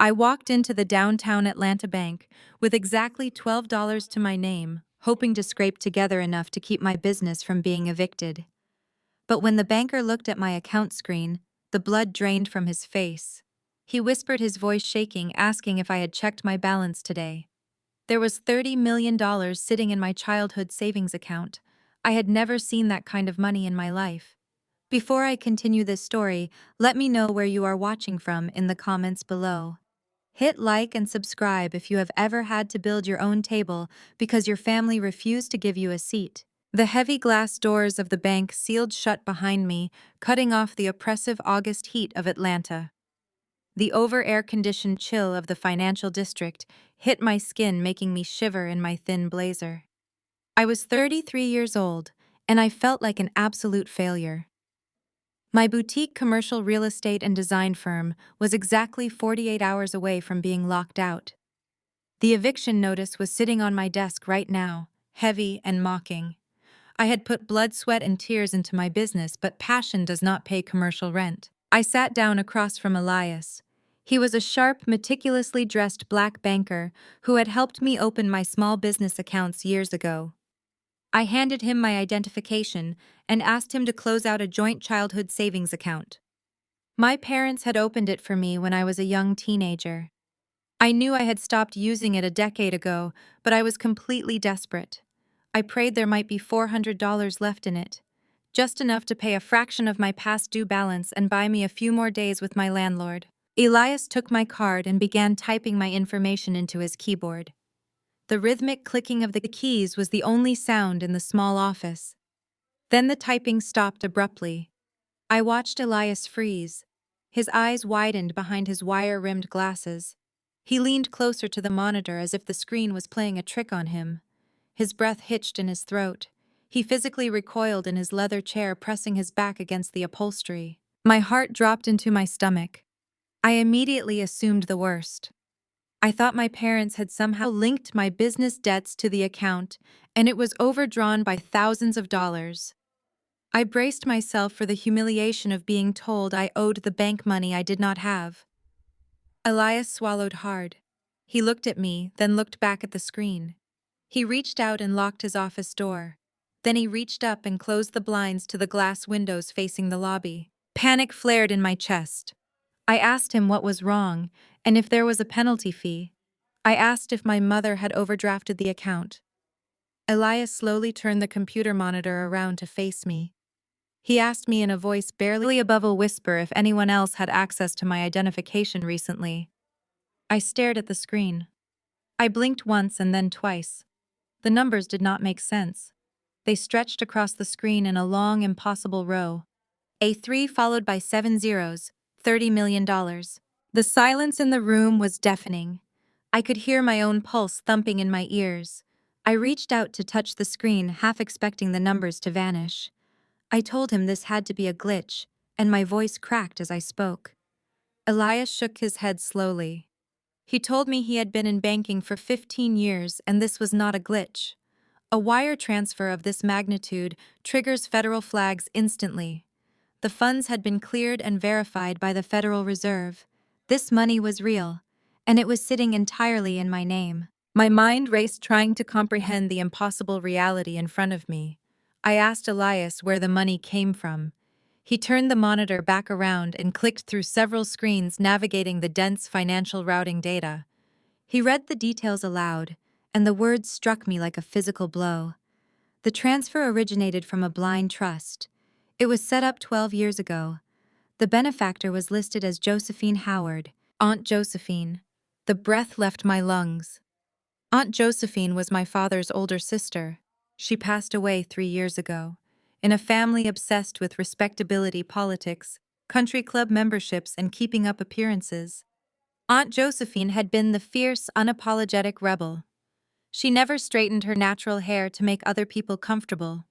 I walked into the downtown Atlanta bank with exactly $12 to my name, hoping to scrape together enough to keep my business from being evicted. But when the banker looked at my account screen, the blood drained from his face. He whispered, his voice shaking, asking if I had checked my balance today. There was $30 million sitting in my childhood savings account. I had never seen that kind of money in my life. Before I continue this story, let me know where you are watching from in the comments below. Hit like and subscribe if you have ever had to build your own table because your family refused to give you a seat. The heavy glass doors of the bank sealed shut behind me, cutting off the oppressive August heat of Atlanta. The over-air-conditioned chill of the financial district hit my skin, making me shiver in my thin blazer. I was 33 years old, and I felt like an absolute failure. My boutique commercial real estate and design firm was exactly 48 hours away from being locked out. The eviction notice was sitting on my desk right now, heavy and mocking. I had put blood, sweat, and tears into my business, but passion does not pay commercial rent. I sat down across from Elias. He was a sharp, meticulously dressed black banker who had helped me open my small business accounts years ago. I handed him my identification and asked him to close out a joint childhood savings account. My parents had opened it for me when I was a young teenager. I knew I had stopped using it a decade ago, but I was completely desperate. I prayed there might be $400 left in it, just enough to pay a fraction of my past due balance and buy me a few more days with my landlord. Elias took my card and began typing my information into his keyboard. The rhythmic clicking of the keys was the only sound in the small office. Then the typing stopped abruptly. I watched Elias freeze. His eyes widened behind his wire-rimmed glasses. He leaned closer to the monitor as if the screen was playing a trick on him. His breath hitched in his throat. He physically recoiled in his leather chair, pressing his back against the upholstery. My heart dropped into my stomach. I immediately assumed the worst. I thought my parents had somehow linked my business debts to the account, and it was overdrawn by thousands of dollars. I braced myself for the humiliation of being told I owed the bank money I did not have. Elias swallowed hard. He looked at me, then looked back at the screen. He reached out and locked his office door. Then he reached up and closed the blinds to the glass windows facing the lobby. Panic flared in my chest. I asked him what was wrong and if there was a penalty fee. I asked if my mother had overdrafted the account. Elias slowly turned the computer monitor around to face me. He asked me in a voice barely above a whisper if anyone else had access to my identification recently. I stared at the screen. I blinked once and then twice. The numbers did not make sense. They stretched across the screen in a long, impossible row. A 3 followed by 7 zeros, $30 million. The silence in the room was deafening. I could hear my own pulse thumping in my ears. I reached out to touch the screen, half expecting the numbers to vanish. I told him this had to be a glitch, and my voice cracked as I spoke. Elias shook his head slowly. He told me he had been in banking for 15 years and this was not a glitch. A wire transfer of this magnitude triggers federal flags instantly. The funds had been cleared and verified by the Federal Reserve. This money was real, and it was sitting entirely in my name. My mind raced, trying to comprehend the impossible reality in front of me. I asked Elias where the money came from. He turned the monitor back around and clicked through several screens, navigating the dense financial routing data. He read the details aloud, and the words struck me like a physical blow. The transfer originated from a blind trust. It was set up 12 years ago. The benefactor was listed as Josephine Howard, Aunt Josephine. The breath left my lungs. Aunt Josephine was my father's older sister. She passed away 3 years ago. In a family obsessed with respectability politics, country club memberships, and keeping up appearances, Aunt Josephine had been the fierce, unapologetic rebel. She never straightened her natural hair to make other people comfortable.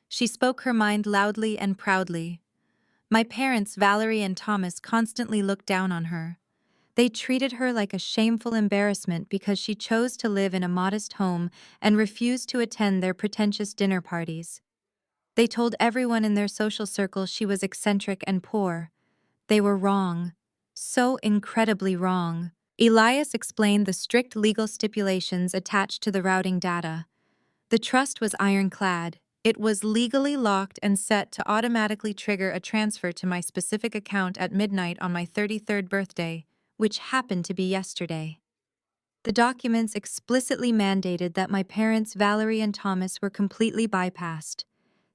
She spoke her mind loudly and proudly. My parents, Valerie and Thomas, constantly looked down on her. They treated her like a shameful embarrassment because she chose to live in a modest home and refused to attend their pretentious dinner parties. They told everyone in their social circle she was eccentric and poor. They were wrong. So incredibly wrong. Elias explained the strict legal stipulations attached to the routing data. The trust was ironclad. It was legally locked and set to automatically trigger a transfer to my specific account at midnight on my 33rd birthday, which happened to be yesterday. The documents explicitly mandated that my parents, Valerie and Thomas, were completely bypassed.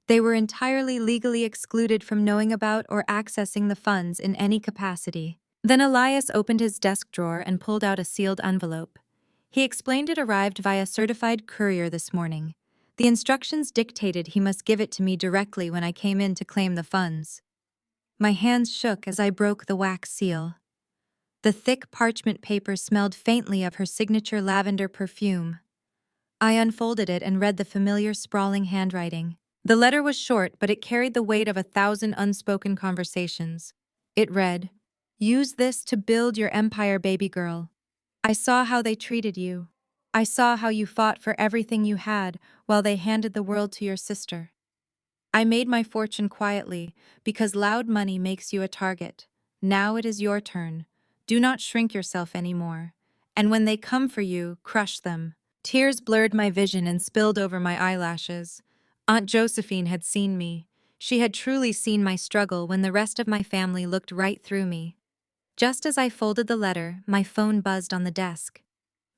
They were entirely legally excluded from knowing about or accessing the funds in any capacity. Then Elias opened his desk drawer and pulled out a sealed envelope. He explained it arrived via certified courier this morning. The instructions dictated he must give it to me directly when I came in to claim the funds. My hands shook as I broke the wax seal. The thick parchment paper smelled faintly of her signature lavender perfume. I unfolded it and read the familiar sprawling handwriting. The letter was short, but it carried the weight of 1,000 unspoken conversations. It read, "Use this to build your empire, baby girl. I saw how they treated you. I saw how you fought for everything you had while they handed the world to your sister. I made my fortune quietly because loud money makes you a target. Now it is your turn. Do not shrink yourself anymore. And when they come for you, crush them." Tears blurred my vision and spilled over my eyelashes. Aunt Josephine had seen me. She had truly seen my struggle when the rest of my family looked right through me. Just as I folded the letter, my phone buzzed on the desk.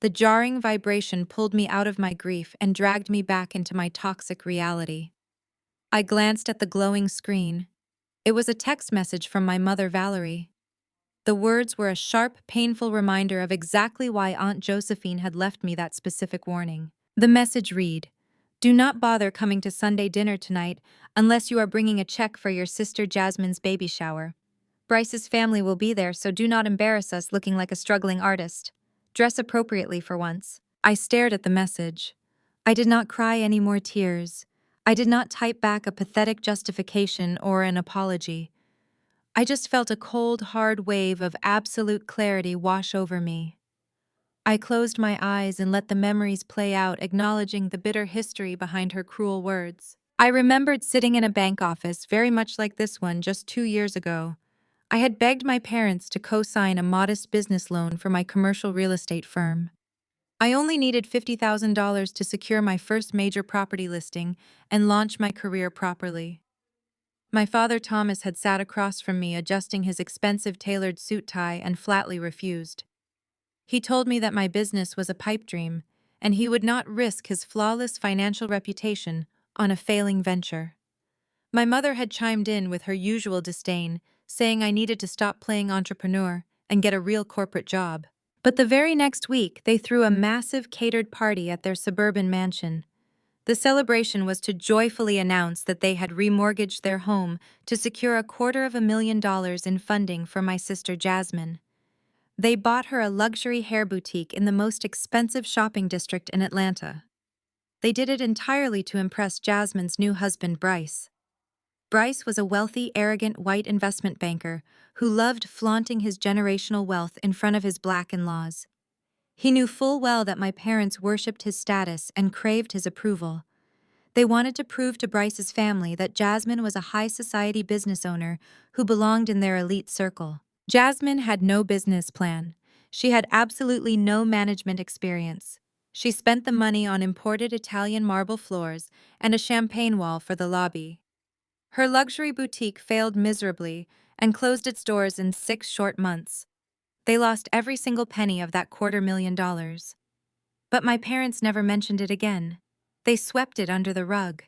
The jarring vibration pulled me out of my grief and dragged me back into my toxic reality. I glanced at the glowing screen. It was a text message from my mother, Valerie. The words were a sharp, painful reminder of exactly why Aunt Josephine had left me that specific warning. The message read, "Do not bother coming to Sunday dinner tonight unless you are bringing a check for your sister Jasmine's baby shower. Bryce's family will be there, so do not embarrass us looking like a struggling artist. Dress appropriately for once." I stared at the message. I did not cry any more tears. I did not type back a pathetic justification or an apology. I just felt a cold, hard wave of absolute clarity wash over me. I closed my eyes and let the memories play out, acknowledging the bitter history behind her cruel words. I remembered sitting in a bank office very much like this one just 2 years ago. I had begged my parents to co-sign a modest business loan for my commercial real estate firm. I only needed $50,000 to secure my first major property listing and launch my career properly. My father Thomas had sat across from me adjusting his expensive tailored suit tie and flatly refused. He told me that my business was a pipe dream, and he would not risk his flawless financial reputation on a failing venture. My mother had chimed in with her usual disdain, saying I needed to stop playing entrepreneur and get a real corporate job. But the very next week, they threw a massive catered party at their suburban mansion. The celebration was to joyfully announce that they had remortgaged their home to secure $250,000 in funding for my sister Jasmine. They bought her a luxury hair boutique in the most expensive shopping district in Atlanta. They did it entirely to impress Jasmine's new husband, Bryce. Bryce was a wealthy, arrogant white investment banker who loved flaunting his generational wealth in front of his black in-laws. He knew full well that my parents worshipped his status and craved his approval. They wanted to prove to Bryce's family that Jasmine was a high society business owner who belonged in their elite circle. Jasmine had no business plan. She had absolutely no management experience. She spent the money on imported Italian marble floors and a champagne wall for the lobby. Her luxury boutique failed miserably and closed its doors in 6 short months. They lost every single penny of that $250,000. But my parents never mentioned it again. They swept it under the rug.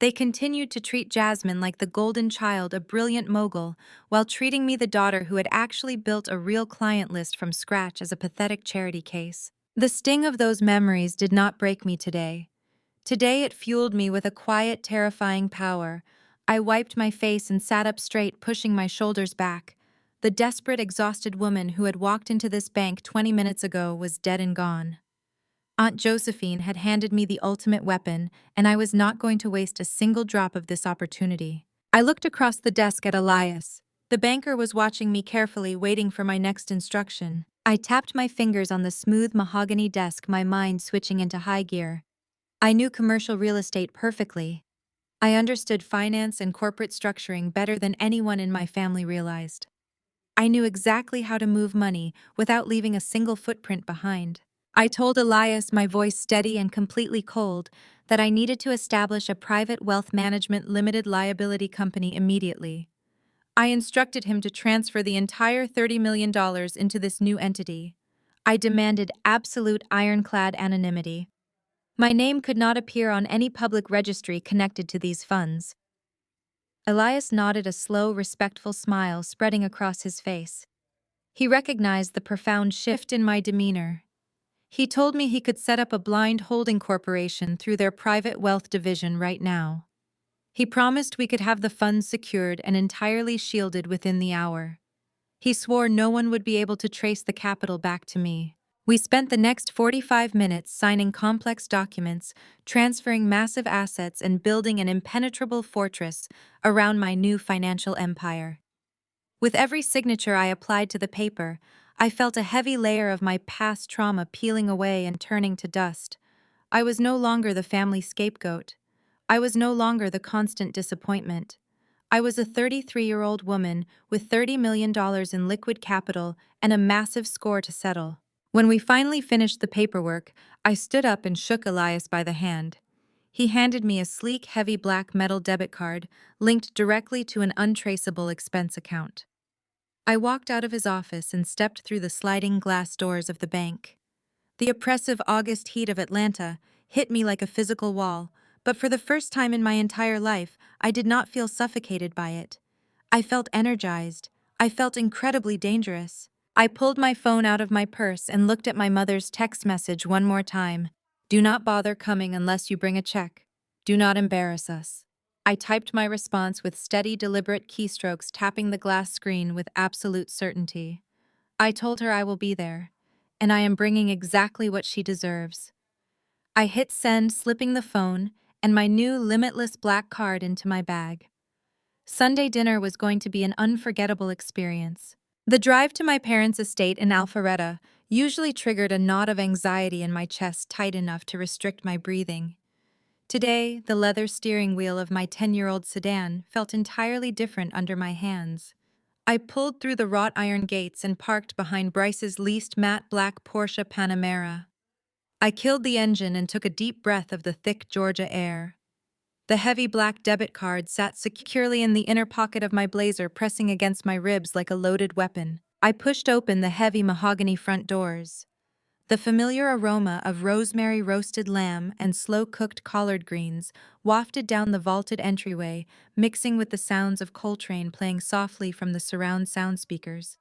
They continued to treat Jasmine like the golden child, a brilliant mogul, while treating me, the daughter who had actually built a real client list from scratch, as a pathetic charity case. The sting of those memories did not break me today. Today it fueled me with a quiet, terrifying power. I wiped my face and sat up straight, pushing my shoulders back. The desperate, exhausted woman who had walked into this bank 20 minutes ago was dead and gone. Aunt Josephine had handed me the ultimate weapon, and I was not going to waste a single drop of this opportunity. I looked across the desk at Elias. The banker was watching me carefully, waiting for my next instruction. I tapped my fingers on the smooth mahogany desk, my mind switching into high gear. I knew commercial real estate perfectly. I understood finance and corporate structuring better than anyone in my family realized. I knew exactly how to move money without leaving a single footprint behind. I told Elias, my voice steady and completely cold, that I needed to establish a private wealth management limited liability company immediately. I instructed him to transfer the entire $30 million into this new entity. I demanded absolute ironclad anonymity. My name could not appear on any public registry connected to these funds. Elias nodded, a slow, respectful smile spreading across his face. He recognized the profound shift in my demeanor. He told me he could set up a blind holding corporation through their private wealth division right now. He promised we could have the funds secured and entirely shielded within the hour. He swore no one would be able to trace the capital back to me. We spent the next 45 minutes signing complex documents, transferring massive assets, and building an impenetrable fortress around my new financial empire. With every signature I applied to the paper, I felt a heavy layer of my past trauma peeling away and turning to dust. I was no longer the family scapegoat. I was no longer the constant disappointment. I was a 33-year-old woman with $30 million in liquid capital and a massive score to settle. When we finally finished the paperwork, I stood up and shook Elias by the hand. He handed me a sleek, heavy black metal debit card linked directly to an untraceable expense account. I walked out of his office and stepped through the sliding glass doors of the bank. The oppressive August heat of Atlanta hit me like a physical wall, but for the first time in my entire life, I did not feel suffocated by it. I felt energized. I felt incredibly dangerous. I pulled my phone out of my purse and looked at my mother's text message one more time. Do not bother coming unless you bring a check. Do not embarrass us. I typed my response with steady, deliberate keystrokes, tapping the glass screen with absolute certainty. I told her I will be there, and I am bringing exactly what she deserves. I hit send, slipping the phone and my new limitless black card into my bag. Sunday dinner was going to be an unforgettable experience. The drive to my parents' estate in Alpharetta usually triggered a knot of anxiety in my chest tight enough to restrict my breathing. Today, the leather steering wheel of my 10-year-old sedan felt entirely different under my hands. I pulled through the wrought iron gates and parked behind Bryce's leased matte black Porsche Panamera. I killed the engine and took a deep breath of the thick Georgia air. The heavy black debit card sat securely in the inner pocket of my blazer, pressing against my ribs like a loaded weapon. I pushed open the heavy mahogany front doors. The familiar aroma of rosemary roasted lamb and slow-cooked collard greens wafted down the vaulted entryway, mixing with the sounds of Coltrane playing softly from the surround sound speakers.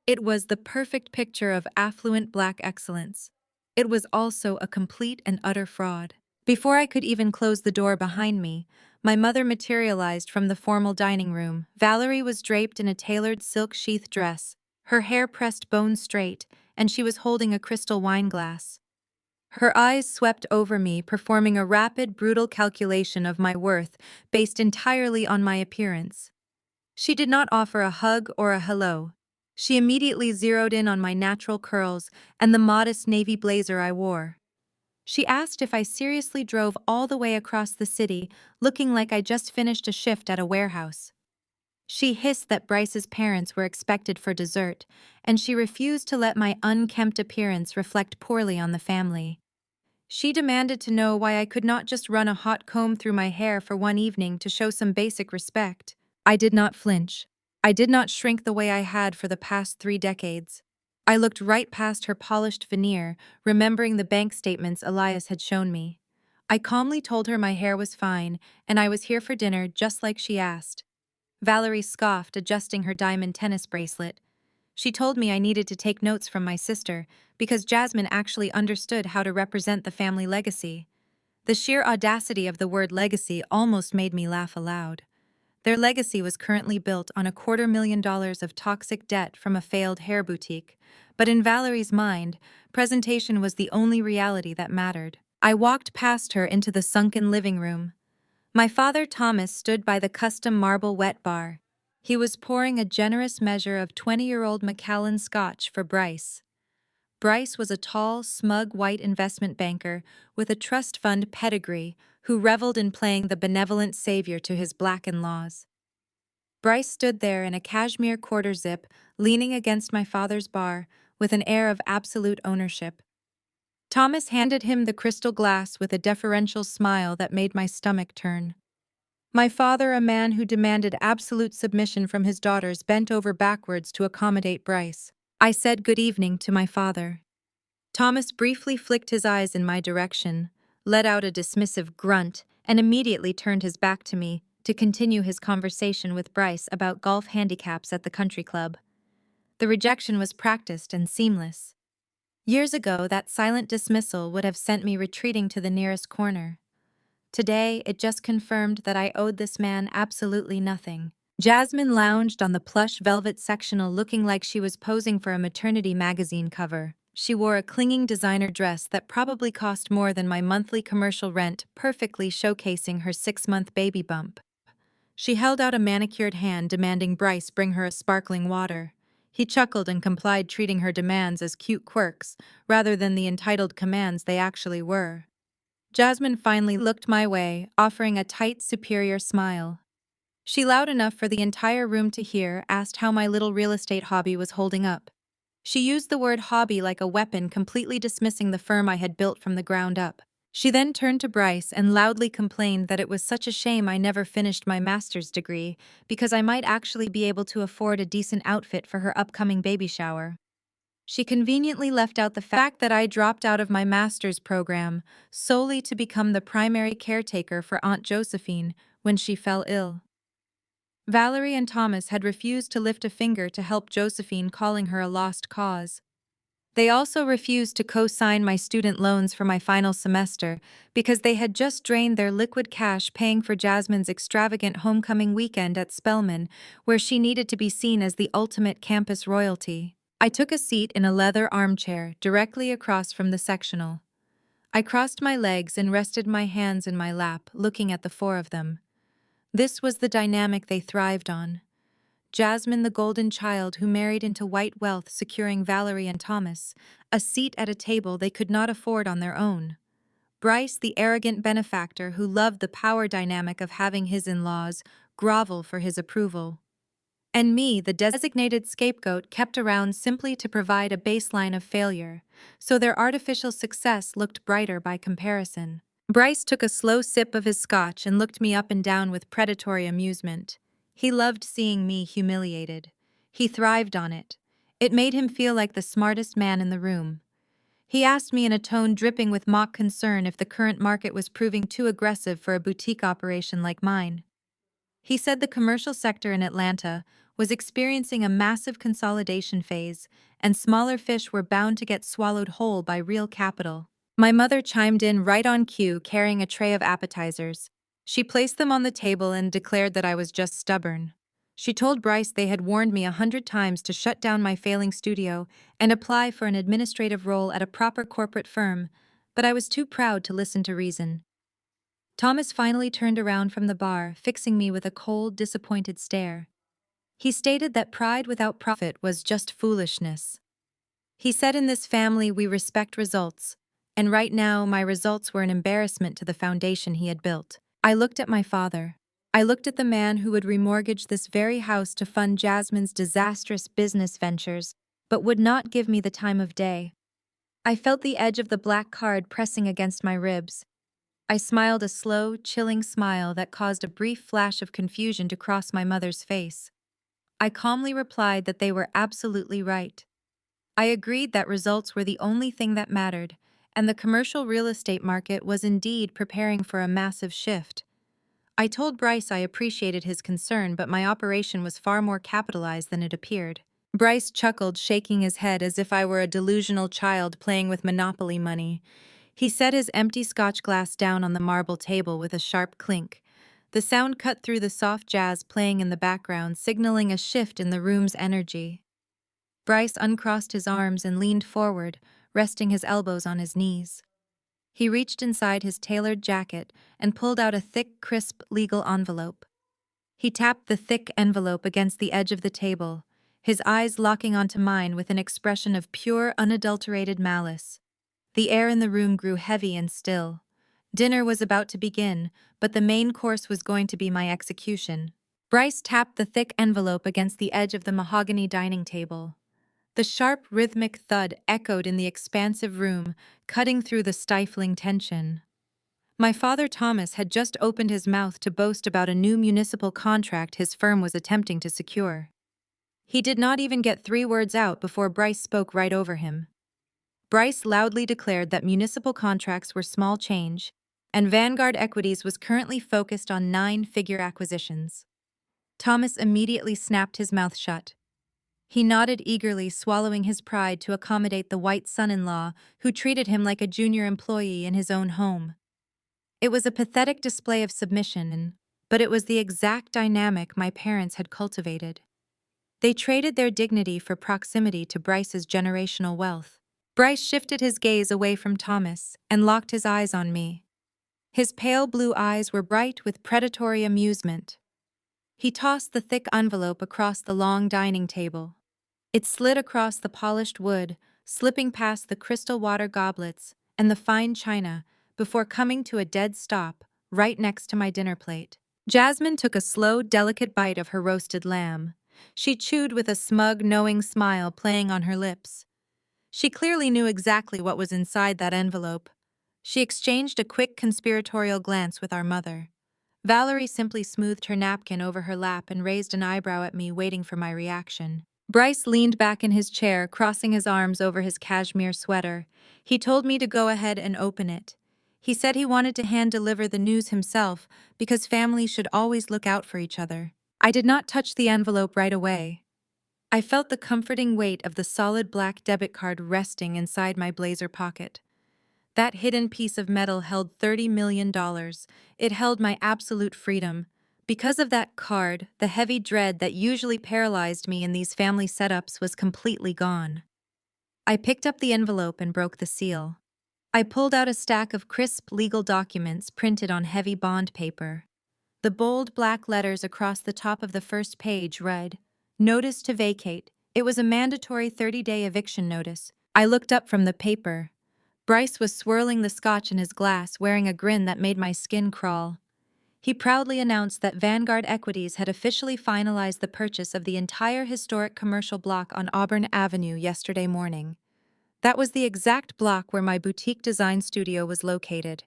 It was the perfect picture of affluent black excellence. It was also a complete and utter fraud. Before I could even close the door behind me, my mother materialized from the formal dining room. Valerie was draped in a tailored silk sheath dress, her hair pressed bone straight, and she was holding a crystal wine glass. Her eyes swept over me, performing a rapid, brutal calculation of my worth based entirely on my appearance. She did not offer a hug or a hello. She immediately zeroed in on my natural curls and the modest navy blazer I wore. She asked if I seriously drove all the way across the city, looking like I just finished a shift at a warehouse. She hissed that Bryce's parents were expected for dessert, and she refused to let my unkempt appearance reflect poorly on the family. She demanded to know why I could not just run a hot comb through my hair for one evening to show some basic respect. I did not flinch. I did not shrink the way I had for the past 3 decades. I looked right past her polished veneer, remembering the bank statements Elias had shown me. I calmly told her my hair was fine, and I was here for dinner just like she asked. Valerie scoffed, adjusting her diamond tennis bracelet. She told me I needed to take notes from my sister, because Jasmine actually understood how to represent the family legacy. The sheer audacity of the word legacy almost made me laugh aloud. Their legacy was currently built on $250,000 of toxic debt from a failed hair boutique, but in Valerie's mind, presentation was the only reality that mattered. I walked past her into the sunken living room. My father Thomas stood by the custom marble wet bar. He was pouring a generous measure of 20-year-old Macallan Scotch for Bryce. Bryce was a tall, smug white investment banker with a trust fund pedigree who reveled in playing the benevolent savior to his black in-laws. Bryce stood there in a cashmere quarter zip, leaning against my father's bar, with an air of absolute ownership. Thomas handed him the crystal glass with a deferential smile that made my stomach turn. My father, a man who demanded absolute submission from his daughters, bent over backwards to accommodate Bryce. I said good evening to my father. Thomas briefly flicked his eyes in my direction, let out a dismissive grunt, and immediately turned his back to me to continue his conversation with Bryce about golf handicaps at the country club. The rejection was practiced and seamless. Years ago, that silent dismissal would have sent me retreating to the nearest corner. Today, it just confirmed that I owed this man absolutely nothing. Jasmine lounged on the plush velvet sectional looking like she was posing for a maternity magazine cover. She wore a clinging designer dress that probably cost more than my monthly commercial rent, perfectly showcasing her 6-month baby bump. She held out a manicured hand demanding Bryce bring her a sparkling water. He chuckled and complied, treating her demands as cute quirks, rather than the entitled commands they actually were. Jasmine finally looked my way, offering a tight, superior smile. She, loud enough for the entire room to hear, asked how my little real estate hobby was holding up. She used the word hobby like a weapon, completely dismissing the firm I had built from the ground up. She then turned to Bryce and loudly complained that it was such a shame I never finished my master's degree, because I might actually be able to afford a decent outfit for her upcoming baby shower. She conveniently left out the fact that I dropped out of my master's program solely to become the primary caretaker for Aunt Josephine when she fell ill. Valerie and Thomas had refused to lift a finger to help Josephine, calling her a lost cause. They also refused to co-sign my student loans for my final semester because they had just drained their liquid cash paying for Jasmine's extravagant homecoming weekend at Spelman, where she needed to be seen as the ultimate campus royalty. I took a seat in a leather armchair directly across from the sectional. I crossed my legs and rested my hands in my lap, looking at the four of them. This was the dynamic they thrived on. Jasmine, the golden child who married into white wealth, securing Valerie and Thomas a seat at a table they could not afford on their own. Bryce, the arrogant benefactor who loved the power dynamic of having his in-laws grovel for his approval. And me, the designated scapegoat kept around simply to provide a baseline of failure, so their artificial success looked brighter by comparison. Bryce took a slow sip of his scotch and looked me up and down with predatory amusement. He loved seeing me humiliated. He thrived on it. It made him feel like the smartest man in the room. He asked me in a tone dripping with mock concern if the current market was proving too aggressive for a boutique operation like mine. He said the commercial sector in Atlanta was experiencing a massive consolidation phase, and smaller fish were bound to get swallowed whole by real capital. My mother chimed in right on cue, carrying a tray of appetizers. She placed them on the table and declared that I was just stubborn. She told Bryce they had warned me 100 times to shut down my failing studio and apply for an administrative role at a proper corporate firm, but I was too proud to listen to reason. Thomas finally turned around from the bar, fixing me with a cold, disappointed stare. He stated that pride without profit was just foolishness. He said in this family we respect results, and right now my results were an embarrassment to the foundation he had built. I looked at my father. I looked at the man who would remortgage this very house to fund Jasmine's disastrous business ventures, but would not give me the time of day. I felt the edge of the black card pressing against my ribs. I smiled a slow, chilling smile that caused a brief flash of confusion to cross my mother's face. I calmly replied that they were absolutely right. I agreed that results were the only thing that mattered, and the commercial real estate market was indeed preparing for a massive shift. I told Bryce I appreciated his concern, but my operation was far more capitalized than it appeared. Bryce chuckled, shaking his head as if I were a delusional child playing with Monopoly money. He set his empty scotch glass down on the marble table with a sharp clink. The sound cut through the soft jazz playing in the background, signaling a shift in the room's energy. Bryce uncrossed his arms and leaned forward, resting his elbows on his knees. He reached inside his tailored jacket and pulled out a thick, crisp legal envelope. He tapped the thick envelope against the edge of the table, his eyes locking onto mine with an expression of pure, unadulterated malice. The air in the room grew heavy and still. Dinner was about to begin, but the main course was going to be my execution. Bryce tapped the thick envelope against the edge of the mahogany dining table. The sharp, rhythmic thud echoed in the expansive room, cutting through the stifling tension. My father Thomas had just opened his mouth to boast about a new municipal contract his firm was attempting to secure. He did not even get 3 words out before Bryce spoke right over him. Bryce loudly declared that municipal contracts were small change, and Vanguard Equities was currently focused on 9-figure acquisitions. Thomas immediately snapped his mouth shut. He nodded eagerly, swallowing his pride to accommodate the white son-in-law who treated him like a junior employee in his own home. It was a pathetic display of submission, but it was the exact dynamic my parents had cultivated. They traded their dignity for proximity to Bryce's generational wealth. Bryce shifted his gaze away from Thomas and locked his eyes on me. His pale blue eyes were bright with predatory amusement. He tossed the thick envelope across the long dining table. It slid across the polished wood, slipping past the crystal water goblets and the fine china before coming to a dead stop right next to my dinner plate. Jasmine took a slow, delicate bite of her roasted lamb. She chewed with a smug, knowing smile playing on her lips. She clearly knew exactly what was inside that envelope. She exchanged a quick conspiratorial glance with our mother. Valerie simply smoothed her napkin over her lap and raised an eyebrow at me, waiting for my reaction. Bryce leaned back in his chair, crossing his arms over his cashmere sweater. He told me to go ahead and open it. He said he wanted to hand-deliver the news himself because families should always look out for each other. I did not touch the envelope right away. I felt the comforting weight of the solid black debit card resting inside my blazer pocket. That hidden piece of metal held $30 million. It held my absolute freedom. Because of that card, the heavy dread that usually paralyzed me in these family setups was completely gone. I picked up the envelope and broke the seal. I pulled out a stack of crisp legal documents printed on heavy bond paper. The bold black letters across the top of the first page read, "Notice to vacate." It was a mandatory 30-day eviction notice. I looked up from the paper. Bryce was swirling the scotch in his glass, wearing a grin that made my skin crawl. He proudly announced that Vanguard Equities had officially finalized the purchase of the entire historic commercial block on Auburn Avenue yesterday morning. That was the exact block where my boutique design studio was located.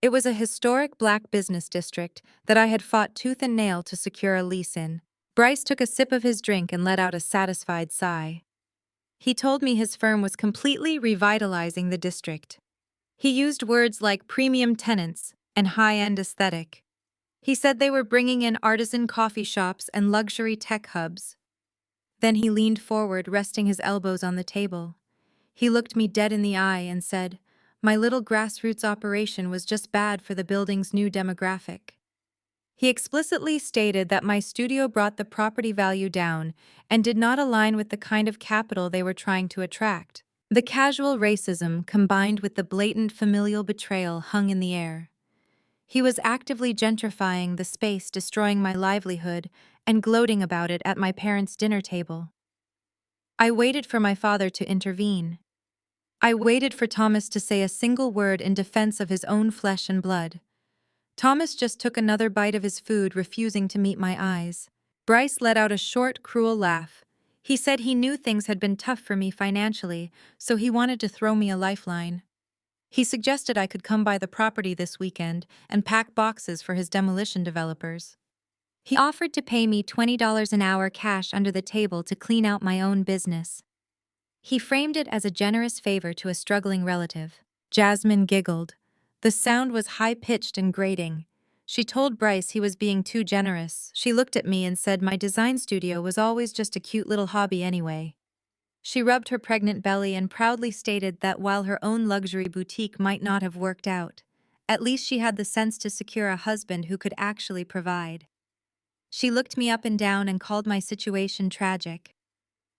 It was a historic black business district that I had fought tooth and nail to secure a lease in. Bryce took a sip of his drink and let out a satisfied sigh. He told me his firm was completely revitalizing the district. He used words like premium tenants and high-end aesthetic. He said they were bringing in artisan coffee shops and luxury tech hubs. Then he leaned forward, resting his elbows on the table. He looked me dead in the eye and said, "My little grassroots operation was just bad for the building's new demographic." He explicitly stated that my studio brought the property value down and did not align with the kind of capital they were trying to attract. The casual racism combined with the blatant familial betrayal hung in the air. He was actively gentrifying the space, destroying my livelihood, and gloating about it at my parents' dinner table. I waited for my father to intervene. I waited for Thomas to say a single word in defense of his own flesh and blood. Thomas just took another bite of his food, refusing to meet my eyes. Bryce let out a short, cruel laugh. He said he knew things had been tough for me financially, so he wanted to throw me a lifeline. He suggested I could come by the property this weekend and pack boxes for his demolition developers. He offered to pay me $20 an hour cash under the table to clean out my own business. He framed it as a generous favor to a struggling relative. Jasmine giggled. The sound was high-pitched and grating. She told Bryce he was being too generous. She looked at me and said my design studio was always just a cute little hobby anyway. She rubbed her pregnant belly and proudly stated that while her own luxury boutique might not have worked out, at least she had the sense to secure a husband who could actually provide. She looked me up and down and called my situation tragic.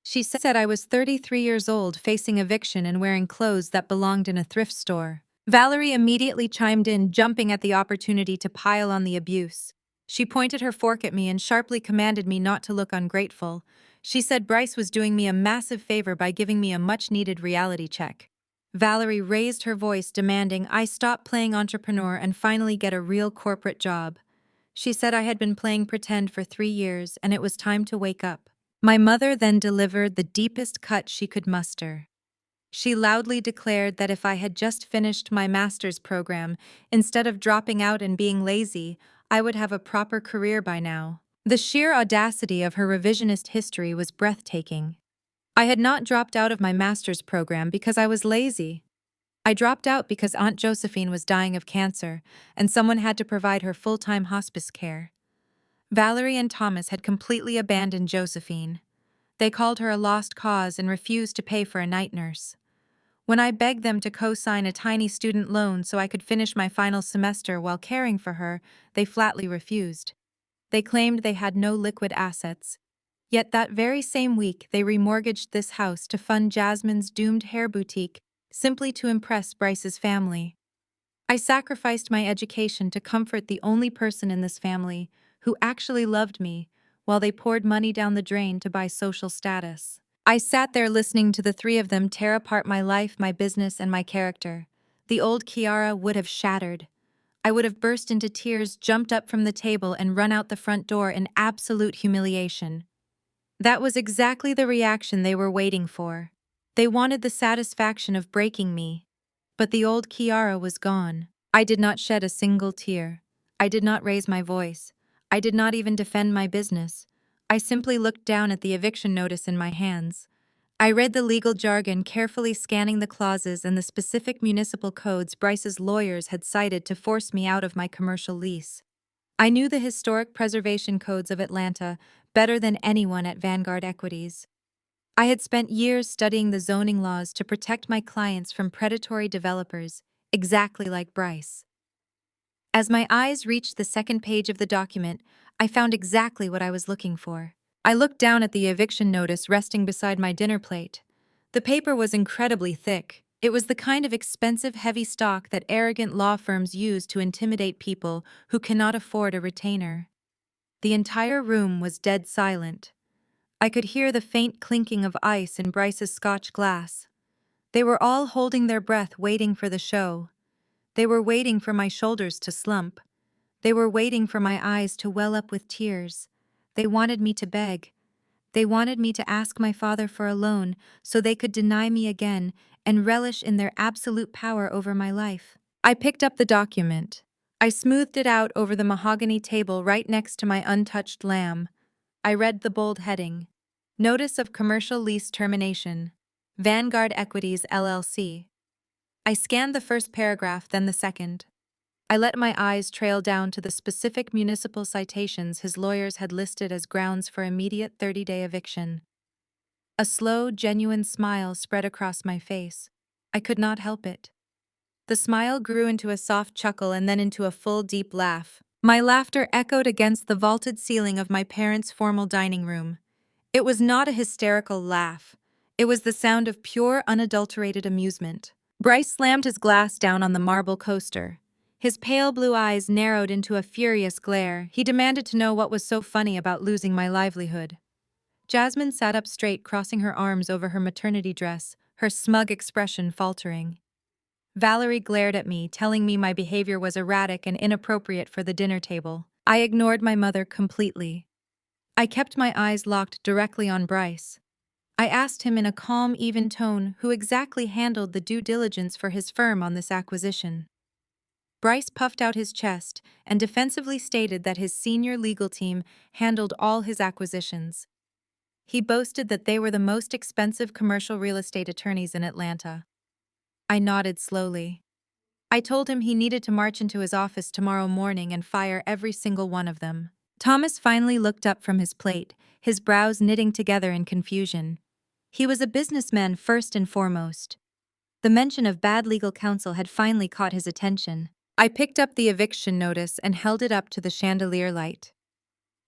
She said I was 33 years old, facing eviction and wearing clothes that belonged in a thrift store. Valerie immediately chimed in, jumping at the opportunity to pile on the abuse. She pointed her fork at me and sharply commanded me not to look ungrateful. She said Bryce was doing me a massive favor by giving me a much-needed reality check. Valerie raised her voice, demanding I stop playing entrepreneur and finally get a real corporate job. She said I had been playing pretend for 3 years and it was time to wake up. My mother then delivered the deepest cut she could muster. She loudly declared that if I had just finished my master's program, instead of dropping out and being lazy, I would have a proper career by now. The sheer audacity of her revisionist history was breathtaking. I had not dropped out of my master's program because I was lazy. I dropped out because Aunt Josephine was dying of cancer, and someone had to provide her full-time hospice care. Valerie and Thomas had completely abandoned Josephine. They called her a lost cause and refused to pay for a night nurse. When I begged them to co-sign a tiny student loan so I could finish my final semester while caring for her, they flatly refused. They claimed they had no liquid assets. Yet that very same week, they remortgaged this house to fund Jasmine's doomed hair boutique, simply to impress Bryce's family. I sacrificed my education to comfort the only person in this family who actually loved me, while they poured money down the drain to buy social status. I sat there listening to the three of them tear apart my life, my business, and my character. The old Kiara would have shattered. I would have burst into tears, jumped up from the table, and run out the front door in absolute humiliation. That was exactly the reaction they were waiting for. They wanted the satisfaction of breaking me. But the old Kiara was gone. I did not shed a single tear. I did not raise my voice. I did not even defend my business. I simply looked down at the eviction notice in my hands. I read the legal jargon, carefully scanning the clauses and the specific municipal codes Bryce's lawyers had cited to force me out of my commercial lease. I knew the historic preservation codes of Atlanta better than anyone at Vanguard Equities. I had spent years studying the zoning laws to protect my clients from predatory developers, exactly like Bryce. As my eyes reached the second page of the document, I found exactly what I was looking for. I looked down at the eviction notice resting beside my dinner plate. The paper was incredibly thick. It was the kind of expensive, heavy stock that arrogant law firms use to intimidate people who cannot afford a retainer. The entire room was dead silent. I could hear the faint clinking of ice in Bryce's Scotch glass. They were all holding their breath, waiting for the show. They were waiting for my shoulders to slump. They were waiting for my eyes to well up with tears. They wanted me to beg. They wanted me to ask my father for a loan so they could deny me again and relish in their absolute power over my life. I picked up the document. I smoothed it out over the mahogany table right next to my untouched lamb. I read the bold heading. Notice of Commercial Lease Termination. Vanguard Equities, LLC. I scanned the first paragraph, then the second. I let my eyes trail down to the specific municipal citations his lawyers had listed as grounds for immediate 30-day eviction. A slow, genuine smile spread across my face. I could not help it. The smile grew into a soft chuckle and then into a full, deep laugh. My laughter echoed against the vaulted ceiling of my parents' formal dining room. It was not a hysterical laugh. It was the sound of pure, unadulterated amusement. Bryce slammed his glass down on the marble coaster. His pale blue eyes narrowed into a furious glare. He demanded to know what was so funny about losing my livelihood. Jasmine sat up straight, crossing her arms over her maternity dress, her smug expression faltering. Valerie glared at me, telling me my behavior was erratic and inappropriate for the dinner table. I ignored my mother completely. I kept my eyes locked directly on Bryce. I asked him in a calm, even tone who exactly handled the due diligence for his firm on this acquisition. Bryce puffed out his chest and defensively stated that his senior legal team handled all his acquisitions. He boasted that they were the most expensive commercial real estate attorneys in Atlanta. I nodded slowly. I told him he needed to march into his office tomorrow morning and fire every single one of them. Thomas finally looked up from his plate, his brows knitting together in confusion. He was a businessman first and foremost. The mention of bad legal counsel had finally caught his attention. I picked up the eviction notice and held it up to the chandelier light.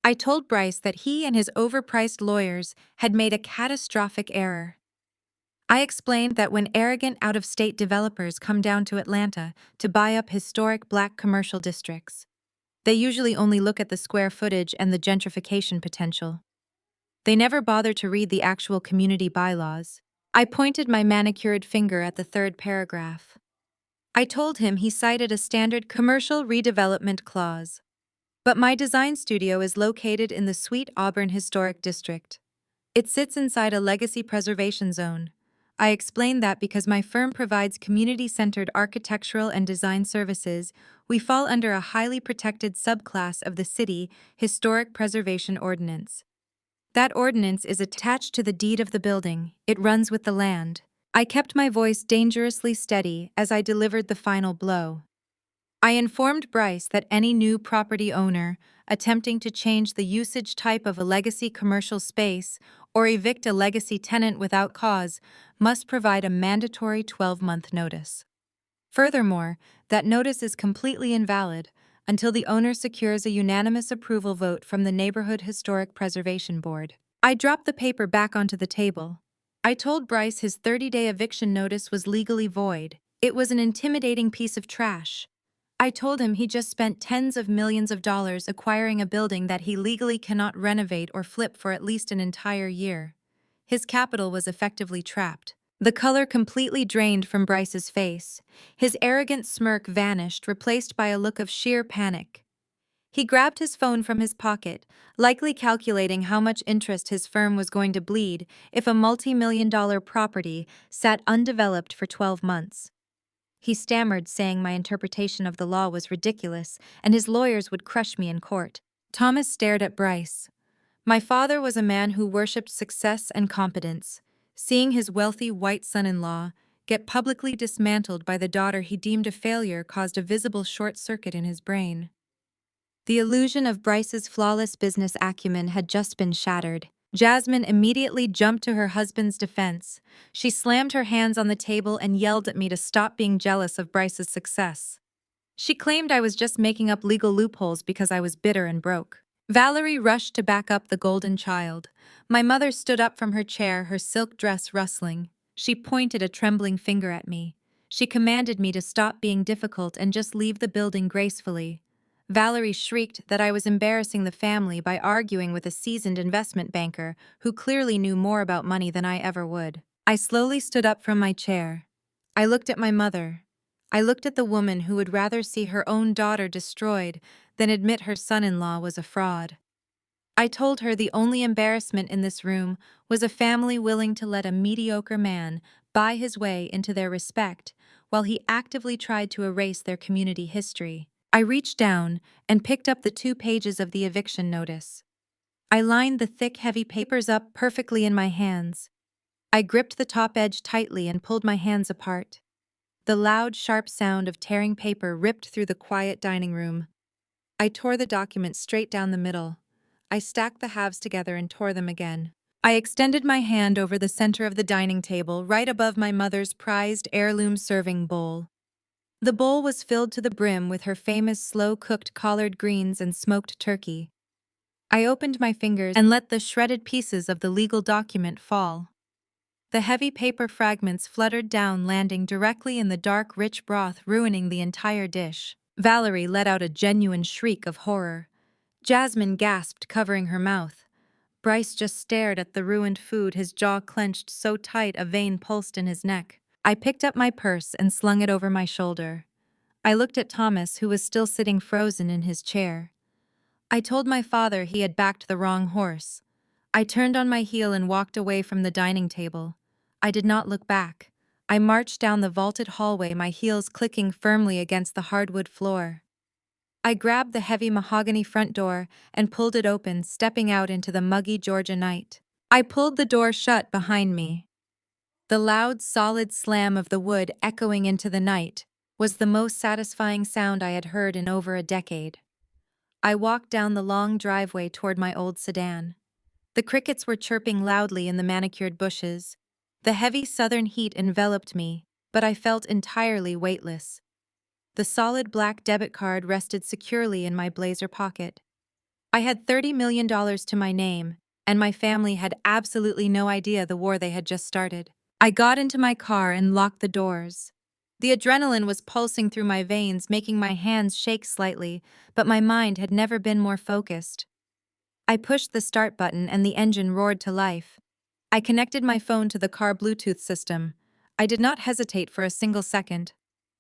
I told Bryce that he and his overpriced lawyers had made a catastrophic error. I explained that when arrogant out-of-state developers come down to Atlanta to buy up historic black commercial districts, they usually only look at the square footage and the gentrification potential. They never bother to read the actual community bylaws. I pointed my manicured finger at the third paragraph. I told him he cited a standard commercial redevelopment clause. But my design studio is located in the Sweet Auburn Historic District. It sits inside a legacy preservation zone. I explained that because my firm provides community-centered architectural and design services, we fall under a highly protected subclass of the City Historic Preservation Ordinance. That ordinance is attached to the deed of the building. It runs with the land. I kept my voice dangerously steady as I delivered the final blow. I informed Bryce that any new property owner attempting to change the usage type of a legacy commercial space or evict a legacy tenant without cause must provide a mandatory 12-month notice. Furthermore, that notice is completely invalid until the owner secures a unanimous approval vote from the Neighborhood Historic Preservation Board. I dropped the paper back onto the table. I told Bryce his 30-day eviction notice was legally void. It was an intimidating piece of trash. I told him he just spent tens of millions of dollars acquiring a building that he legally cannot renovate or flip for at least an entire year. His capital was effectively trapped. The color completely drained from Bryce's face. His arrogant smirk vanished, replaced by a look of sheer panic. He grabbed his phone from his pocket, likely calculating how much interest his firm was going to bleed if a multi-million-dollar property sat undeveloped for 12 months. He stammered, saying my interpretation of the law was ridiculous and his lawyers would crush me in court. Thomas stared at Bryce. My father was a man who worshipped success and competence. Seeing his wealthy white son-in-law get publicly dismantled by the daughter he deemed a failure caused a visible short circuit in his brain. The illusion of Bryce's flawless business acumen had just been shattered. Jasmine immediately jumped to her husband's defense. She slammed her hands on the table and yelled at me to stop being jealous of Bryce's success. She claimed I was just making up legal loopholes because I was bitter and broke. Valerie rushed to back up the golden child. My mother stood up from her chair, her silk dress rustling. She pointed a trembling finger at me. She commanded me to stop being difficult and just leave the building gracefully. Valerie shrieked that I was embarrassing the family by arguing with a seasoned investment banker who clearly knew more about money than I ever would. I slowly stood up from my chair. I looked at my mother. I looked at the woman who would rather see her own daughter destroyed than admit her son-in-law was a fraud. I told her the only embarrassment in this room was a family willing to let a mediocre man buy his way into their respect while he actively tried to erase their community history. I reached down and picked up the 2 pages of the eviction notice. I lined the thick, heavy papers up perfectly in my hands. I gripped the top edge tightly and pulled my hands apart. The loud, sharp sound of tearing paper ripped through the quiet dining room. I tore the document straight down the middle. I stacked the halves together and tore them again. I extended my hand over the center of the dining table, right above my mother's prized heirloom serving bowl. The bowl was filled to the brim with her famous slow-cooked collard greens and smoked turkey. I opened my fingers and let the shredded pieces of the legal document fall. The heavy paper fragments fluttered down, landing directly in the dark, rich broth, ruining the entire dish. Valerie let out a genuine shriek of horror. Jasmine gasped, covering her mouth. Bryce just stared at the ruined food, his jaw clenched so tight a vein pulsed in his neck. I picked up my purse and slung it over my shoulder. I looked at Thomas, who was still sitting frozen in his chair. I told my father he had backed the wrong horse. I turned on my heel and walked away from the dining table. I did not look back. I marched down the vaulted hallway, my heels clicking firmly against the hardwood floor. I grabbed the heavy mahogany front door and pulled it open, stepping out into the muggy Georgia night. I pulled the door shut behind me. The loud, solid slam of the wood echoing into the night was the most satisfying sound I had heard in over a decade. I walked down the long driveway toward my old sedan. The crickets were chirping loudly in the manicured bushes. The heavy southern heat enveloped me, but I felt entirely weightless. The solid black debit card rested securely in my blazer pocket. I had $30 million to my name, and my family had absolutely no idea the war they had just started. I got into my car and locked the doors. The adrenaline was pulsing through my veins, making my hands shake slightly, but my mind had never been more focused. I pushed the start button and the engine roared to life. I connected my phone to the car Bluetooth system. I did not hesitate for a single second.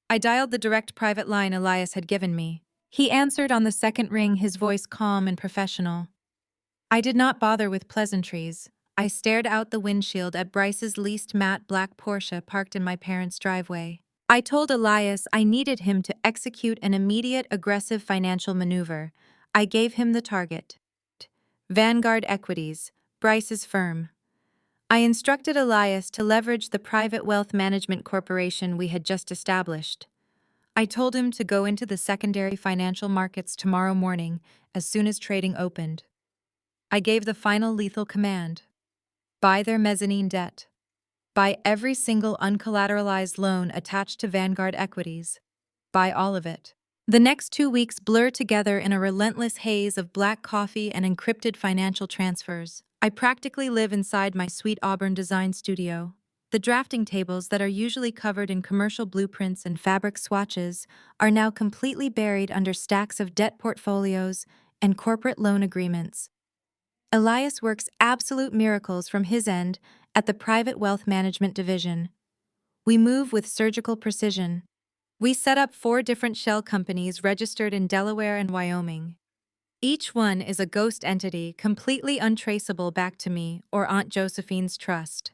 I dialed the direct private line Elias had given me. He answered on the second ring, his voice calm and professional. I did not bother with pleasantries. I stared out the windshield at Bryce's leased matte black Porsche parked in my parents' driveway. I told Elias I needed him to execute an immediate aggressive financial maneuver. I gave him the target. Vanguard Equities, Bryce's firm. I instructed Elias to leverage the private wealth management corporation we had just established. I told him to go into the secondary financial markets tomorrow morning as soon as trading opened. I gave the final lethal command. Buy their mezzanine debt. Buy every single uncollateralized loan attached to Vanguard Equities. Buy all of it. The next 2 weeks blur together in a relentless haze of black coffee and encrypted financial transfers. I practically live inside my sweet Auburn design studio. The drafting tables that are usually covered in commercial blueprints and fabric swatches are now completely buried under stacks of debt portfolios and corporate loan agreements. Elias works absolute miracles from his end at the private wealth management division. We move with surgical precision. We set up 4 different shell companies registered in Delaware and Wyoming. Each one is a ghost entity completely untraceable back to me or Aunt Josephine's trust.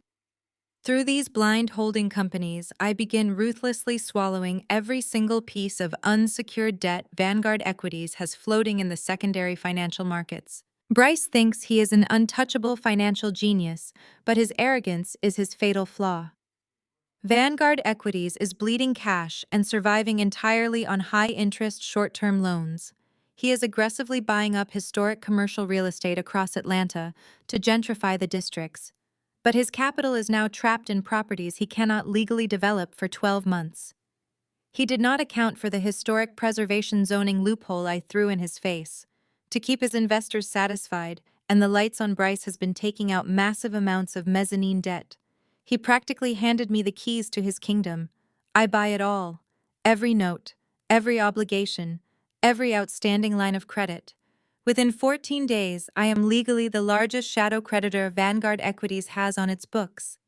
Through these blind holding companies, I begin ruthlessly swallowing every single piece of unsecured debt Vanguard Equities has floating in the secondary financial markets. Bryce thinks he is an untouchable financial genius, but his arrogance is his fatal flaw. Vanguard Equities is bleeding cash and surviving entirely on high-interest short-term loans. He is aggressively buying up historic commercial real estate across Atlanta to gentrify the districts. But his capital is now trapped in properties he cannot legally develop for 12 months. He did not account for the historic preservation zoning loophole I threw in his face. To keep his investors satisfied, and the lights on Bryce has been taking out massive amounts of mezzanine debt. He practically handed me the keys to his kingdom. I buy it all. Every note, every obligation, every outstanding line of credit. Within 14 days, I am legally the largest shadow creditor Vanguard Equities has on its books.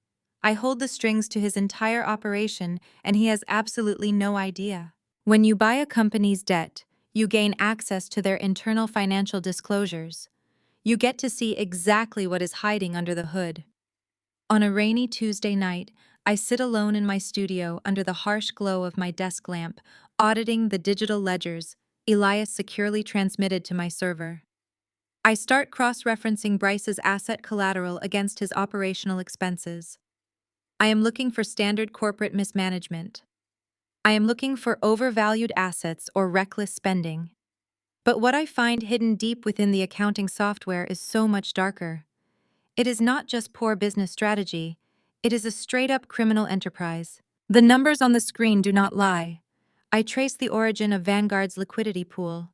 I hold the strings to his entire operation, and he has absolutely no idea. When you buy a company's debt, you gain access to their internal financial disclosures. You get to see exactly what is hiding under the hood. On a rainy Tuesday night, I sit alone in my studio under the harsh glow of my desk lamp, auditing the digital ledgers Elias securely transmitted to my server. I start cross-referencing Bryce's asset collateral against his operational expenses. I am looking for standard corporate mismanagement. I am looking for overvalued assets or reckless spending. But what I find hidden deep within the accounting software is so much darker. It is not just poor business strategy, it is a straight-up criminal enterprise. The numbers on the screen do not lie. I trace the origin of Vanguard's liquidity pool.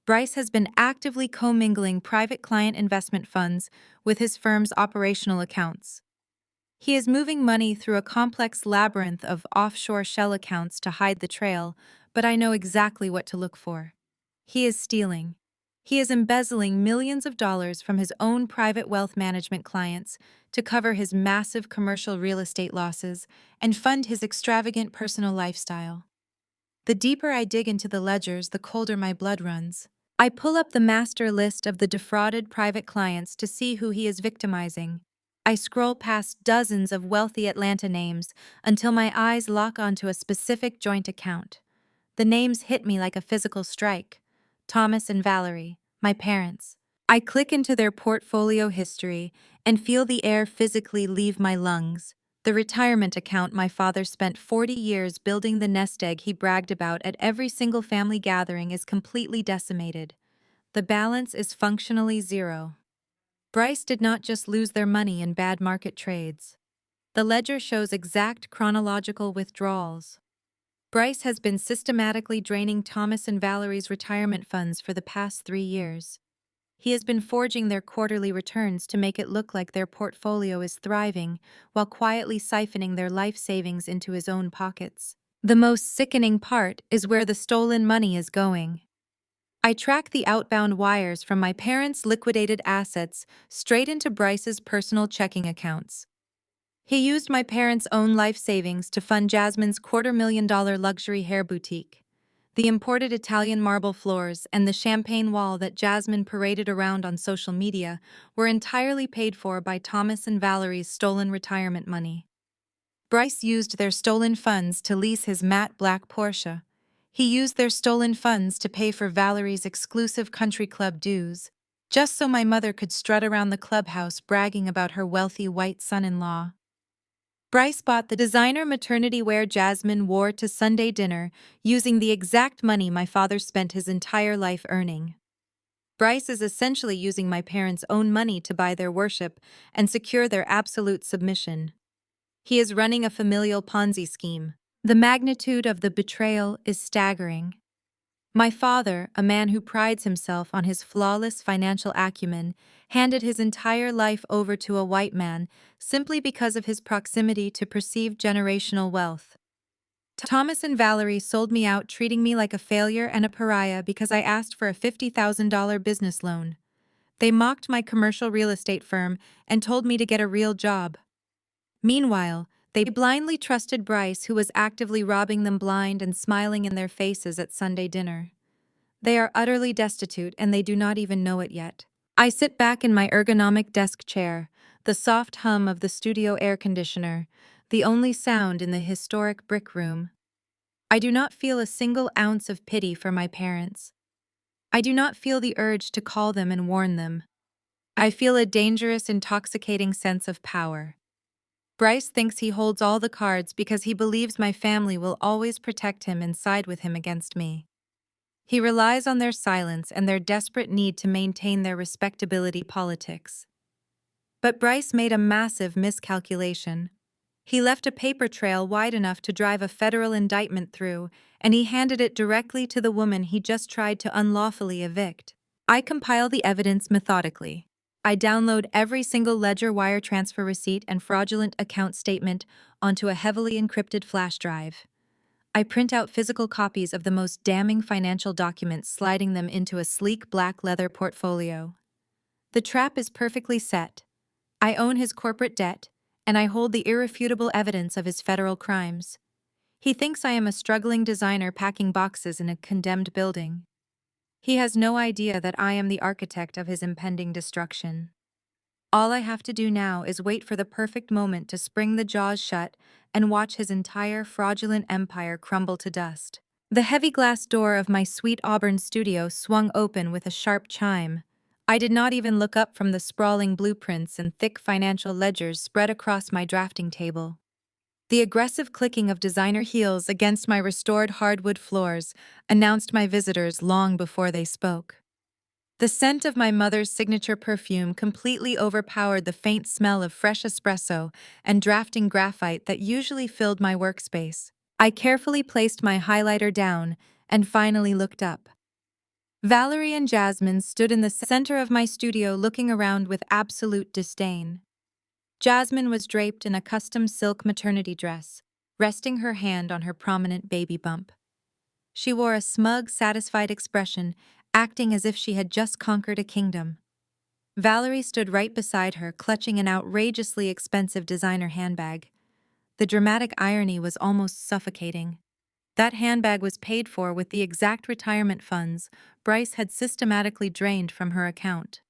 Bryce has been actively commingling private client investment funds with his firm's operational accounts. He is moving money through a complex labyrinth of offshore shell accounts to hide the trail, but I know exactly what to look for. He is stealing. He is embezzling millions of dollars from his own private wealth management clients to cover his massive commercial real estate losses and fund his extravagant personal lifestyle. The deeper I dig into the ledgers, the colder my blood runs. I pull up the master list of the defrauded private clients to see who he is victimizing. I scroll past dozens of wealthy Atlanta names until my eyes lock onto a specific joint account. The names hit me like a physical strike. Thomas and Valerie, my parents. I click into their portfolio history and feel the air physically leave my lungs. The retirement account my father spent 40 years building the nest egg he bragged about at every single family gathering is completely decimated. The balance is functionally zero. Bryce did not just lose their money in bad market trades. The ledger shows exact chronological withdrawals. Bryce has been systematically draining Thomas and Valerie's retirement funds for the past 3 years. He has been forging their quarterly returns to make it look like their portfolio is thriving, while quietly siphoning their life savings into his own pockets. The most sickening part is where the stolen money is going. I track the outbound wires from my parents' liquidated assets straight into Bryce's personal checking accounts. He used my parents' own life savings to fund Jasmine's $250,000 luxury hair boutique. The imported Italian marble floors and the champagne wall that Jasmine paraded around on social media were entirely paid for by Thomas and Valerie's stolen retirement money. Bryce used their stolen funds to lease his matte black Porsche. He used their stolen funds to pay for Valerie's exclusive country club dues, just so my mother could strut around the clubhouse bragging about her wealthy white son-in-law. Bryce bought the designer maternity wear Jasmine wore to Sunday dinner using the exact money my father spent his entire life earning. Bryce is essentially using my parents' own money to buy their worship and secure their absolute submission. He is running a familial Ponzi scheme. The magnitude of the betrayal is staggering. My father, a man who prides himself on his flawless financial acumen, handed his entire life over to a white man simply because of his proximity to perceived generational wealth. Thomas and Valerie sold me out, treating me like a failure and a pariah because I asked for a $50,000 business loan. They mocked my commercial real estate firm and told me to get a real job. Meanwhile, they blindly trusted Bryce, who was actively robbing them blind and smiling in their faces at Sunday dinner. They are utterly destitute and they do not even know it yet. I sit back in my ergonomic desk chair, the soft hum of the studio air conditioner, the only sound in the historic brick room. I do not feel a single ounce of pity for my parents. I do not feel the urge to call them and warn them. I feel a dangerous, intoxicating sense of power. Bryce thinks he holds all the cards because he believes my family will always protect him and side with him against me. He relies on their silence and their desperate need to maintain their respectability politics. But Bryce made a massive miscalculation. He left a paper trail wide enough to drive a federal indictment through, and he handed it directly to the woman he just tried to unlawfully evict. I compile the evidence methodically. I download every single ledger, wire transfer receipt, and fraudulent account statement onto a heavily encrypted flash drive. I print out physical copies of the most damning financial documents, sliding them into a sleek black leather portfolio. The trap is perfectly set. I own his corporate debt, and I hold the irrefutable evidence of his federal crimes. He thinks I am a struggling designer packing boxes in a condemned building. He has no idea that I am the architect of his impending destruction. All I have to do now is wait for the perfect moment to spring the jaws shut and watch his entire fraudulent empire crumble to dust. The heavy glass door of my sweet Auburn studio swung open with a sharp chime. I did not even look up from the sprawling blueprints and thick financial ledgers spread across my drafting table. The aggressive clicking of designer heels against my restored hardwood floors announced my visitors long before they spoke. The scent of my mother's signature perfume completely overpowered the faint smell of fresh espresso and drafting graphite that usually filled my workspace. I carefully placed my highlighter down and finally looked up. Valerie and Jasmine stood in the center of my studio looking around with absolute disdain. Jasmine was draped in a custom silk maternity dress, resting her hand on her prominent baby bump. She wore a smug, satisfied expression, acting as if she had just conquered a kingdom. Valerie stood right beside her, clutching an outrageously expensive designer handbag. The dramatic irony was almost suffocating. That handbag was paid for with the exact retirement funds Bryce had systematically drained from her account.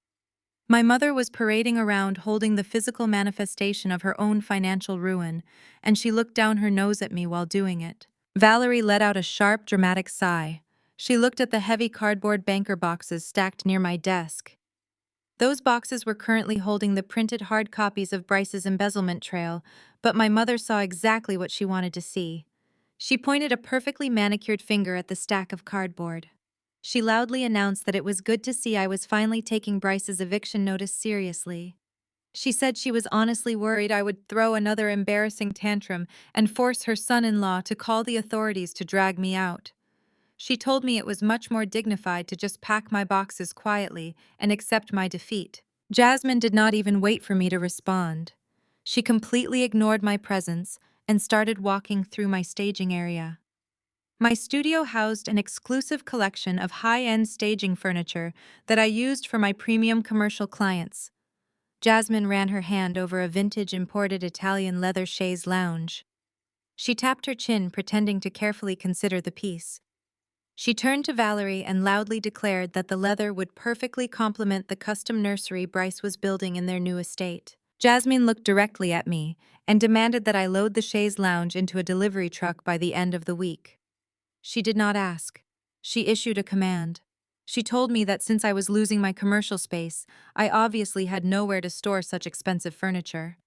My mother was parading around holding the physical manifestation of her own financial ruin, and she looked down her nose at me while doing it. Valerie let out a sharp, dramatic sigh. She looked at the heavy cardboard banker boxes stacked near my desk. Those boxes were currently holding the printed hard copies of Bryce's embezzlement trail, but my mother saw exactly what she wanted to see. She pointed a perfectly manicured finger at the stack of cardboard. She loudly announced that it was good to see I was finally taking Bryce's eviction notice seriously. She said she was honestly worried I would throw another embarrassing tantrum and force her son-in-law to call the authorities to drag me out. She told me it was much more dignified to just pack my boxes quietly and accept my defeat. Jasmine did not even wait for me to respond. She completely ignored my presence and started walking through my staging area. My studio housed an exclusive collection of high-end staging furniture that I used for my premium commercial clients. Jasmine ran her hand over a vintage imported Italian leather chaise lounge. She tapped her chin, pretending to carefully consider the piece. She turned to Valerie and loudly declared that the leather would perfectly complement the custom nursery Bryce was building in their new estate. Jasmine looked directly at me and demanded that I load the chaise lounge into a delivery truck by the end of the week. She did not ask. She issued a command. She told me that since I was losing my commercial space, I obviously had nowhere to store such expensive furniture.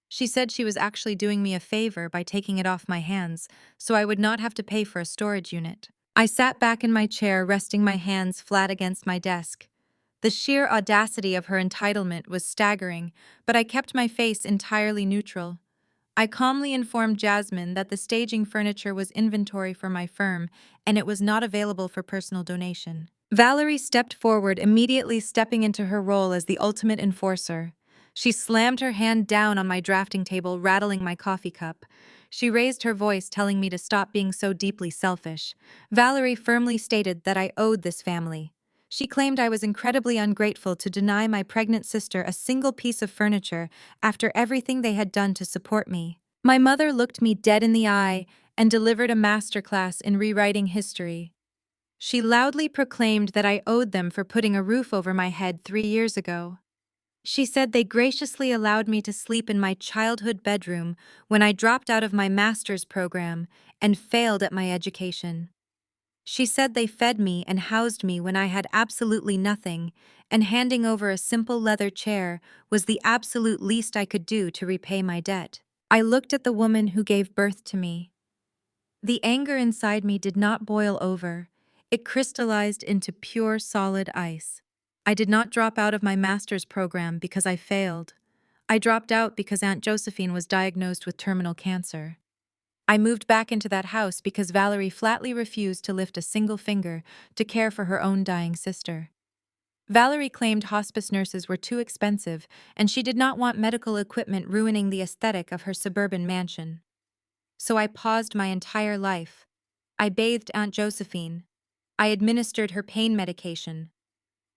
She said she was actually doing me a favor by taking it off my hands, so I would not have to pay for a storage unit. I sat back in my chair, resting my hands flat against my desk. The sheer audacity of her entitlement was staggering, but I kept my face entirely neutral. I calmly informed Jasmine that the staging furniture was inventory for my firm and it was not available for personal donation. Valerie stepped forward, immediately stepping into her role as the ultimate enforcer. She slammed her hand down on my drafting table, rattling my coffee cup. She raised her voice, telling me to stop being so deeply selfish. Valerie firmly stated that I owed this family. She claimed I was incredibly ungrateful to deny my pregnant sister a single piece of furniture after everything they had done to support me. My mother looked me dead in the eye and delivered a masterclass in rewriting history. She loudly proclaimed that I owed them for putting a roof over my head 3 years ago. She said they graciously allowed me to sleep in my childhood bedroom when I dropped out of my master's program and failed at my education. She said they fed me and housed me when I had absolutely nothing, and handing over a simple leather chair was the absolute least I could do to repay my debt. I looked at the woman who gave birth to me. The anger inside me did not boil over. It crystallized into pure solid ice. I did not drop out of my master's program because I failed. I dropped out because Aunt Josephine was diagnosed with terminal cancer. I moved back into that house because Valerie flatly refused to lift a single finger to care for her own dying sister. Valerie claimed hospice nurses were too expensive, and she did not want medical equipment ruining the aesthetic of her suburban mansion. So I paused my entire life. I bathed Aunt Josephine. I administered her pain medication.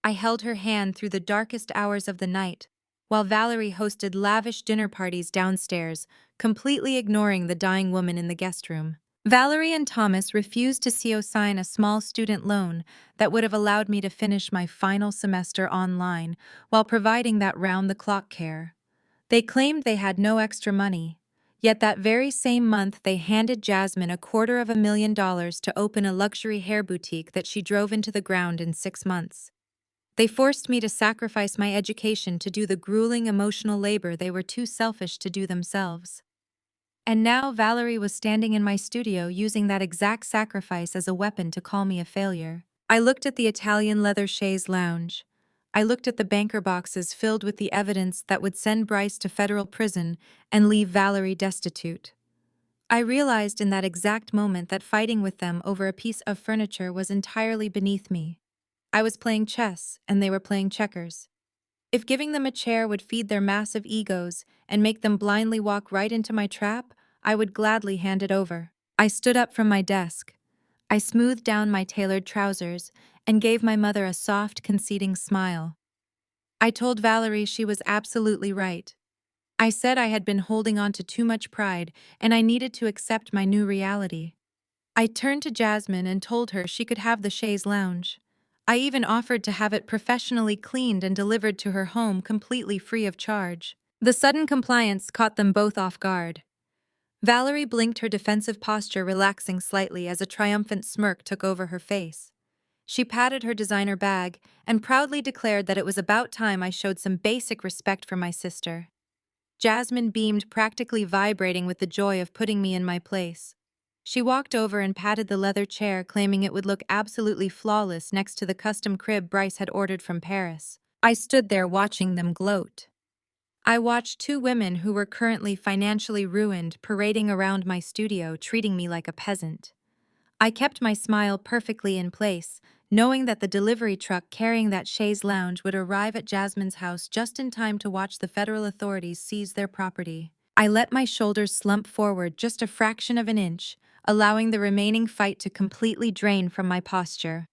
I held her hand through the darkest hours of the night, while Valerie hosted lavish dinner parties downstairs, completely ignoring the dying woman in the guest room. Valerie and Thomas refused to co-sign a small student loan that would have allowed me to finish my final semester online while providing that round-the-clock care. They claimed they had no extra money, yet that very same month they handed Jasmine $250,000 to open a luxury hair boutique that she drove into the ground in 6 months. They forced me to sacrifice my education to do the grueling emotional labor they were too selfish to do themselves. And now Valerie was standing in my studio using that exact sacrifice as a weapon to call me a failure. I looked at the Italian leather chaise lounge. I looked at the banker boxes filled with the evidence that would send Bryce to federal prison and leave Valerie destitute. I realized in that exact moment that fighting with them over a piece of furniture was entirely beneath me. I was playing chess, and they were playing checkers. If giving them a chair would feed their massive egos and make them blindly walk right into my trap, I would gladly hand it over. I stood up from my desk. I smoothed down my tailored trousers and gave my mother a soft, conceding smile. I told Valerie she was absolutely right. I said I had been holding on to too much pride and I needed to accept my new reality. I turned to Jasmine and told her she could have the chaise lounge. I even offered to have it professionally cleaned and delivered to her home completely free of charge. The sudden compliance caught them both off guard. Valerie blinked, her defensive posture relaxing slightly as a triumphant smirk took over her face. She patted her designer bag and proudly declared that it was about time I showed some basic respect for my sister. Jasmine beamed, practically vibrating with the joy of putting me in my place. She walked over and patted the leather chair, claiming it would look absolutely flawless next to the custom crib Bryce had ordered from Paris. I stood there watching them gloat. I watched two women who were currently financially ruined parading around my studio, treating me like a peasant. I kept my smile perfectly in place, knowing that the delivery truck carrying that chaise lounge would arrive at Jasmine's house just in time to watch the federal authorities seize their property. I let my shoulders slump forward just a fraction of an inch, allowing the remaining fight to completely drain from my posture.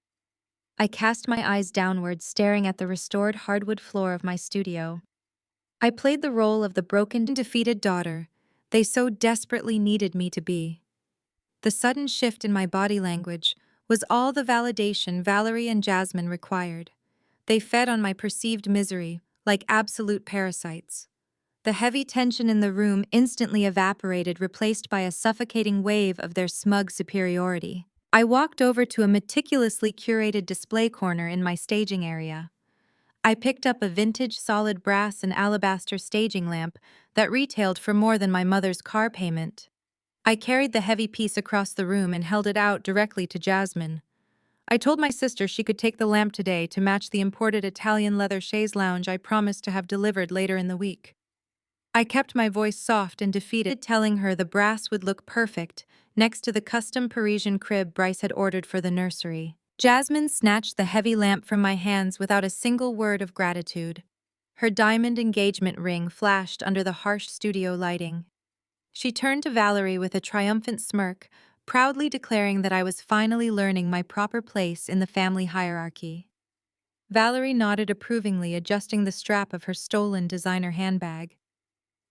I cast my eyes downward, staring at the restored hardwood floor of my studio. I played the role of the broken, defeated daughter they so desperately needed me to be. The sudden shift in my body language was all the validation Valerie and Jasmine required. They fed on my perceived misery, like absolute parasites. The heavy tension in the room instantly evaporated, replaced by a suffocating wave of their smug superiority. I walked over to a meticulously curated display corner in my staging area. I picked up a vintage solid brass and alabaster staging lamp that retailed for more than my mother's car payment. I carried the heavy piece across the room and held it out directly to Jasmine. I told my sister she could take the lamp today to match the imported Italian leather chaise lounge I promised to have delivered later in the week. I kept my voice soft and defeated, telling her the brass would look perfect next to the custom Parisian crib Bryce had ordered for the nursery. Jasmine snatched the heavy lamp from my hands without a single word of gratitude. Her diamond engagement ring flashed under the harsh studio lighting. She turned to Valerie with a triumphant smirk, proudly declaring that I was finally learning my proper place in the family hierarchy. Valerie nodded approvingly, adjusting the strap of her stolen designer handbag.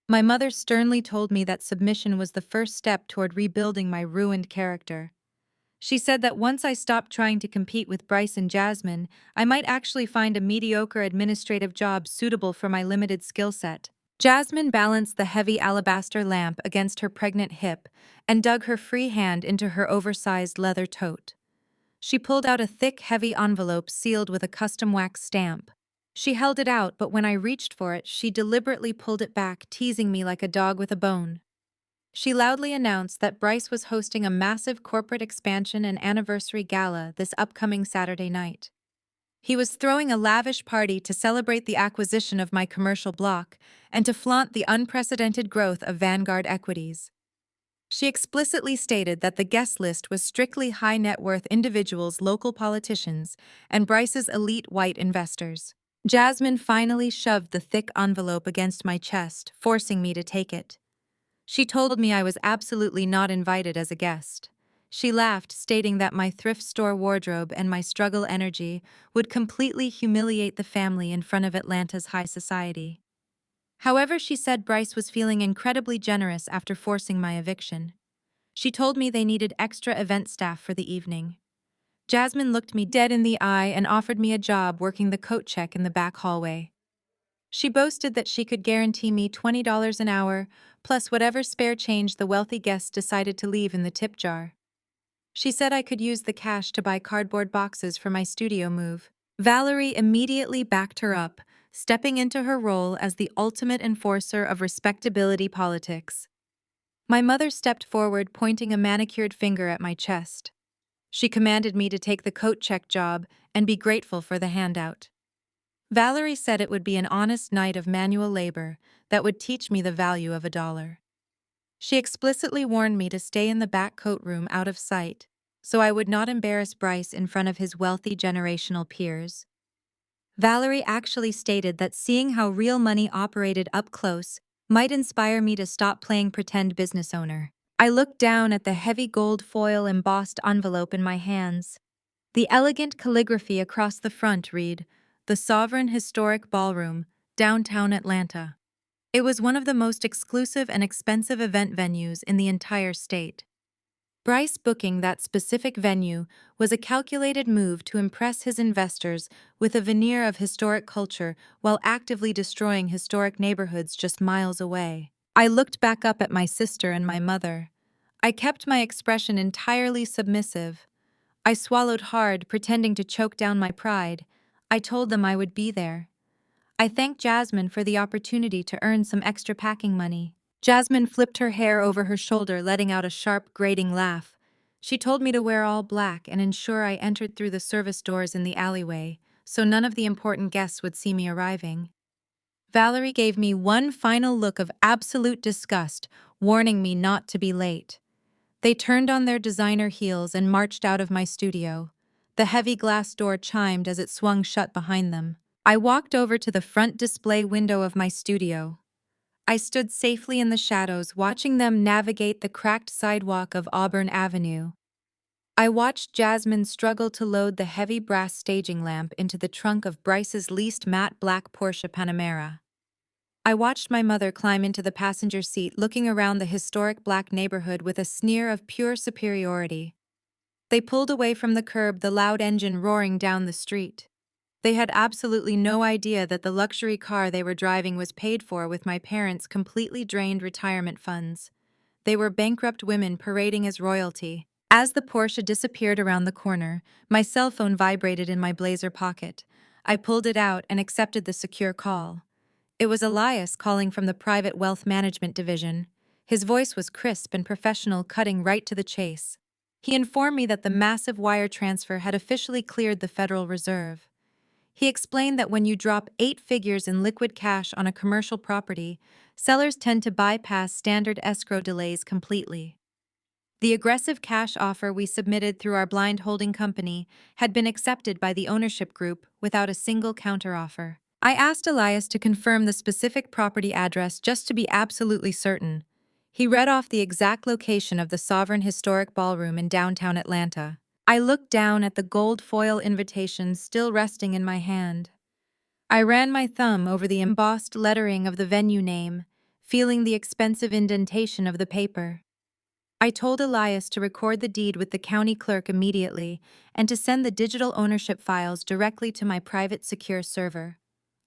My mother sternly told me that submission was the first step toward rebuilding my ruined character. She said that once I stopped trying to compete with Bryce and Jasmine, I might actually find a mediocre administrative job suitable for my limited skill set. Jasmine balanced the heavy alabaster lamp against her pregnant hip and dug her free hand into her oversized leather tote. She pulled out a thick, heavy envelope sealed with a custom wax stamp. She held it out, but when I reached for it, she deliberately pulled it back, teasing me like a dog with a bone. She loudly announced that Bryce was hosting a massive corporate expansion and anniversary gala this upcoming Saturday night. He was throwing a lavish party to celebrate the acquisition of my commercial block and to flaunt the unprecedented growth of Vanguard equities. She explicitly stated that the guest list was strictly high-net-worth individuals, local politicians, and Bryce's elite white investors. Jasmine finally shoved the thick envelope against my chest, forcing me to take it. She told me I was absolutely not invited as a guest. She laughed, stating that my thrift store wardrobe and my struggle energy would completely humiliate the family in front of Atlanta's high society. However, she said Bryce was feeling incredibly generous after forcing my eviction. She told me they needed extra event staff for the evening. Jasmine looked me dead in the eye and offered me a job working the coat check in the back hallway. She boasted that she could guarantee me $20 an hour, plus whatever spare change the wealthy guests decided to leave in the tip jar. She said I could use the cash to buy cardboard boxes for my studio move. Valerie immediately backed her up, stepping into her role as the ultimate enforcer of respectability politics. My mother stepped forward, pointing a manicured finger at my chest. She commanded me to take the coat check job and be grateful for the handout. Valerie said it would be an honest night of manual labor that would teach me the value of $1. She explicitly warned me to stay in the back coat room out of sight, so I would not embarrass Bryce in front of his wealthy generational peers. Valerie actually stated that seeing how real money operated up close might inspire me to stop playing pretend business owner. I looked down at the heavy gold foil embossed envelope in my hands. The elegant calligraphy across the front read, "The Sovereign Historic Ballroom, Downtown Atlanta." It was one of the most exclusive and expensive event venues in the entire state. Bryce booking that specific venue was a calculated move to impress his investors with a veneer of historic culture while actively destroying historic neighborhoods just miles away. I looked back up at my sister and my mother. I kept my expression entirely submissive. I swallowed hard, pretending to choke down my pride. I told them I would be there. I thanked Jasmine for the opportunity to earn some extra packing money. Jasmine flipped her hair over her shoulder, letting out a sharp, grating laugh. She told me to wear all black and ensure I entered through the service doors in the alleyway, so none of the important guests would see me arriving. Valerie gave me one final look of absolute disgust, warning me not to be late. They turned on their designer heels and marched out of my studio. The heavy glass door chimed as it swung shut behind them. I walked over to the front display window of my studio. I stood safely in the shadows, watching them navigate the cracked sidewalk of Auburn Avenue. I watched Jasmine struggle to load the heavy brass staging lamp into the trunk of Bryce's leased matte black Porsche Panamera. I watched my mother climb into the passenger seat, looking around the historic black neighborhood with a sneer of pure superiority. They pulled away from the curb, the loud engine roaring down the street. They had absolutely no idea that the luxury car they were driving was paid for with my parents' completely drained retirement funds. They were bankrupt women parading as royalty. As the Porsche disappeared around the corner, my cell phone vibrated in my blazer pocket. I pulled it out and accepted the secure call. It was Elias calling from the Private Wealth Management Division. His voice was crisp and professional, cutting right to the chase. He informed me that the massive wire transfer had officially cleared the Federal Reserve. He explained that when you drop 8 figures in liquid cash on a commercial property, sellers tend to bypass standard escrow delays completely. The aggressive cash offer we submitted through our blind holding company had been accepted by the ownership group without a single counteroffer. I asked Elias to confirm the specific property address just to be absolutely certain. He read off the exact location of the Sovereign Historic Ballroom in downtown Atlanta. I looked down at the gold foil invitation still resting in my hand. I ran my thumb over the embossed lettering of the venue name, feeling the expensive indentation of the paper. I told Elias to record the deed with the county clerk immediately and to send the digital ownership files directly to my private secure server.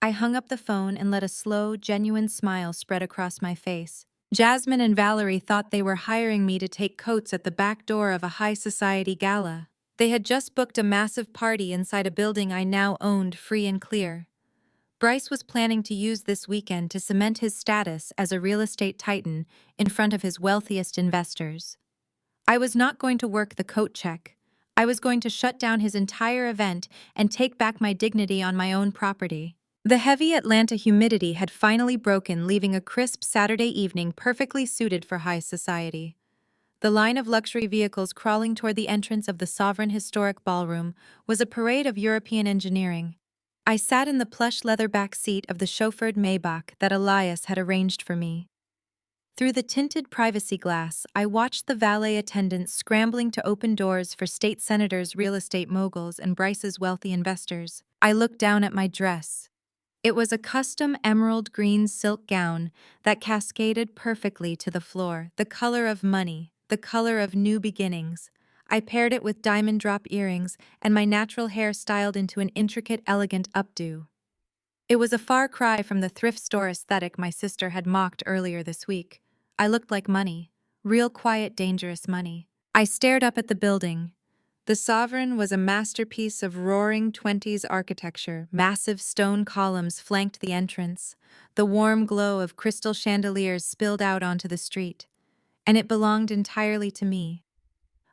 I hung up the phone and let a slow, genuine smile spread across my face. Jasmine and Valerie thought they were hiring me to take coats at the back door of a high society gala. They had just booked a massive party inside a building I now owned free and clear. Bryce was planning to use this weekend to cement his status as a real estate titan in front of his wealthiest investors. I was not going to work the coat check. I was going to shut down his entire event and take back my dignity on my own property. The heavy Atlanta humidity had finally broken, leaving a crisp Saturday evening perfectly suited for high society. The line of luxury vehicles crawling toward the entrance of the Sovereign Historic Ballroom was a parade of European engineering. I sat in the plush leather back seat of the chauffeured Maybach that Elias had arranged for me. Through the tinted privacy glass, I watched the valet attendants scrambling to open doors for state senators, real estate moguls, and Bryce's wealthy investors. I looked down at my dress. It was a custom emerald green silk gown that cascaded perfectly to the floor, the color of money, the color of new beginnings. I paired it with diamond drop earrings and my natural hair styled into an intricate, elegant updo. It was a far cry from the thrift store aesthetic my sister had mocked earlier this week. I looked like money, real quiet, dangerous money. I stared up at the building. The Sovereign was a masterpiece of roaring 20s architecture. Massive stone columns flanked the entrance. The warm glow of crystal chandeliers spilled out onto the street. And it belonged entirely to me.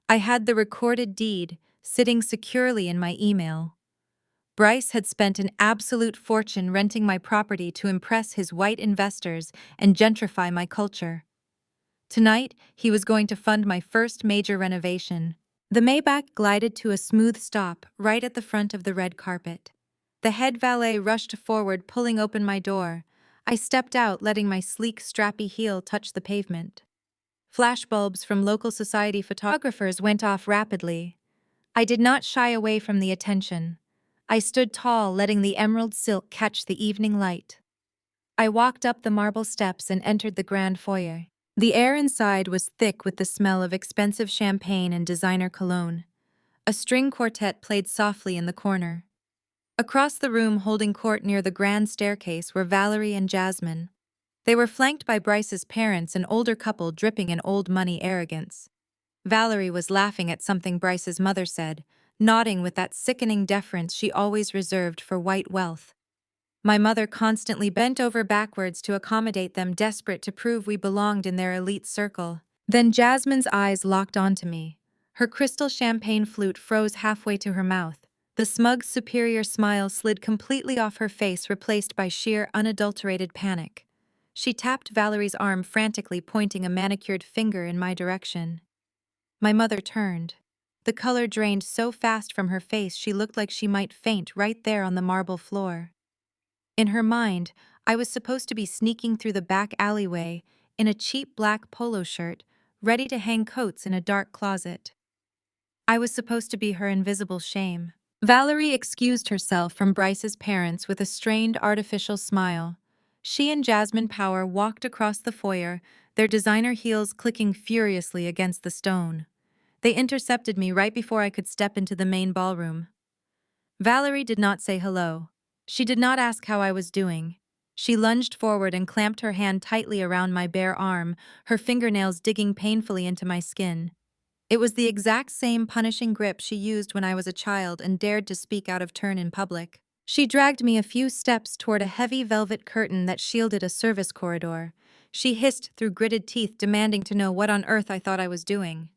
I had the recorded deed sitting securely in my email. Bryce had spent an absolute fortune renting my property to impress his white investors and gentrify my culture. Tonight, he was going to fund my first major renovation. The Maybach glided to a smooth stop right at the front of the red carpet. The head valet rushed forward, pulling open my door. I stepped out, letting my sleek, strappy heel touch the pavement. Flashbulbs from local society photographers went off rapidly. I did not shy away from the attention. I stood tall, letting the emerald silk catch the evening light. I walked up the marble steps and entered the grand foyer. The air inside was thick with the smell of expensive champagne and designer cologne. A string quartet played softly in the corner. Across the room, holding court near the grand staircase, were Valerie and Jasmine. They were flanked by Bryce's parents, an older couple dripping in old money arrogance. Valerie was laughing at something Bryce's mother said, nodding with that sickening deference she always reserved for white wealth. My mother constantly bent over backwards to accommodate them, desperate to prove we belonged in their elite circle. Then Jasmine's eyes locked onto me. Her crystal champagne flute froze halfway to her mouth. The smug, superior smile slid completely off her face, replaced by sheer, unadulterated panic. She tapped Valerie's arm frantically, pointing a manicured finger in my direction. My mother turned. The color drained so fast from her face she looked like she might faint right there on the marble floor. In her mind, I was supposed to be sneaking through the back alleyway in a cheap black polo shirt, ready to hang coats in a dark closet. I was supposed to be her invisible shame. Valerie excused herself from Bryce's parents with a strained, artificial smile. She and Jasmine Power walked across the foyer, their designer heels clicking furiously against the stone. They intercepted me right before I could step into the main ballroom. Valerie did not say hello. She did not ask how I was doing. She lunged forward and clamped her hand tightly around my bare arm, her fingernails digging painfully into my skin. It was the exact same punishing grip she used when I was a child and dared to speak out of turn in public. She dragged me a few steps toward a heavy velvet curtain that shielded a service corridor. She hissed through gritted teeth, demanding to know what on earth I thought I was doing.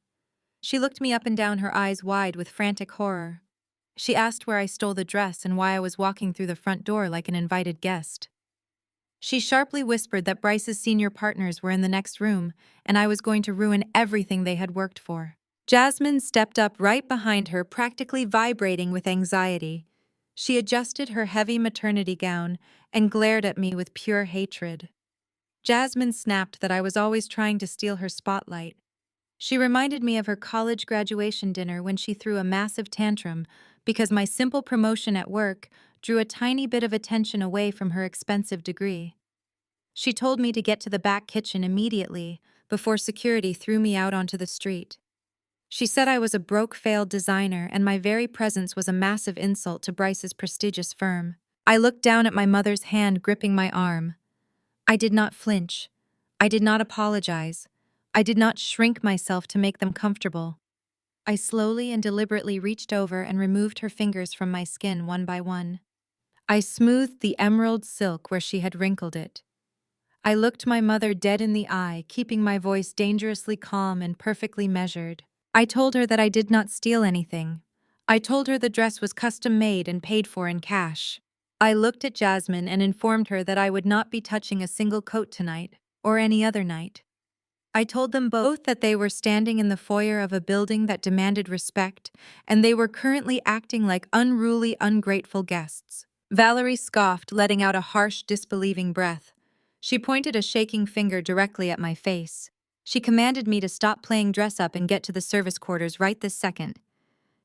She looked me up and down, her eyes wide with frantic horror. She asked where I stole the dress and why I was walking through the front door like an invited guest. She sharply whispered that Bryce's senior partners were in the next room, and I was going to ruin everything they had worked for. Jasmine stepped up right behind her, practically vibrating with anxiety. She adjusted her heavy maternity gown and glared at me with pure hatred. Jasmine snapped that I was always trying to steal her spotlight. She reminded me of her college graduation dinner when she threw a massive tantrum because my simple promotion at work drew a tiny bit of attention away from her expensive degree. She told me to get to the back kitchen immediately before security threw me out onto the street. She said I was a broke, failed designer and my very presence was a massive insult to Bryce's prestigious firm. I looked down at my mother's hand gripping my arm. I did not flinch. I did not apologize. I did not shrink myself to make them comfortable. I slowly and deliberately reached over and removed her fingers from my skin one by one. I smoothed the emerald silk where she had wrinkled it. I looked my mother dead in the eye, keeping my voice dangerously calm and perfectly measured. I told her that I did not steal anything. I told her the dress was custom-made and paid for in cash. I looked at Jasmine and informed her that I would not be touching a single coat tonight, or any other night. I told them both that they were standing in the foyer of a building that demanded respect, and they were currently acting like unruly, ungrateful guests. Valerie scoffed, letting out a harsh, disbelieving breath. She pointed a shaking finger directly at my face. She commanded me to stop playing dress-up and get to the service quarters right this second.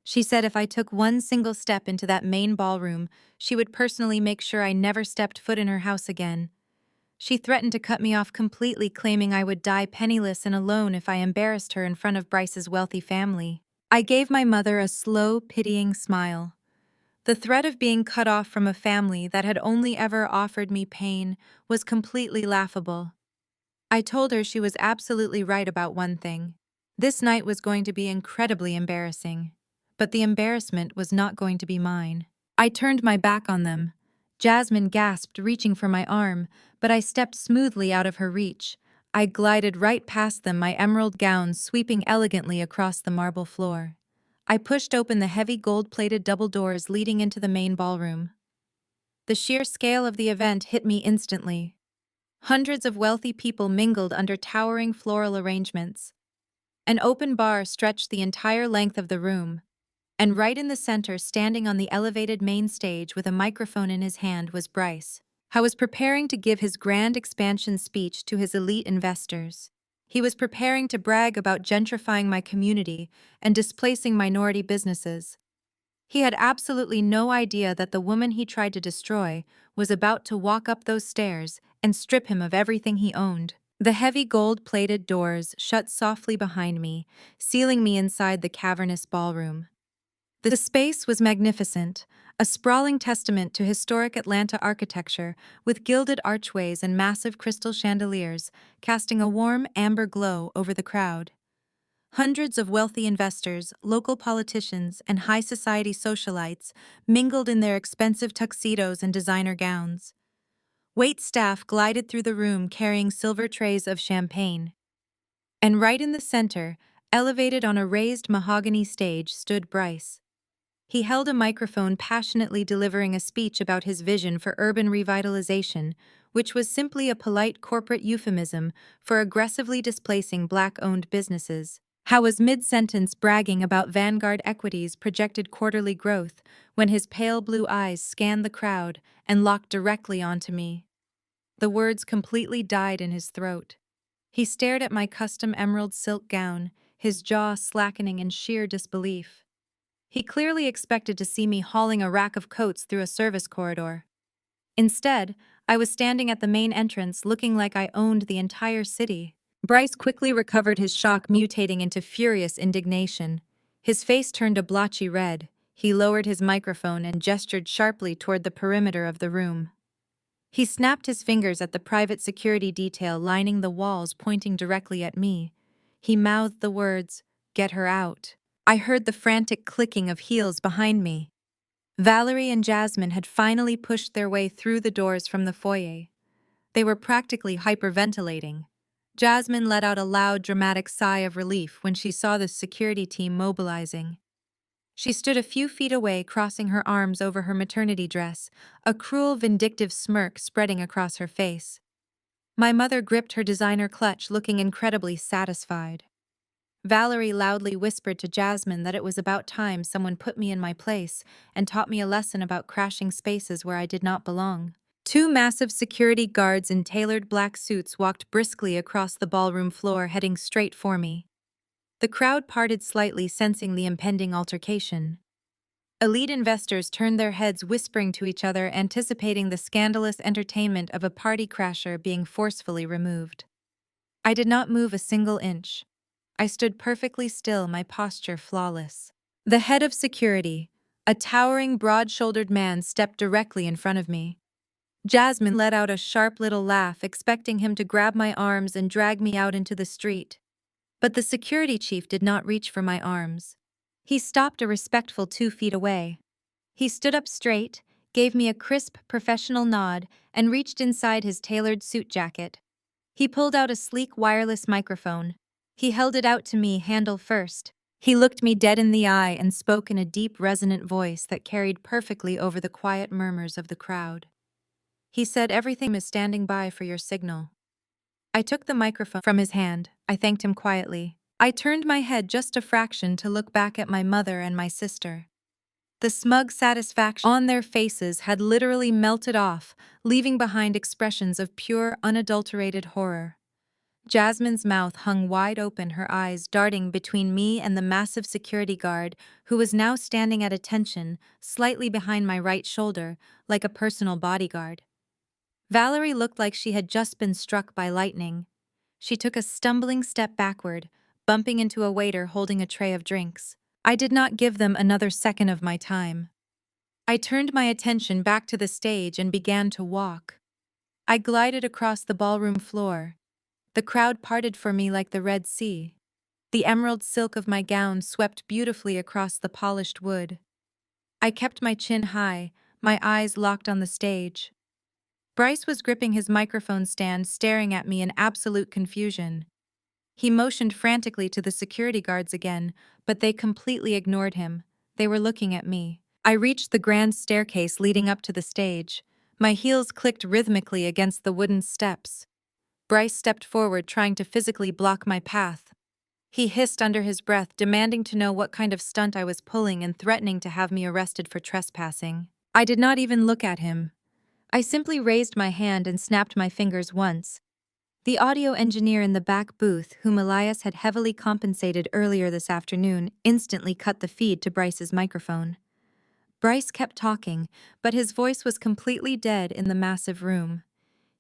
She said if I took one single step into that main ballroom, she would personally make sure I never stepped foot in her house again. She threatened to cut me off completely, claiming I would die penniless and alone if I embarrassed her in front of Bryce's wealthy family. I gave my mother a slow, pitying smile. The threat of being cut off from a family that had only ever offered me pain was completely laughable. I told her she was absolutely right about one thing. This night was going to be incredibly embarrassing. But the embarrassment was not going to be mine. I turned my back on them. Jasmine gasped, reaching for my arm, but I stepped smoothly out of her reach. I glided right past them, my emerald gown sweeping elegantly across the marble floor. I pushed open the heavy gold-plated double doors leading into the main ballroom. The sheer scale of the event hit me instantly. Hundreds of wealthy people mingled under towering floral arrangements. An open bar stretched the entire length of the room, and right in the center, standing on the elevated main stage with a microphone in his hand, was Bryce. I was preparing to give his grand expansion speech to his elite investors. He was preparing to brag about gentrifying my community and displacing minority businesses. He had absolutely no idea that the woman he tried to destroy was about to walk up those stairs and strip him of everything he owned. The heavy gold-plated doors shut softly behind me, sealing me inside the cavernous ballroom. The space was magnificent, a sprawling testament to historic Atlanta architecture with gilded archways and massive crystal chandeliers casting a warm amber glow over the crowd. Hundreds of wealthy investors, local politicians, and high society socialites mingled in their expensive tuxedos and designer gowns. Wait staff glided through the room carrying silver trays of champagne. And right in the center, elevated on a raised mahogany stage, stood Bryce. He held a microphone, passionately delivering a speech about his vision for urban revitalization, which was simply a polite corporate euphemism for aggressively displacing Black-owned businesses. How was mid-sentence bragging about Vanguard Equity's projected quarterly growth when his pale blue eyes scanned the crowd and locked directly onto me. The words completely died in his throat. He stared at my custom emerald silk gown, his jaw slackening in sheer disbelief. He clearly expected to see me hauling a rack of coats through a service corridor. Instead, I was standing at the main entrance looking like I owned the entire city. Bryce quickly recovered his shock, mutating into furious indignation. His face turned a blotchy red. He lowered his microphone and gestured sharply toward the perimeter of the room. He snapped his fingers at the private security detail lining the walls, pointing directly at me. He mouthed the words, "Get her out." I heard the frantic clicking of heels behind me. Valerie and Jasmine had finally pushed their way through the doors from the foyer. They were practically hyperventilating. Jasmine let out a loud, dramatic sigh of relief when she saw the security team mobilizing. She stood a few feet away, crossing her arms over her maternity dress, a cruel, vindictive smirk spreading across her face. My mother gripped her designer clutch, looking incredibly satisfied. Valerie loudly whispered to Jasmine that it was about time someone put me in my place and taught me a lesson about crashing spaces where I did not belong. Two massive security guards in tailored black suits walked briskly across the ballroom floor, heading straight for me. The crowd parted slightly, sensing the impending altercation. Elite investors turned their heads, whispering to each other, anticipating the scandalous entertainment of a party crasher being forcefully removed. I did not move a single inch. I stood perfectly still, my posture flawless. The head of security, a towering, broad-shouldered man, stepped directly in front of me. Jasmine let out a sharp little laugh, expecting him to grab my arms and drag me out into the street. But the security chief did not reach for my arms. He stopped a respectful 2 feet away. He stood up straight, gave me a crisp, professional nod, and reached inside his tailored suit jacket. He pulled out a sleek wireless microphone. He held it out to me, handle first. He looked me dead in the eye and spoke in a deep, resonant voice that carried perfectly over the quiet murmurs of the crowd. He said, "Everything is standing by for your signal." I took the microphone from his hand. I thanked him quietly. I turned my head just a fraction to look back at my mother and my sister. The smug satisfaction on their faces had literally melted off, leaving behind expressions of pure, unadulterated horror. Jasmine's mouth hung wide open, her eyes darting between me and the massive security guard, who was now standing at attention, slightly behind my right shoulder, like a personal bodyguard. Valerie looked like she had just been struck by lightning. She took a stumbling step backward, bumping into a waiter holding a tray of drinks. I did not give them another second of my time. I turned my attention back to the stage and began to walk. I glided across the ballroom floor. The crowd parted for me like the Red Sea. The emerald silk of my gown swept beautifully across the polished wood. I kept my chin high, my eyes locked on the stage. Bryce was gripping his microphone stand, staring at me in absolute confusion. He motioned frantically to the security guards again, but they completely ignored him. They were looking at me. I reached the grand staircase leading up to the stage. My heels clicked rhythmically against the wooden steps. Bryce stepped forward, trying to physically block my path. He hissed under his breath, demanding to know what kind of stunt I was pulling and threatening to have me arrested for trespassing. I did not even look at him. I simply raised my hand and snapped my fingers once. The audio engineer in the back booth, whom Elias had heavily compensated earlier this afternoon, instantly cut the feed to Bryce's microphone. Bryce kept talking, but his voice was completely dead in the massive room.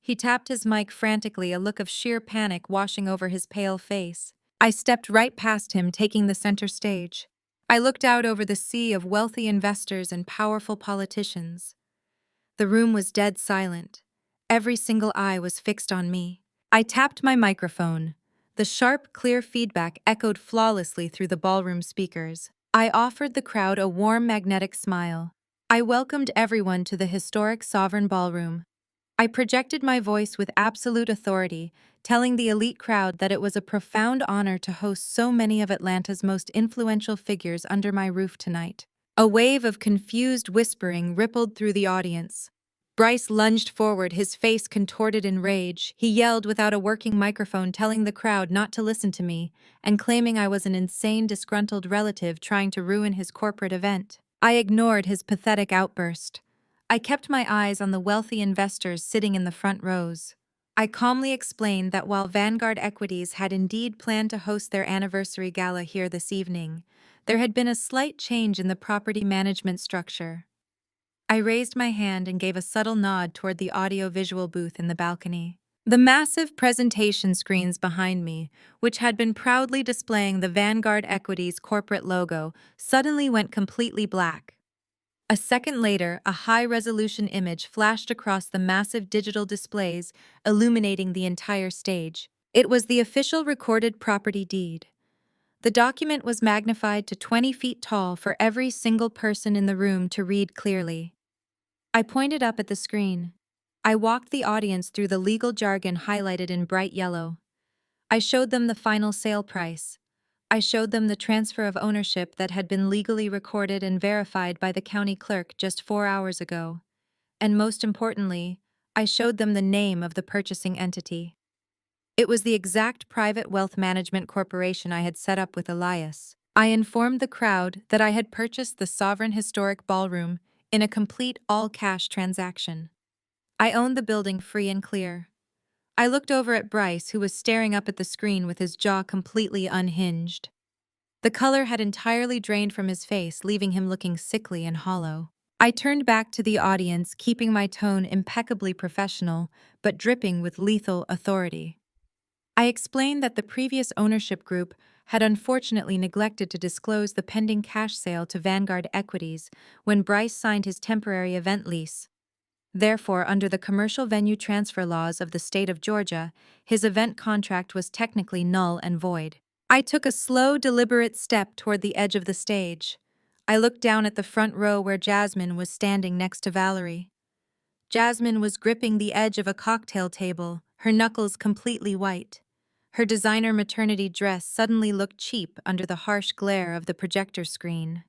He tapped his mic frantically, a look of sheer panic washing over his pale face. I stepped right past him, taking the center stage. I looked out over the sea of wealthy investors and powerful politicians. The room was dead silent. Every single eye was fixed on me. I tapped my microphone. The sharp, clear feedback echoed flawlessly through the ballroom speakers. I offered the crowd a warm, magnetic smile. I welcomed everyone to the historic Sovereign Ballroom. I projected my voice with absolute authority, telling the elite crowd that it was a profound honor to host so many of Atlanta's most influential figures under my roof tonight. A wave of confused whispering rippled through the audience. Bryce lunged forward, his face contorted in rage. He yelled without a working microphone, telling the crowd not to listen to me, and claiming I was an insane, disgruntled relative trying to ruin his corporate event. I ignored his pathetic outburst. I kept my eyes on the wealthy investors sitting in the front rows. I calmly explained that while Vanguard Equities had indeed planned to host their anniversary gala here this evening, there had been a slight change in the property management structure. I raised my hand and gave a subtle nod toward the audio-visual booth in the balcony. The massive presentation screens behind me, which had been proudly displaying the Vanguard Equities corporate logo, suddenly went completely black. A second later, a high-resolution image flashed across the massive digital displays, illuminating the entire stage. It was the official recorded property deed. The document was magnified to 20 feet tall for every single person in the room to read clearly. I pointed up at the screen. I walked the audience through the legal jargon highlighted in bright yellow. I showed them the final sale price. I showed them the transfer of ownership that had been legally recorded and verified by the county clerk just 4 hours ago. And most importantly, I showed them the name of the purchasing entity. It was the exact private wealth management corporation I had set up with Elias. I informed the crowd that I had purchased the Sovereign Historic Ballroom in a complete all-cash transaction. I owned the building free and clear. I looked over at Bryce, who was staring up at the screen with his jaw completely unhinged. The color had entirely drained from his face, leaving him looking sickly and hollow. I turned back to the audience, keeping my tone impeccably professional, but dripping with lethal authority. I explained that the previous ownership group had unfortunately neglected to disclose the pending cash sale to Vanguard Equities when Bryce signed his temporary event lease. Therefore, under the commercial venue transfer laws of the state of Georgia, his event contract was technically null and void. I took a slow, deliberate step toward the edge of the stage. I looked down at the front row where Jasmine was standing next to Valerie. Jasmine was gripping the edge of a cocktail table, her knuckles completely white. Her designer maternity dress suddenly looked cheap under the harsh glare of the projector screen.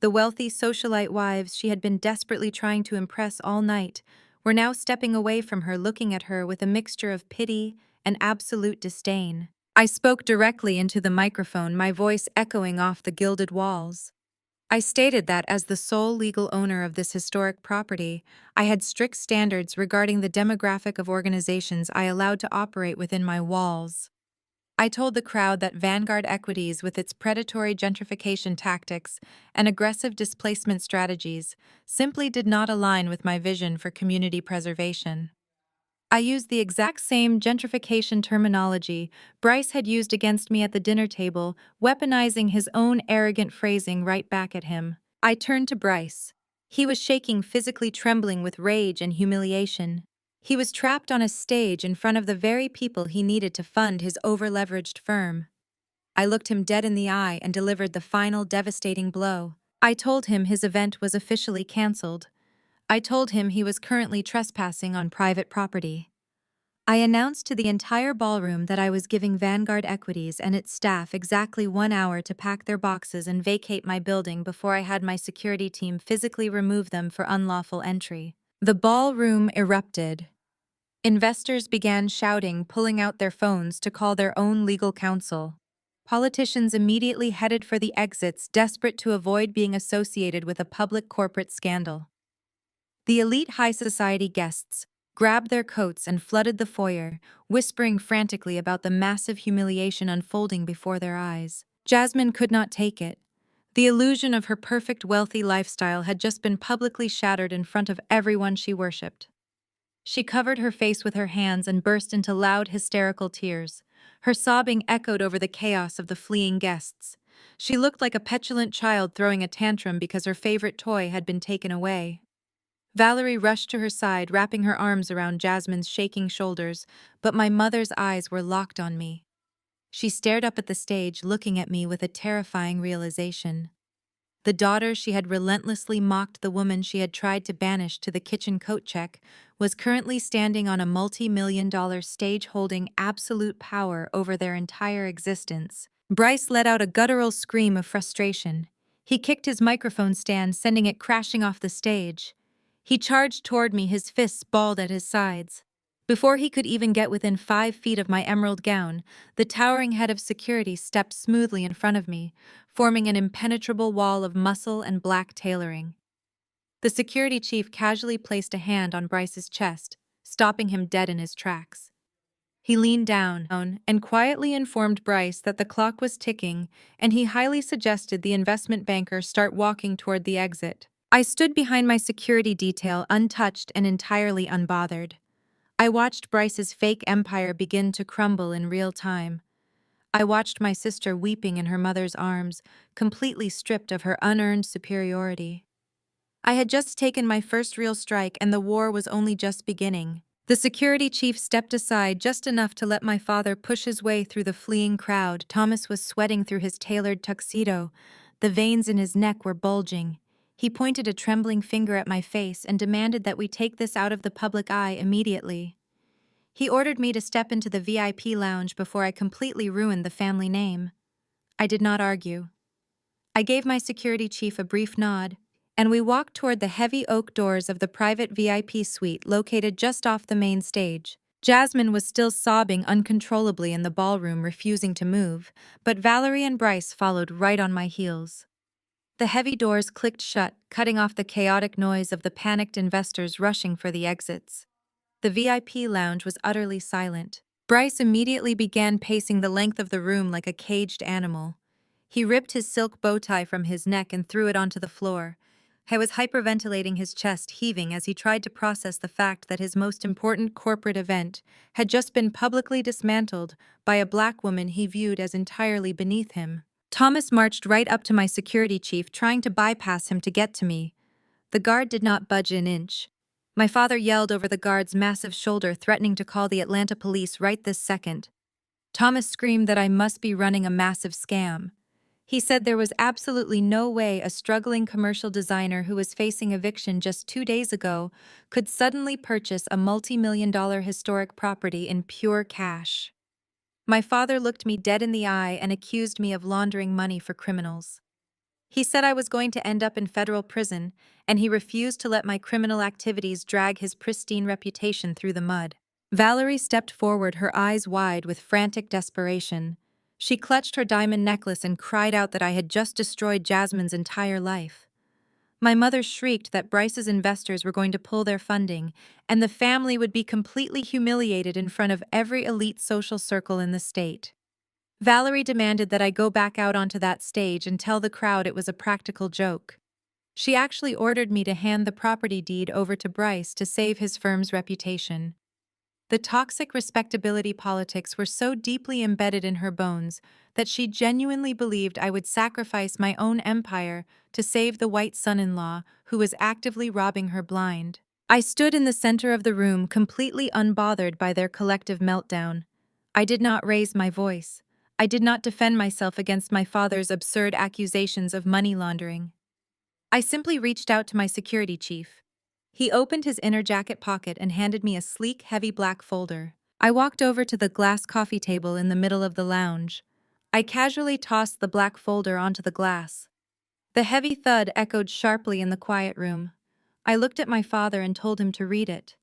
The wealthy socialite wives she had been desperately trying to impress all night were now stepping away from her, looking at her with a mixture of pity and absolute disdain. I spoke directly into the microphone, my voice echoing off the gilded walls. I stated that as the sole legal owner of this historic property, I had strict standards regarding the demographic of organizations I allowed to operate within my walls. I told the crowd that Vanguard Equities, with its predatory gentrification tactics and aggressive displacement strategies, simply did not align with my vision for community preservation. I used the exact same gentrification terminology Bryce had used against me at the dinner table, weaponizing his own arrogant phrasing right back at him. I turned to Bryce. He was shaking, physically trembling with rage and humiliation. He was trapped on a stage in front of the very people he needed to fund his over-leveraged firm. I looked him dead in the eye and delivered the final devastating blow. I told him his event was officially canceled. I told him he was currently trespassing on private property. I announced to the entire ballroom that I was giving Vanguard Equities and its staff exactly 1 hour to pack their boxes and vacate my building before I had my security team physically remove them for unlawful entry. The ballroom erupted. Investors began shouting, pulling out their phones to call their own legal counsel. Politicians immediately headed for the exits, desperate to avoid being associated with a public corporate scandal. The elite high society guests grabbed their coats and flooded the foyer, whispering frantically about the massive humiliation unfolding before their eyes. Jasmine could not take it. The illusion of her perfect wealthy lifestyle had just been publicly shattered in front of everyone she worshipped. She covered her face with her hands and burst into loud, hysterical tears. Her sobbing echoed over the chaos of the fleeing guests. She looked like a petulant child throwing a tantrum because her favorite toy had been taken away. Valerie rushed to her side, wrapping her arms around Jasmine's shaking shoulders, but my mother's eyes were locked on me. She stared up at the stage, looking at me with a terrifying realization. The daughter she had relentlessly mocked, the woman she had tried to banish to the kitchen coat check, was currently standing on a multi-million-dollar stage holding absolute power over their entire existence. Bryce let out a guttural scream of frustration. He kicked his microphone stand, sending it crashing off the stage. He charged toward me, his fists balled at his sides. Before he could even get within 5 feet of my emerald gown, the towering head of security stepped smoothly in front of me, forming an impenetrable wall of muscle and black tailoring. The security chief casually placed a hand on Bryce's chest, stopping him dead in his tracks. He leaned down and quietly informed Bryce that the clock was ticking, and he highly suggested the investment banker start walking toward the exit. I stood behind my security detail, untouched and entirely unbothered. I watched Bryce's fake empire begin to crumble in real time. I watched my sister weeping in her mother's arms, completely stripped of her unearned superiority. I had just taken my first real strike and the war was only just beginning. The security chief stepped aside just enough to let my father push his way through the fleeing crowd. Thomas was sweating through his tailored tuxedo. The veins in his neck were bulging. He pointed a trembling finger at my face and demanded that we take this out of the public eye immediately. He ordered me to step into the VIP lounge before I completely ruined the family name. I did not argue. I gave my security chief a brief nod, and we walked toward the heavy oak doors of the private VIP suite located just off the main stage. Jasmine was still sobbing uncontrollably in the ballroom, refusing to move, but Valerie and Bryce followed right on my heels. The heavy doors clicked shut, cutting off the chaotic noise of the panicked investors rushing for the exits. The VIP lounge was utterly silent. Bryce immediately began pacing the length of the room like a caged animal. He ripped his silk bow tie from his neck and threw it onto the floor. He was hyperventilating, his chest heaving as he tried to process the fact that his most important corporate event had just been publicly dismantled by a black woman he viewed as entirely beneath him. Thomas marched right up to my security chief, trying to bypass him to get to me. The guard did not budge an inch. My father yelled over the guard's massive shoulder, threatening to call the Atlanta police right this second. Thomas screamed that I must be running a massive scam. He said there was absolutely no way a struggling commercial designer who was facing eviction just 2 days ago could suddenly purchase a multi-million-dollar historic property in pure cash. My father looked me dead in the eye and accused me of laundering money for criminals. He said I was going to end up in federal prison, and he refused to let my criminal activities drag his pristine reputation through the mud. Valerie stepped forward, her eyes wide with frantic desperation. She clutched her diamond necklace and cried out that I had just destroyed Jasmine's entire life. My mother shrieked that Bryce's investors were going to pull their funding, and the family would be completely humiliated in front of every elite social circle in the state. Valerie demanded that I go back out onto that stage and tell the crowd it was a practical joke. She actually ordered me to hand the property deed over to Bryce to save his firm's reputation. The toxic respectability politics were so deeply embedded in her bones that she genuinely believed I would sacrifice my own empire to save the white son-in-law who was actively robbing her blind. I stood in the center of the room, completely unbothered by their collective meltdown. I did not raise my voice. I did not defend myself against my father's absurd accusations of money laundering. I simply reached out to my security chief. He opened his inner jacket pocket and handed me a sleek, heavy black folder. I walked over to the glass coffee table in the middle of the lounge. I casually tossed the black folder onto the glass. The heavy thud echoed sharply in the quiet room. I looked at my father and told him to read it.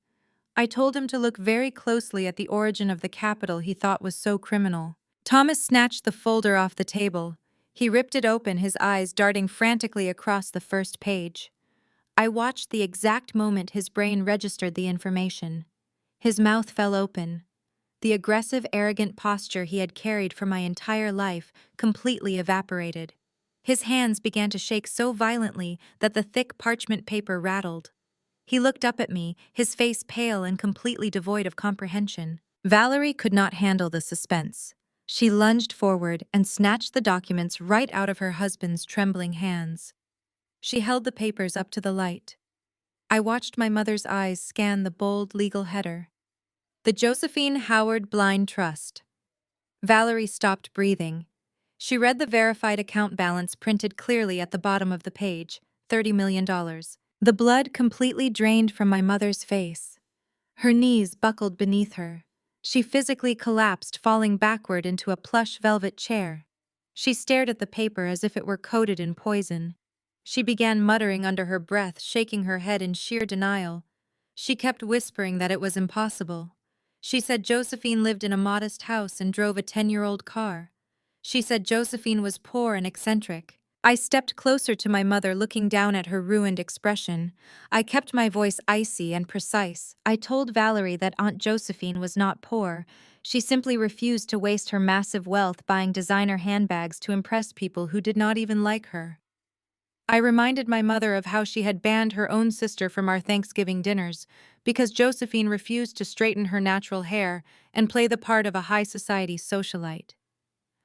I told him to look very closely at the origin of the capital he thought was so criminal. Thomas snatched the folder off the table. He ripped it open, his eyes darting frantically across the first page. I watched the exact moment his brain registered the information. His mouth fell open. The aggressive, arrogant posture he had carried for my entire life completely evaporated. His hands began to shake so violently that the thick parchment paper rattled. He looked up at me, his face pale and completely devoid of comprehension. Valerie could not handle the suspense. She lunged forward and snatched the documents right out of her husband's trembling hands. She held the papers up to the light. I watched my mother's eyes scan the bold legal header. The Josephine Howard Blind Trust. Valerie stopped breathing. She read the verified account balance printed clearly at the bottom of the page, $30 million. The blood completely drained from my mother's face. Her knees buckled beneath her. She physically collapsed, falling backward into a plush velvet chair. She stared at the paper as if it were coated in poison. She began muttering under her breath, shaking her head in sheer denial. She kept whispering that it was impossible. She said Josephine lived in a modest house and drove a 10-year-old car. She said Josephine was poor and eccentric. I stepped closer to my mother, looking down at her ruined expression. I kept my voice icy and precise. I told Valerie that Aunt Josephine was not poor. She simply refused to waste her massive wealth buying designer handbags to impress people who did not even like her. I reminded my mother of how she had banned her own sister from our Thanksgiving dinners because Josephine refused to straighten her natural hair and play the part of a high society socialite.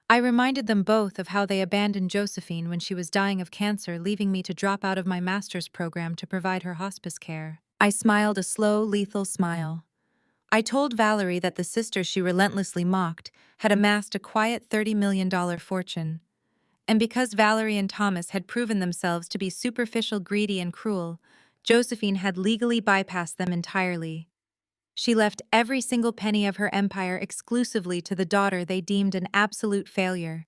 I reminded them both of how they abandoned Josephine when she was dying of cancer, leaving me to drop out of my master's program to provide her hospice care. I smiled a slow, lethal smile. I told Valerie that the sister she relentlessly mocked had amassed a quiet $30 million fortune. And because Valerie and Thomas had proven themselves to be superficial, greedy, and cruel, Josephine had legally bypassed them entirely. She left every single penny of her empire exclusively to the daughter they deemed an absolute failure.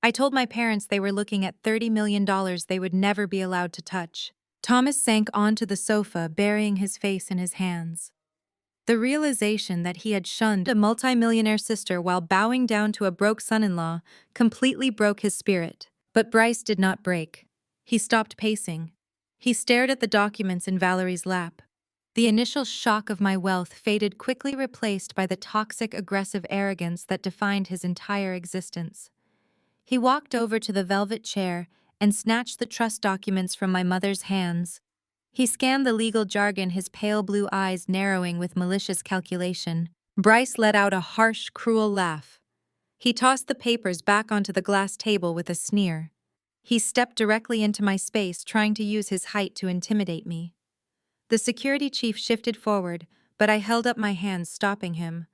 I told my parents they were looking at $30 million they would never be allowed to touch. Thomas sank onto the sofa, burying his face in his hands. The realization that he had shunned a multimillionaire sister while bowing down to a broke son-in-law completely broke his spirit. But Bryce did not break. He stopped pacing. He stared at the documents in Valerie's lap. The initial shock of my wealth faded, quickly replaced by the toxic, aggressive arrogance that defined his entire existence. He walked over to the velvet chair and snatched the trust documents from my mother's hands. He scanned the legal jargon, his pale blue eyes narrowing with malicious calculation. Bryce let out a harsh, cruel laugh. He tossed the papers back onto the glass table with a sneer. He stepped directly into my space, trying to use his height to intimidate me. The security chief shifted forward, but I held up my hands, stopping him.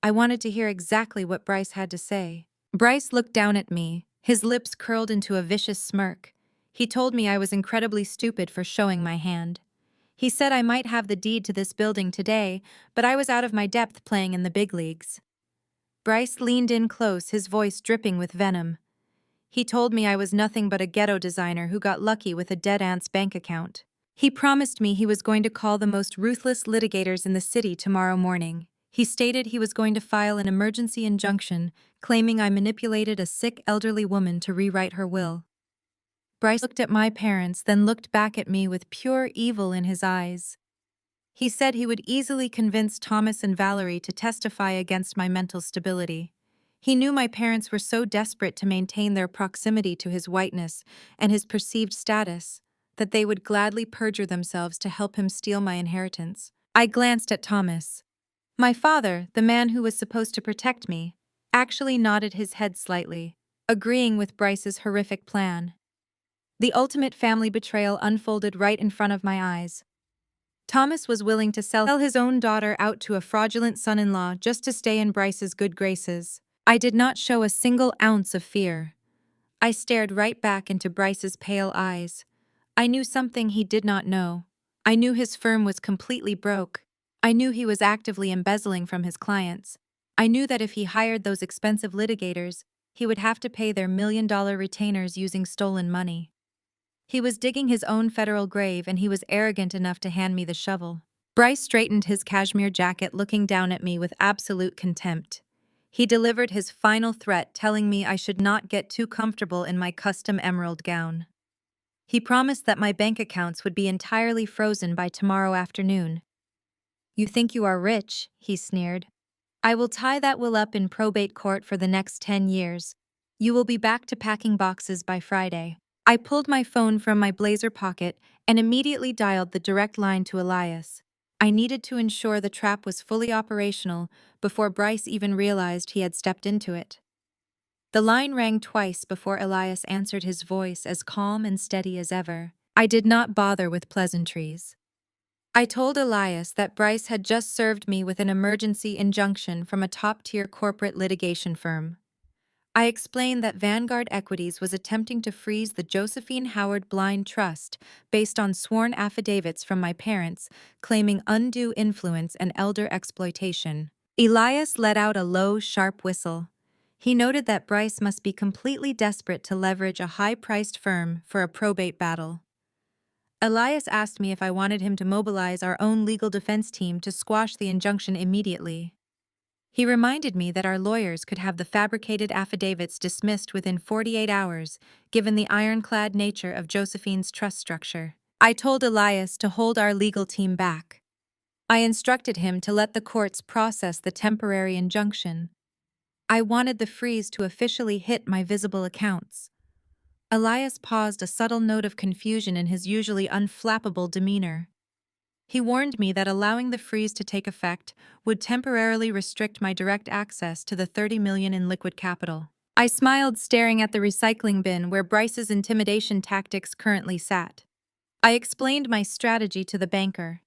I wanted to hear exactly what Bryce had to say. Bryce looked down at me, his lips curled into a vicious smirk. He told me I was incredibly stupid for showing my hand. He said I might have the deed to this building today, but I was out of my depth playing in the big leagues. Bryce leaned in close, his voice dripping with venom. He told me I was nothing but a ghetto designer who got lucky with a dead aunt's bank account. He promised me he was going to call the most ruthless litigators in the city tomorrow morning. He stated he was going to file an emergency injunction, claiming I manipulated a sick elderly woman to rewrite her will. Bryce looked at my parents, then looked back at me with pure evil in his eyes. He said he would easily convince Thomas and Valerie to testify against my mental stability. He knew my parents were so desperate to maintain their proximity to his whiteness and his perceived status that they would gladly perjure themselves to help him steal my inheritance. I glanced at Thomas. My father, the man who was supposed to protect me, actually nodded his head slightly, agreeing with Bryce's horrific plan. The ultimate family betrayal unfolded right in front of my eyes. Thomas was willing to sell his own daughter out to a fraudulent son-in-law just to stay in Bryce's good graces. I did not show a single ounce of fear. I stared right back into Bryce's pale eyes. I knew something he did not know. I knew his firm was completely broke. I knew he was actively embezzling from his clients. I knew that if he hired those expensive litigators, he would have to pay their million-dollar retainers using stolen money. He was digging his own federal grave, and he was arrogant enough to hand me the shovel. Bryce straightened his cashmere jacket, looking down at me with absolute contempt. He delivered his final threat, telling me I should not get too comfortable in my custom emerald gown. He promised that my bank accounts would be entirely frozen by tomorrow afternoon. "You think you are rich," he sneered. "I will tie that will up in probate court for the next 10 years. You will be back to packing boxes by Friday." I pulled my phone from my blazer pocket and immediately dialed the direct line to Elias. I needed to ensure the trap was fully operational before Bryce even realized he had stepped into it. The line rang twice before Elias answered, his voice as calm and steady as ever. I did not bother with pleasantries. I told Elias that Bryce had just served me with an emergency injunction from a top-tier corporate litigation firm. I explained that Vanguard Equities was attempting to freeze the Josephine Howard Blind Trust based on sworn affidavits from my parents claiming undue influence and elder exploitation. Elias let out a low, sharp whistle. He noted that Bryce must be completely desperate to leverage a high-priced firm for a probate battle. Elias asked me if I wanted him to mobilize our own legal defense team to squash the injunction immediately. He reminded me that our lawyers could have the fabricated affidavits dismissed within 48 hours, given the ironclad nature of Josephine's trust structure. I told Elias to hold our legal team back. I instructed him to let the courts process the temporary injunction. I wanted the freeze to officially hit my visible accounts. Elias paused, a subtle note of confusion in his usually unflappable demeanor. He warned me that allowing the freeze to take effect would temporarily restrict my direct access to the 30 million in liquid capital. I smiled, staring at the recycling bin where Bryce's intimidation tactics currently sat. I explained my strategy to the banker.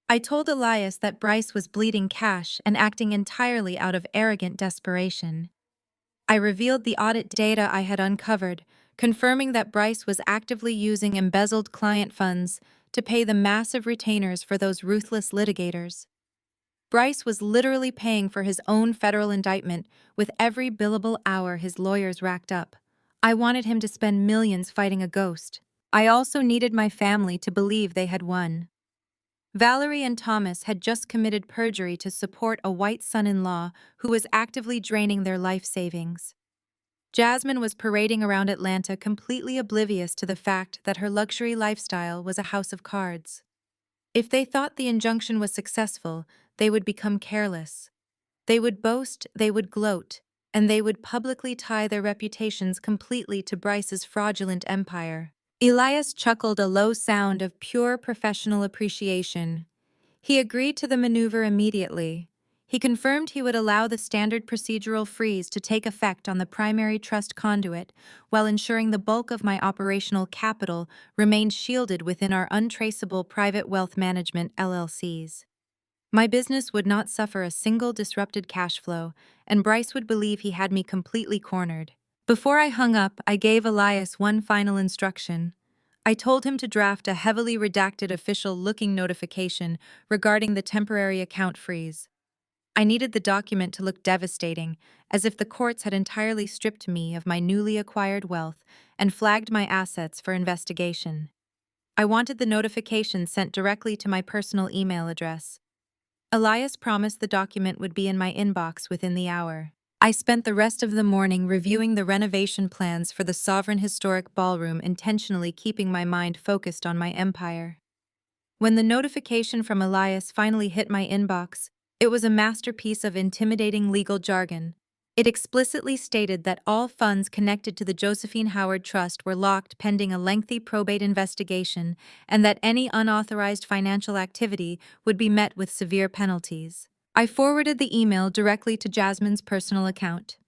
I told Elias that Bryce was bleeding cash and acting entirely out of arrogant desperation. I revealed the audit data I had uncovered, confirming that Bryce was actively using embezzled client funds to pay the massive retainers for those ruthless litigators. Bryce was literally paying for his own federal indictment with every billable hour his lawyers racked up. I wanted him to spend millions fighting a ghost. I also needed my family to believe they had won. Valerie and Thomas had just committed perjury to support a white son-in-law who was actively draining their life savings. Jasmine was parading around Atlanta completely oblivious to the fact that her luxury lifestyle was a house of cards. If they thought the injunction was successful, they would become careless. They would boast, they would gloat, and they would publicly tie their reputations completely to Bryce's fraudulent empire. Elias chuckled, a low sound of pure professional appreciation. He agreed to the maneuver immediately. He confirmed he would allow the standard procedural freeze to take effect on the primary trust conduit, while ensuring the bulk of my operational capital remained shielded within our untraceable private wealth management LLCs. My business would not suffer a single disrupted cash flow, and Bryce would believe he had me completely cornered. Before I hung up, I gave Elias one final instruction. I told him to draft a heavily redacted official-looking notification regarding the temporary account freeze. I needed the document to look devastating, as if the courts had entirely stripped me of my newly acquired wealth and flagged my assets for investigation. I wanted the notification sent directly to my personal email address. Elias promised the document would be in my inbox within the hour. I spent the rest of the morning reviewing the renovation plans for the Sovereign Historic Ballroom, intentionally keeping my mind focused on my empire. When the notification from Elias finally hit my inbox, it was a masterpiece of intimidating legal jargon. It explicitly stated that all funds connected to the Josephine Howard Trust were locked pending a lengthy probate investigation, and that any unauthorized financial activity would be met with severe penalties. I forwarded the email directly to Jasmine's personal account.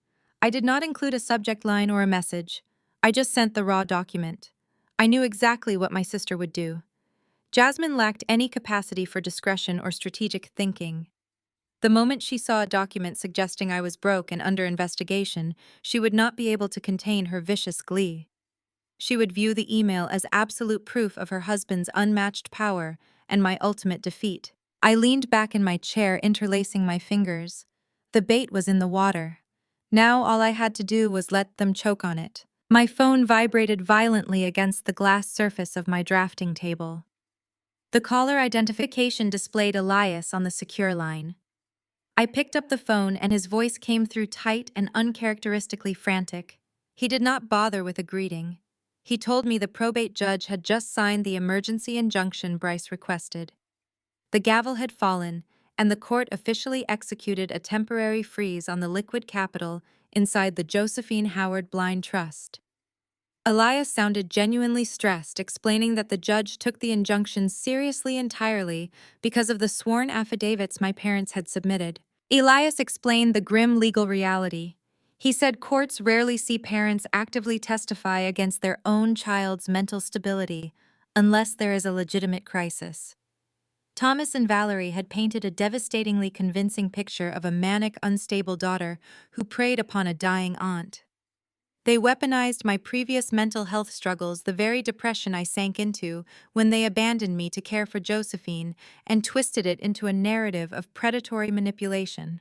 I did not include a subject line or a message. I just sent the raw document. I knew exactly what my sister would do. Jasmine lacked any capacity for discretion or strategic thinking. The moment she saw a document suggesting I was broke and under investigation, she would not be able to contain her vicious glee. She would view the email as absolute proof of her husband's unmatched power and my ultimate defeat. I leaned back in my chair, interlacing my fingers. The bait was in the water. Now all I had to do was let them choke on it. My phone vibrated violently against the glass surface of my drafting table. The caller identification displayed Elias on the secure line. I picked up the phone and his voice came through tight and uncharacteristically frantic. He did not bother with a greeting. He told me the probate judge had just signed the emergency injunction Bryce requested. The gavel had fallen, and the court officially executed a temporary freeze on the liquid capital inside the Josephine Howard Blind Trust. Elias sounded genuinely stressed, explaining that the judge took the injunction seriously entirely because of the sworn affidavits my parents had submitted. Elias explained the grim legal reality. He said courts rarely see parents actively testify against their own child's mental stability unless there is a legitimate crisis. Thomas and Valerie had painted a devastatingly convincing picture of a manic, unstable daughter who preyed upon a dying aunt. They weaponized my previous mental health struggles, the very depression I sank into when they abandoned me to care for Josephine, and twisted it into a narrative of predatory manipulation.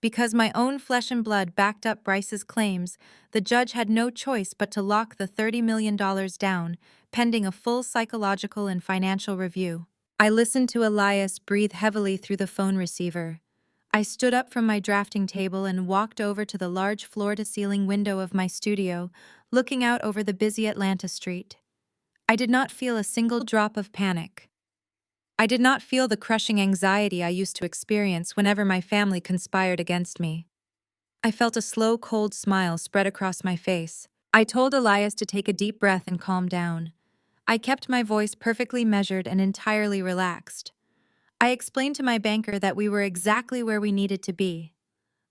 Because my own flesh and blood backed up Bryce's claims, the judge had no choice but to lock the $30 million down, pending a full psychological and financial review. I listened to Elias breathe heavily through the phone receiver. I stood up from my drafting table and walked over to the large floor-to-ceiling window of my studio, looking out over the busy Atlanta street. I did not feel a single drop of panic. I did not feel the crushing anxiety I used to experience whenever my family conspired against me. I felt a slow, cold smile spread across my face. I told Elias to take a deep breath and calm down. I kept my voice perfectly measured and entirely relaxed. I explained to my banker that we were exactly where we needed to be.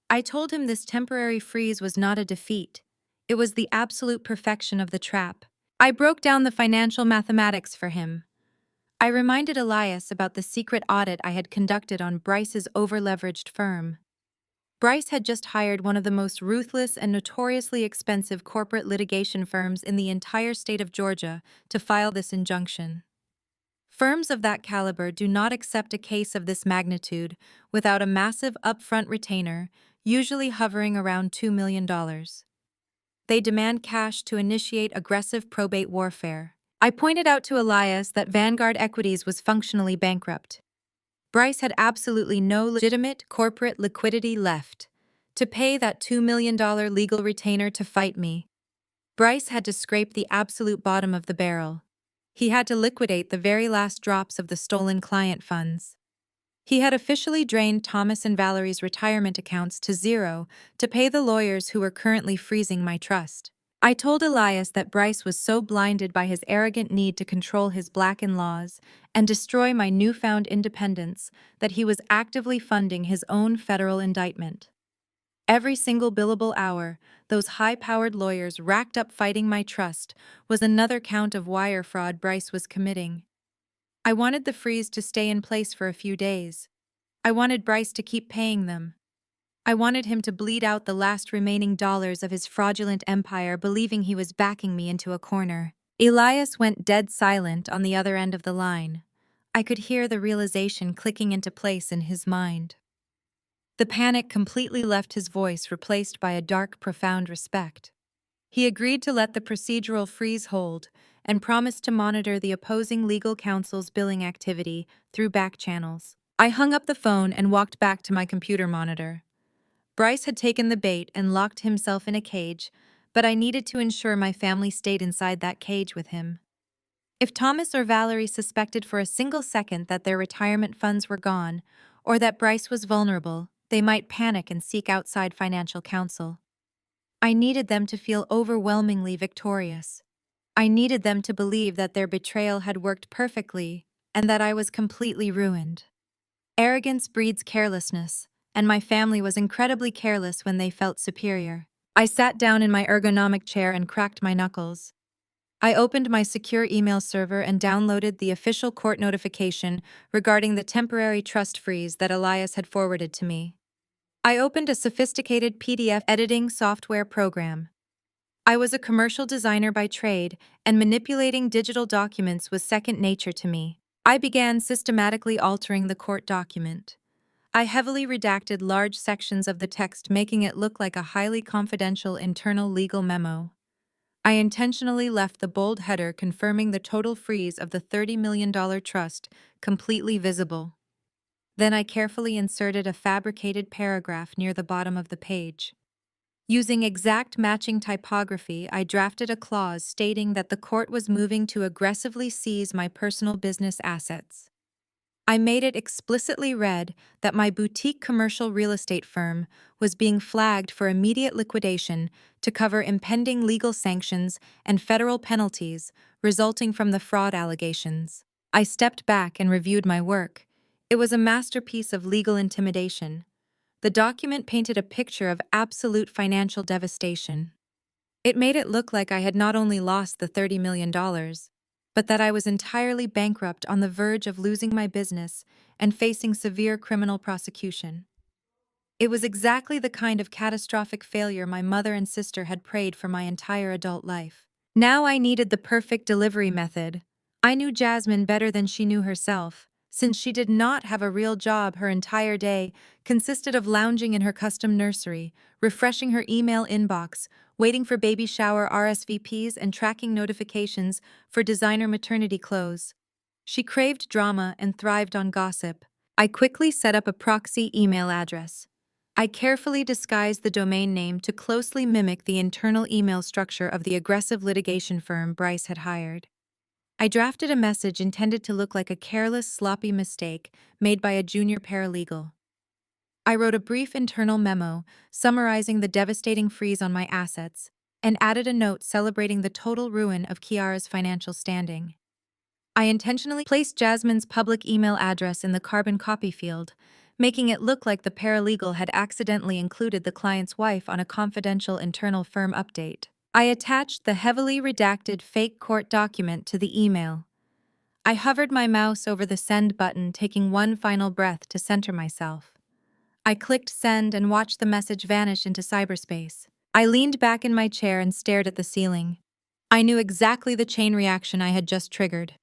I told him this temporary freeze was not a defeat. It was the absolute perfection of the trap. I broke down the financial mathematics for him. I reminded Elias about the secret audit I had conducted on Bryce's overleveraged firm. Bryce had just hired one of the most ruthless and notoriously expensive corporate litigation firms in the entire state of Georgia to file this injunction. Firms of that caliber do not accept a case of this magnitude without a massive upfront retainer, usually hovering around $2 million. They demand cash to initiate aggressive probate warfare. I pointed out to Elias that Vanguard Equities was functionally bankrupt. Bryce had absolutely no legitimate corporate liquidity left to pay that $2 million legal retainer to fight me. Bryce had to scrape the absolute bottom of the barrel. He had to liquidate the very last drops of the stolen client funds. He had officially drained Thomas and Valerie's retirement accounts to zero to pay the lawyers who were currently freezing my trust. I told Elias that Bryce was so blinded by his arrogant need to control his black in-laws and destroy my newfound independence that he was actively funding his own federal indictment. Every single billable hour, those high-powered lawyers racked up fighting my trust was another count of wire fraud Bryce was committing. I wanted the freeze to stay in place for a few days. I wanted Bryce to keep paying them. I wanted him to bleed out the last remaining dollars of his fraudulent empire, believing he was backing me into a corner. Elias went dead silent on the other end of the line. I could hear the realization clicking into place in his mind. The panic completely left his voice, replaced by a dark, profound respect. He agreed to let the procedural freeze hold and promised to monitor the opposing legal counsel's billing activity through back channels. I hung up the phone and walked back to my computer monitor. Bryce had taken the bait and locked himself in a cage, but I needed to ensure my family stayed inside that cage with him. If Thomas or Valerie suspected for a single second that their retirement funds were gone, or that Bryce was vulnerable, they might panic and seek outside financial counsel. I needed them to feel overwhelmingly victorious. I needed them to believe that their betrayal had worked perfectly and that I was completely ruined. Arrogance breeds carelessness, and my family was incredibly careless when they felt superior. I sat down in my ergonomic chair and cracked my knuckles. I opened my secure email server and downloaded the official court notification regarding the temporary trust freeze that Elias had forwarded to me. I opened a sophisticated PDF editing software program. I was a commercial designer by trade, and manipulating digital documents was second nature to me. I began systematically altering the court document. I heavily redacted large sections of the text, making it look like a highly confidential internal legal memo. I intentionally left the bold header confirming the total freeze of the $30 million trust completely visible. Then I carefully inserted a fabricated paragraph near the bottom of the page. Using exact matching typography, I drafted a clause stating that the court was moving to aggressively seize my personal business assets. I made it explicitly read that my boutique commercial real estate firm was being flagged for immediate liquidation to cover impending legal sanctions and federal penalties resulting from the fraud allegations. I stepped back and reviewed my work. It was a masterpiece of legal intimidation. The document painted a picture of absolute financial devastation. It made it look like I had not only lost the $30 million, but that I was entirely bankrupt, on the verge of losing my business and facing severe criminal prosecution. It was exactly the kind of catastrophic failure my mother and sister had prayed for my entire adult life. Now I needed the perfect delivery method. I knew Jasmine better than she knew herself. Since she did not have a real job, her entire day consisted of lounging in her custom nursery, refreshing her email inbox, waiting for baby shower RSVPs, and tracking notifications for designer maternity clothes. She craved drama and thrived on gossip. I quickly set up a proxy email address. I carefully disguised the domain name to closely mimic the internal email structure of the aggressive litigation firm Bryce had hired. I drafted a message intended to look like a careless, sloppy mistake made by a junior paralegal. I wrote a brief internal memo summarizing the devastating freeze on my assets, and added a note celebrating the total ruin of Kiara's financial standing. I intentionally placed Jasmine's public email address in the carbon copy field, making it look like the paralegal had accidentally included the client's wife on a confidential internal firm update. I attached the heavily redacted fake court document to the email. I hovered my mouse over the send button, taking one final breath to center myself. I clicked send and watched the message vanish into cyberspace. I leaned back in my chair and stared at the ceiling. I knew exactly the chain reaction I had just triggered.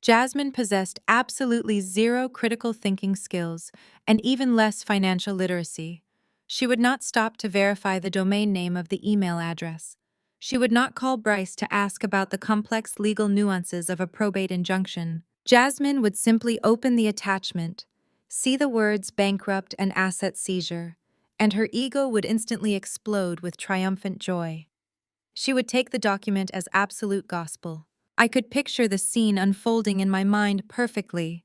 Jasmine possessed absolutely zero critical thinking skills and even less financial literacy. She would not stop to verify the domain name of the email address. She would not call Bryce to ask about the complex legal nuances of a probate injunction. Jasmine would simply open the attachment, see the words bankrupt and asset seizure, and her ego would instantly explode with triumphant joy. She would take the document as absolute gospel. I could picture the scene unfolding in my mind perfectly.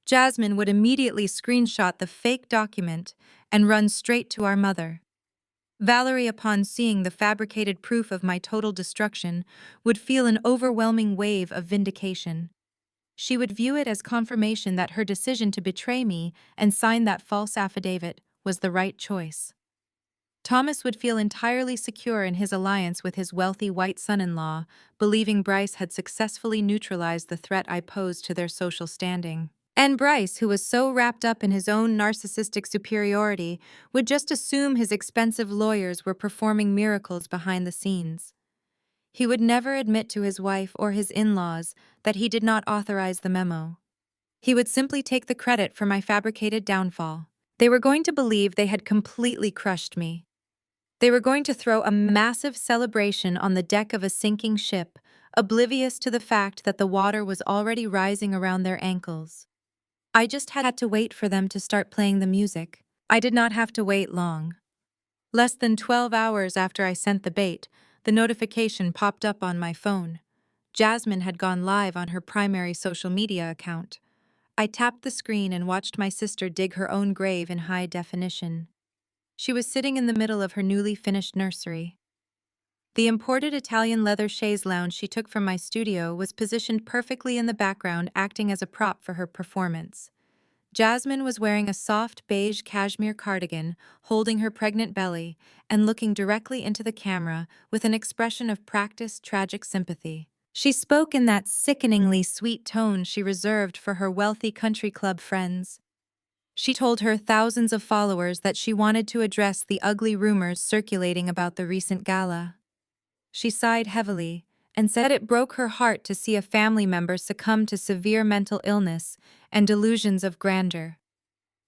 Jasmine would immediately screenshot the fake document and run straight to our mother. Valerie, upon seeing the fabricated proof of my total destruction, would feel an overwhelming wave of vindication. She would view it as confirmation that her decision to betray me and sign that false affidavit was the right choice. Thomas would feel entirely secure in his alliance with his wealthy white son-in-law, believing Bryce had successfully neutralized the threat I posed to their social standing. And Bryce, who was so wrapped up in his own narcissistic superiority, would just assume his expensive lawyers were performing miracles behind the scenes. He would never admit to his wife or his in-laws that he did not authorize the memo. He would simply take the credit for my fabricated downfall. They were going to believe they had completely crushed me. They were going to throw a massive celebration on the deck of a sinking ship, oblivious to the fact that the water was already rising around their ankles. I just had to wait for them to start playing the music. I did not have to wait long. Less than 12 hours after I sent the bait, the notification popped up on my phone. Jasmine had gone live on her primary social media account. I tapped the screen and watched my sister dig her own grave in high definition. She was sitting in the middle of her newly finished nursery. The imported Italian leather chaise lounge she took from my studio was positioned perfectly in the background, acting as a prop for her performance. Jasmine was wearing a soft beige cashmere cardigan, holding her pregnant belly, and looking directly into the camera with an expression of practiced tragic sympathy. She spoke in that sickeningly sweet tone she reserved for her wealthy country club friends. She told her thousands of followers that she wanted to address the ugly rumors circulating about the recent gala. She sighed heavily and said it broke her heart to see a family member succumb to severe mental illness and delusions of grandeur.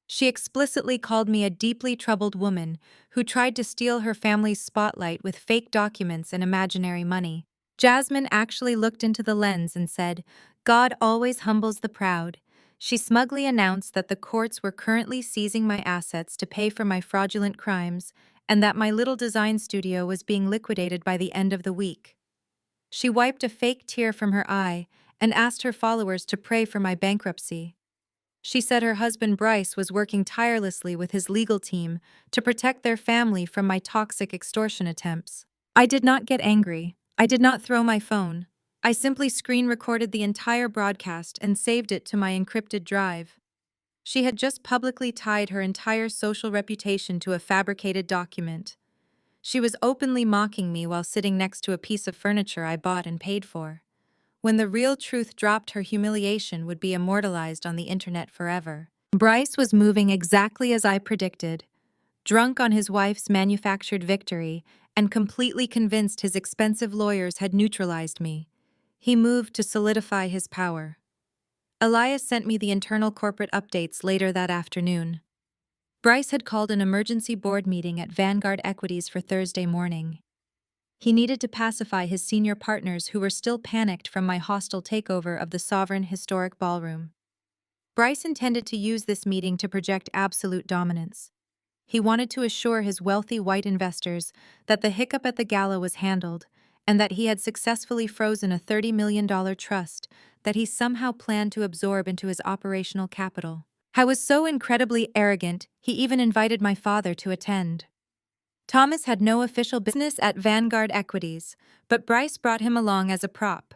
She explicitly called me a deeply troubled woman who tried to steal her family's spotlight with fake documents and imaginary money. Jasmine actually looked into the lens and said, "God always humbles the proud." She smugly announced that the courts were currently seizing my assets to pay for my fraudulent crimes and that my little design studio was being liquidated by the end of the week. She wiped a fake tear from her eye and asked her followers to pray for my bankruptcy. She said her husband Bryce was working tirelessly with his legal team to protect their family from my toxic extortion attempts. I did not get angry. I did not throw my phone. I simply screen recorded the entire broadcast and saved it to my encrypted drive. She had just publicly tied her entire social reputation to a fabricated document. She was openly mocking me while sitting next to a piece of furniture I bought and paid for. When the real truth dropped, her humiliation would be immortalized on the internet forever. Bryce was moving exactly as I predicted, drunk on his wife's manufactured victory and completely convinced his expensive lawyers had neutralized me. He moved to solidify his power. Elias sent me the internal corporate updates later that afternoon. Bryce had called an emergency board meeting at Vanguard Equities for Thursday morning. He needed to pacify his senior partners who were still panicked from my hostile takeover of the Sovereign Historic Ballroom. Bryce intended to use this meeting to project absolute dominance. He wanted to assure his wealthy white investors that the hiccup at the gala was handled and that he had successfully frozen a $30 million trust that he somehow planned to absorb into his operational capital. I was so incredibly arrogant, he even invited my father to attend. Thomas had no official business at Vanguard Equities, but Bryce brought him along as a prop.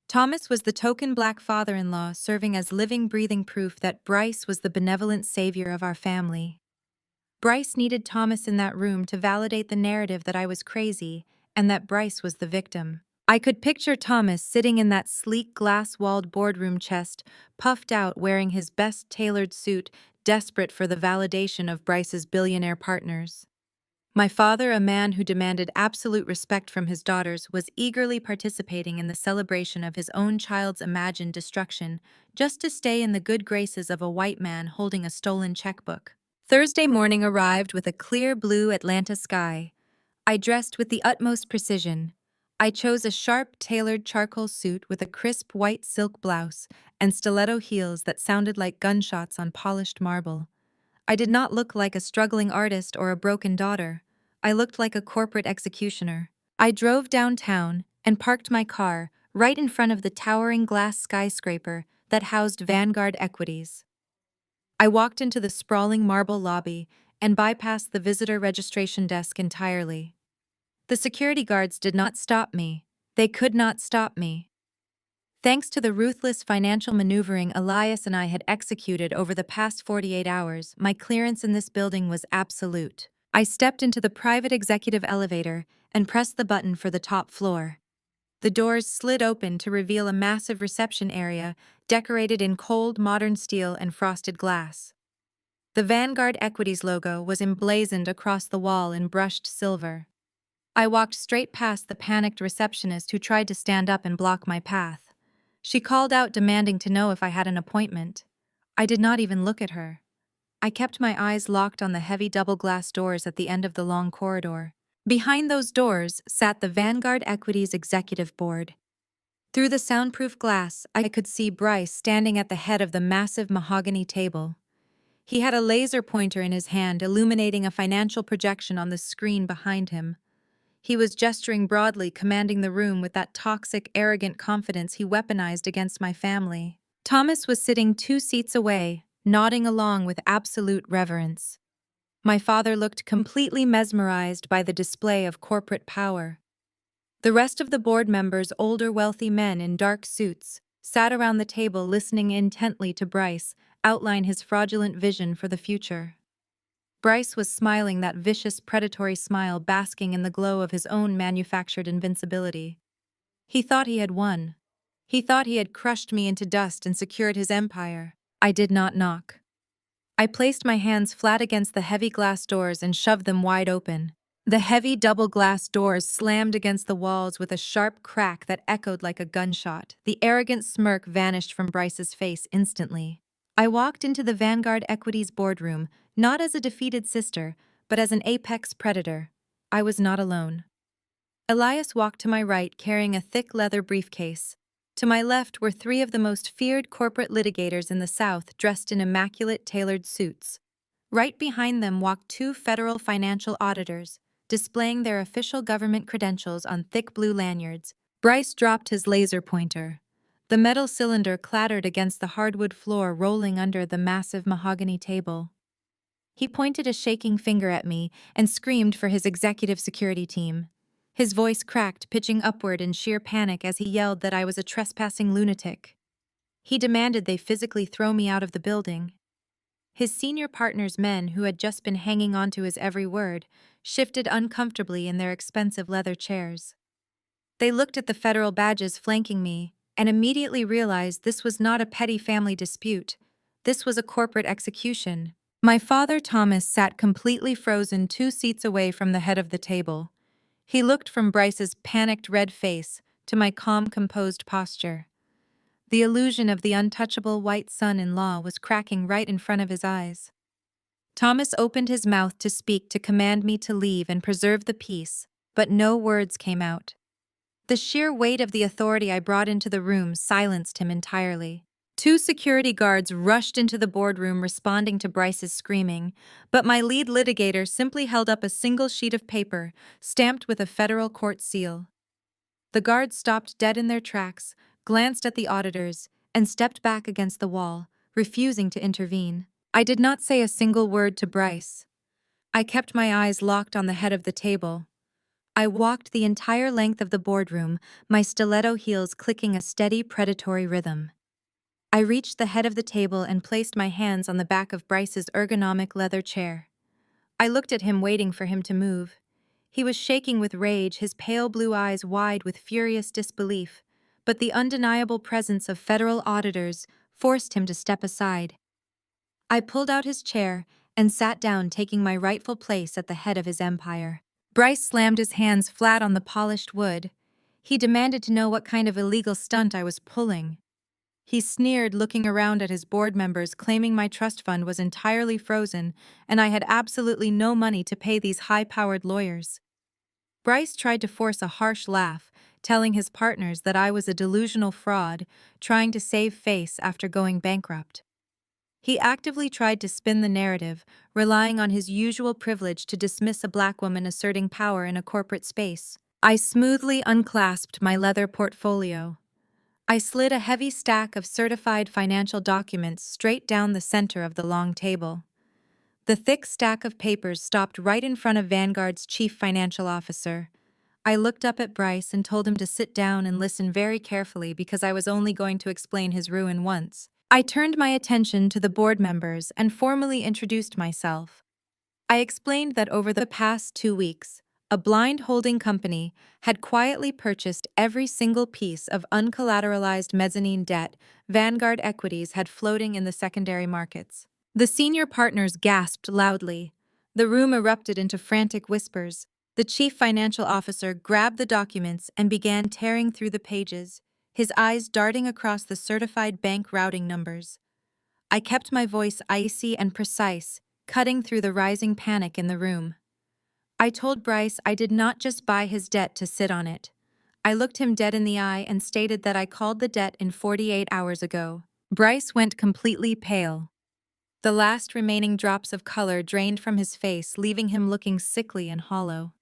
Thomas was the token black father-in-law serving as living, breathing proof that Bryce was the benevolent savior of our family. Bryce needed Thomas in that room to validate the narrative that I was crazy and that Bryce was the victim. I could picture Thomas sitting in that sleek glass-walled boardroom chest, puffed out wearing his best tailored suit, desperate for the validation of Bryce's billionaire partners. My father, a man who demanded absolute respect from his daughters, was eagerly participating in the celebration of his own child's imagined destruction, just to stay in the good graces of a white man holding a stolen checkbook. Thursday morning arrived with a clear blue Atlanta sky. I dressed with the utmost precision. I chose a sharp, tailored charcoal suit with a crisp white silk blouse and stiletto heels that sounded like gunshots on polished marble. I did not look like a struggling artist or a broken daughter. I looked like a corporate executioner. I drove downtown and parked my car right in front of the towering glass skyscraper that housed Vanguard Equities. I walked into the sprawling marble lobby and bypassed the visitor registration desk entirely. The security guards did not stop me. They could not stop me. Thanks to the ruthless financial maneuvering Elias and I had executed over the past 48 hours, my clearance in this building was absolute. I stepped into the private executive elevator and pressed the button for the top floor. The doors slid open to reveal a massive reception area decorated in cold, modern steel and frosted glass. The Vanguard Equities logo was emblazoned across the wall in brushed silver. I walked straight past the panicked receptionist who tried to stand up and block my path. She called out demanding to know if I had an appointment. I did not even look at her. I kept my eyes locked on the heavy double-glass doors at the end of the long corridor. Behind those doors sat the Vanguard Equities Executive Board. Through the soundproof glass, I could see Bryce standing at the head of the massive mahogany table. He had a laser pointer in his hand, illuminating a financial projection on the screen behind him. He was gesturing broadly, commanding the room with that toxic, arrogant confidence he weaponized against my family. Thomas was sitting 2 seats away, nodding along with absolute reverence. My father looked completely mesmerized by the display of corporate power. The rest of the board members, older, wealthy men in dark suits, sat around the table listening intently to Bryce outline his fraudulent vision for the future. Bryce was smiling that vicious, predatory smile, basking in the glow of his own manufactured invincibility. He thought he had won. He thought he had crushed me into dust and secured his empire. I did not knock. I placed my hands flat against the heavy glass doors and shoved them wide open. The heavy double glass doors slammed against the walls with a sharp crack that echoed like a gunshot. The arrogant smirk vanished from Bryce's face instantly. I walked into the Vanguard Equities boardroom, not as a defeated sister, but as an apex predator. I was not alone. Elias walked to my right carrying a thick leather briefcase. To my left were 3 of the most feared corporate litigators in the South dressed in immaculate tailored suits. Right behind them walked 2 federal financial auditors, displaying their official government credentials on thick blue lanyards. Bryce dropped his laser pointer. The metal cylinder clattered against the hardwood floor, rolling under the massive mahogany table. He pointed a shaking finger at me and screamed for his executive security team. His voice cracked, pitching upward in sheer panic as he yelled that I was a trespassing lunatic. He demanded they physically throw me out of the building. His senior partner's men, who had just been hanging on to his every word, shifted uncomfortably in their expensive leather chairs. They looked at the federal badges flanking me and immediately realized this was not a petty family dispute. This was a corporate execution. My father, Thomas, sat completely frozen 2 seats away from the head of the table. He looked from Bryce's panicked red face to my calm, composed posture. The illusion of the untouchable white son-in-law was cracking right in front of his eyes. Thomas opened his mouth to speak, to command me to leave and preserve the peace, but no words came out. The sheer weight of the authority I brought into the room silenced him entirely. 2 security guards rushed into the boardroom responding to Bryce's screaming, but my lead litigator simply held up a single sheet of paper, stamped with a federal court seal. The guards stopped dead in their tracks, glanced at the auditors, and stepped back against the wall, refusing to intervene. I did not say a single word to Bryce. I kept my eyes locked on the head of the table. I walked the entire length of the boardroom, my stiletto heels clicking a steady predatory rhythm. I reached the head of the table and placed my hands on the back of Bryce's ergonomic leather chair. I looked at him, waiting for him to move. He was shaking with rage, his pale blue eyes wide with furious disbelief, but the undeniable presence of federal auditors forced him to step aside. I pulled out his chair and sat down, taking my rightful place at the head of his empire. Bryce slammed his hands flat on the polished wood. He demanded to know what kind of illegal stunt I was pulling. He sneered, looking around at his board members, claiming my trust fund was entirely frozen and I had absolutely no money to pay these high-powered lawyers. Bryce tried to force a harsh laugh, telling his partners that I was a delusional fraud, trying to save face after going bankrupt. He actively tried to spin the narrative, relying on his usual privilege to dismiss a black woman asserting power in a corporate space. I smoothly unclasped my leather portfolio. I slid a heavy stack of certified financial documents straight down the center of the long table. The thick stack of papers stopped right in front of Vanguard's chief financial officer. I looked up at Bryce and told him to sit down and listen very carefully because I was only going to explain his ruin once. I turned my attention to the board members and formally introduced myself. I explained that over the past 2 weeks, a blind holding company had quietly purchased every single piece of uncollateralized mezzanine debt Vanguard Equities had floating in the secondary markets. The senior partners gasped loudly. The room erupted into frantic whispers. The chief financial officer grabbed the documents and began tearing through the pages, his eyes darting across the certified bank routing numbers. I kept my voice icy and precise, cutting through the rising panic in the room. I told Bryce I did not just buy his debt to sit on it. I looked him dead in the eye and stated that I called the debt in 48 hours ago. Bryce went completely pale. The last remaining drops of color drained from his face, leaving him looking sickly and hollow.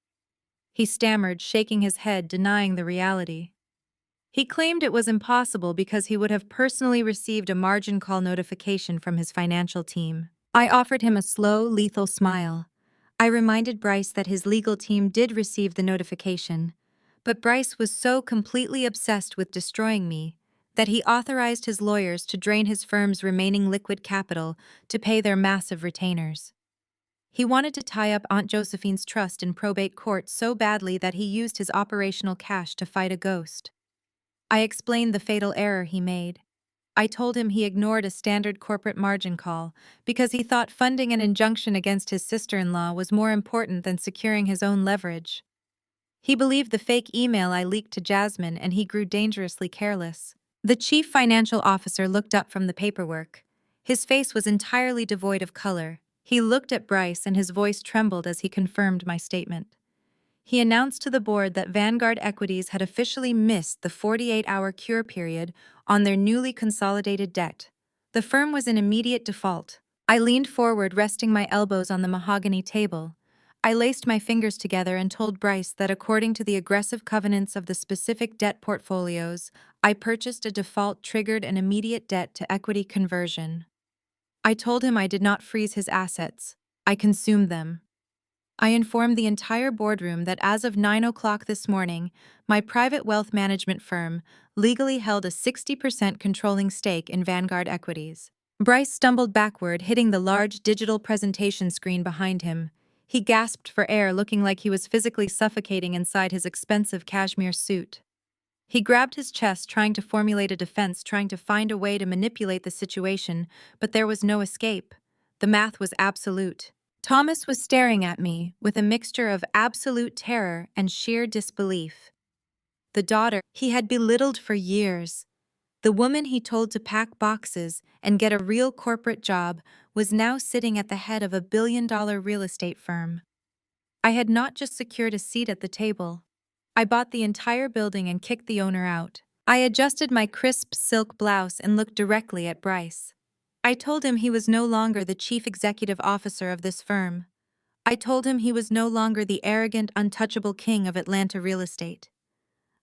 He stammered, shaking his head, denying the reality. He claimed it was impossible because he would have personally received a margin call notification from his financial team. I offered him a slow, lethal smile. I reminded Bryce that his legal team did receive the notification, but Bryce was so completely obsessed with destroying me that he authorized his lawyers to drain his firm's remaining liquid capital to pay their massive retainers. He wanted to tie up Aunt Josephine's trust in probate court so badly that he used his operational cash to fight a ghost. I explained the fatal error he made. I told him he ignored a standard corporate margin call because he thought funding an injunction against his sister-in-law was more important than securing his own leverage. He believed the fake email I leaked to Jasmine, and he grew dangerously careless. The chief financial officer looked up from the paperwork. His face was entirely devoid of color. He looked at Bryce and his voice trembled as he confirmed my statement. He announced to the board that Vanguard Equities had officially missed the 48-hour cure period on their newly consolidated debt. The firm was in immediate default. I leaned forward, resting my elbows on the mahogany table. I laced my fingers together and told Bryce that according to the aggressive covenants of the specific debt portfolios, I purchased a default-triggered and immediate debt-to-equity conversion. I told him I did not freeze his assets. I consumed them. I informed the entire boardroom that as of 9 o'clock this morning, my private wealth management firm legally held a 60% controlling stake in Vanguard Equities. Bryce stumbled backward, hitting the large digital presentation screen behind him. He gasped for air, looking like he was physically suffocating inside his expensive cashmere suit. He grabbed his chest, trying to formulate a defense, trying to find a way to manipulate the situation, but there was no escape. The math was absolute. Thomas was staring at me with a mixture of absolute terror and sheer disbelief. The daughter he had belittled for years, the woman he told to pack boxes and get a real corporate job, was now sitting at the head of a billion-dollar real estate firm. I had not just secured a seat at the table. I bought the entire building and kicked the owner out. I adjusted my crisp silk blouse and looked directly at Bryce. I told him he was no longer the chief executive officer of this firm. I told him he was no longer the arrogant, untouchable king of Atlanta real estate.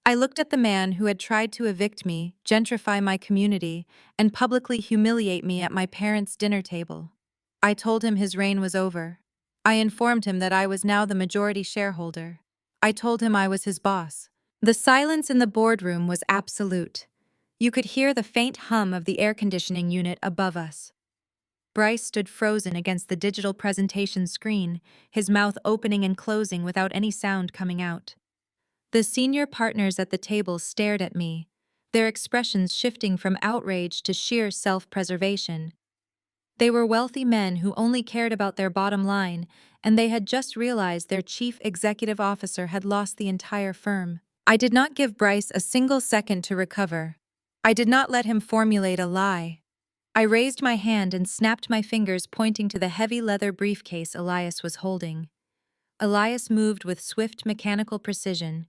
I looked at the man who had tried to evict me, gentrify my community, and publicly humiliate me at my parents' dinner table. I told him his reign was over. I informed him that I was now the majority shareholder. I told him I was his boss. The silence in the boardroom was absolute. You could hear the faint hum of the air conditioning unit above us. Bryce stood frozen against the digital presentation screen, his mouth opening and closing without any sound coming out. The senior partners at the table stared at me, their expressions shifting from outrage to sheer self-preservation. They were wealthy men who only cared about their bottom line, and they had just realized their chief executive officer had lost the entire firm. I did not give Bryce a single second to recover. I did not let him formulate a lie. I raised my hand and snapped my fingers, pointing to the heavy leather briefcase Elias was holding. Elias moved with swift mechanical precision.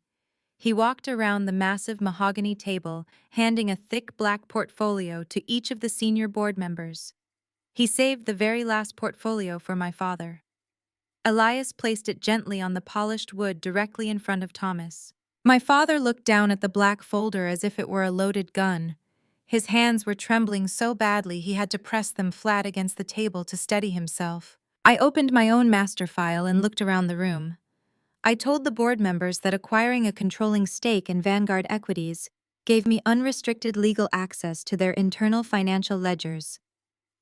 He walked around the massive mahogany table, handing a thick black portfolio to each of the senior board members. He saved the very last portfolio for my father. Elias placed it gently on the polished wood directly in front of Thomas. My father looked down at the black folder as if it were a loaded gun. His hands were trembling so badly he had to press them flat against the table to steady himself. I opened my own master file and looked around the room. I told the board members that acquiring a controlling stake in Vanguard Equities gave me unrestricted legal access to their internal financial ledgers.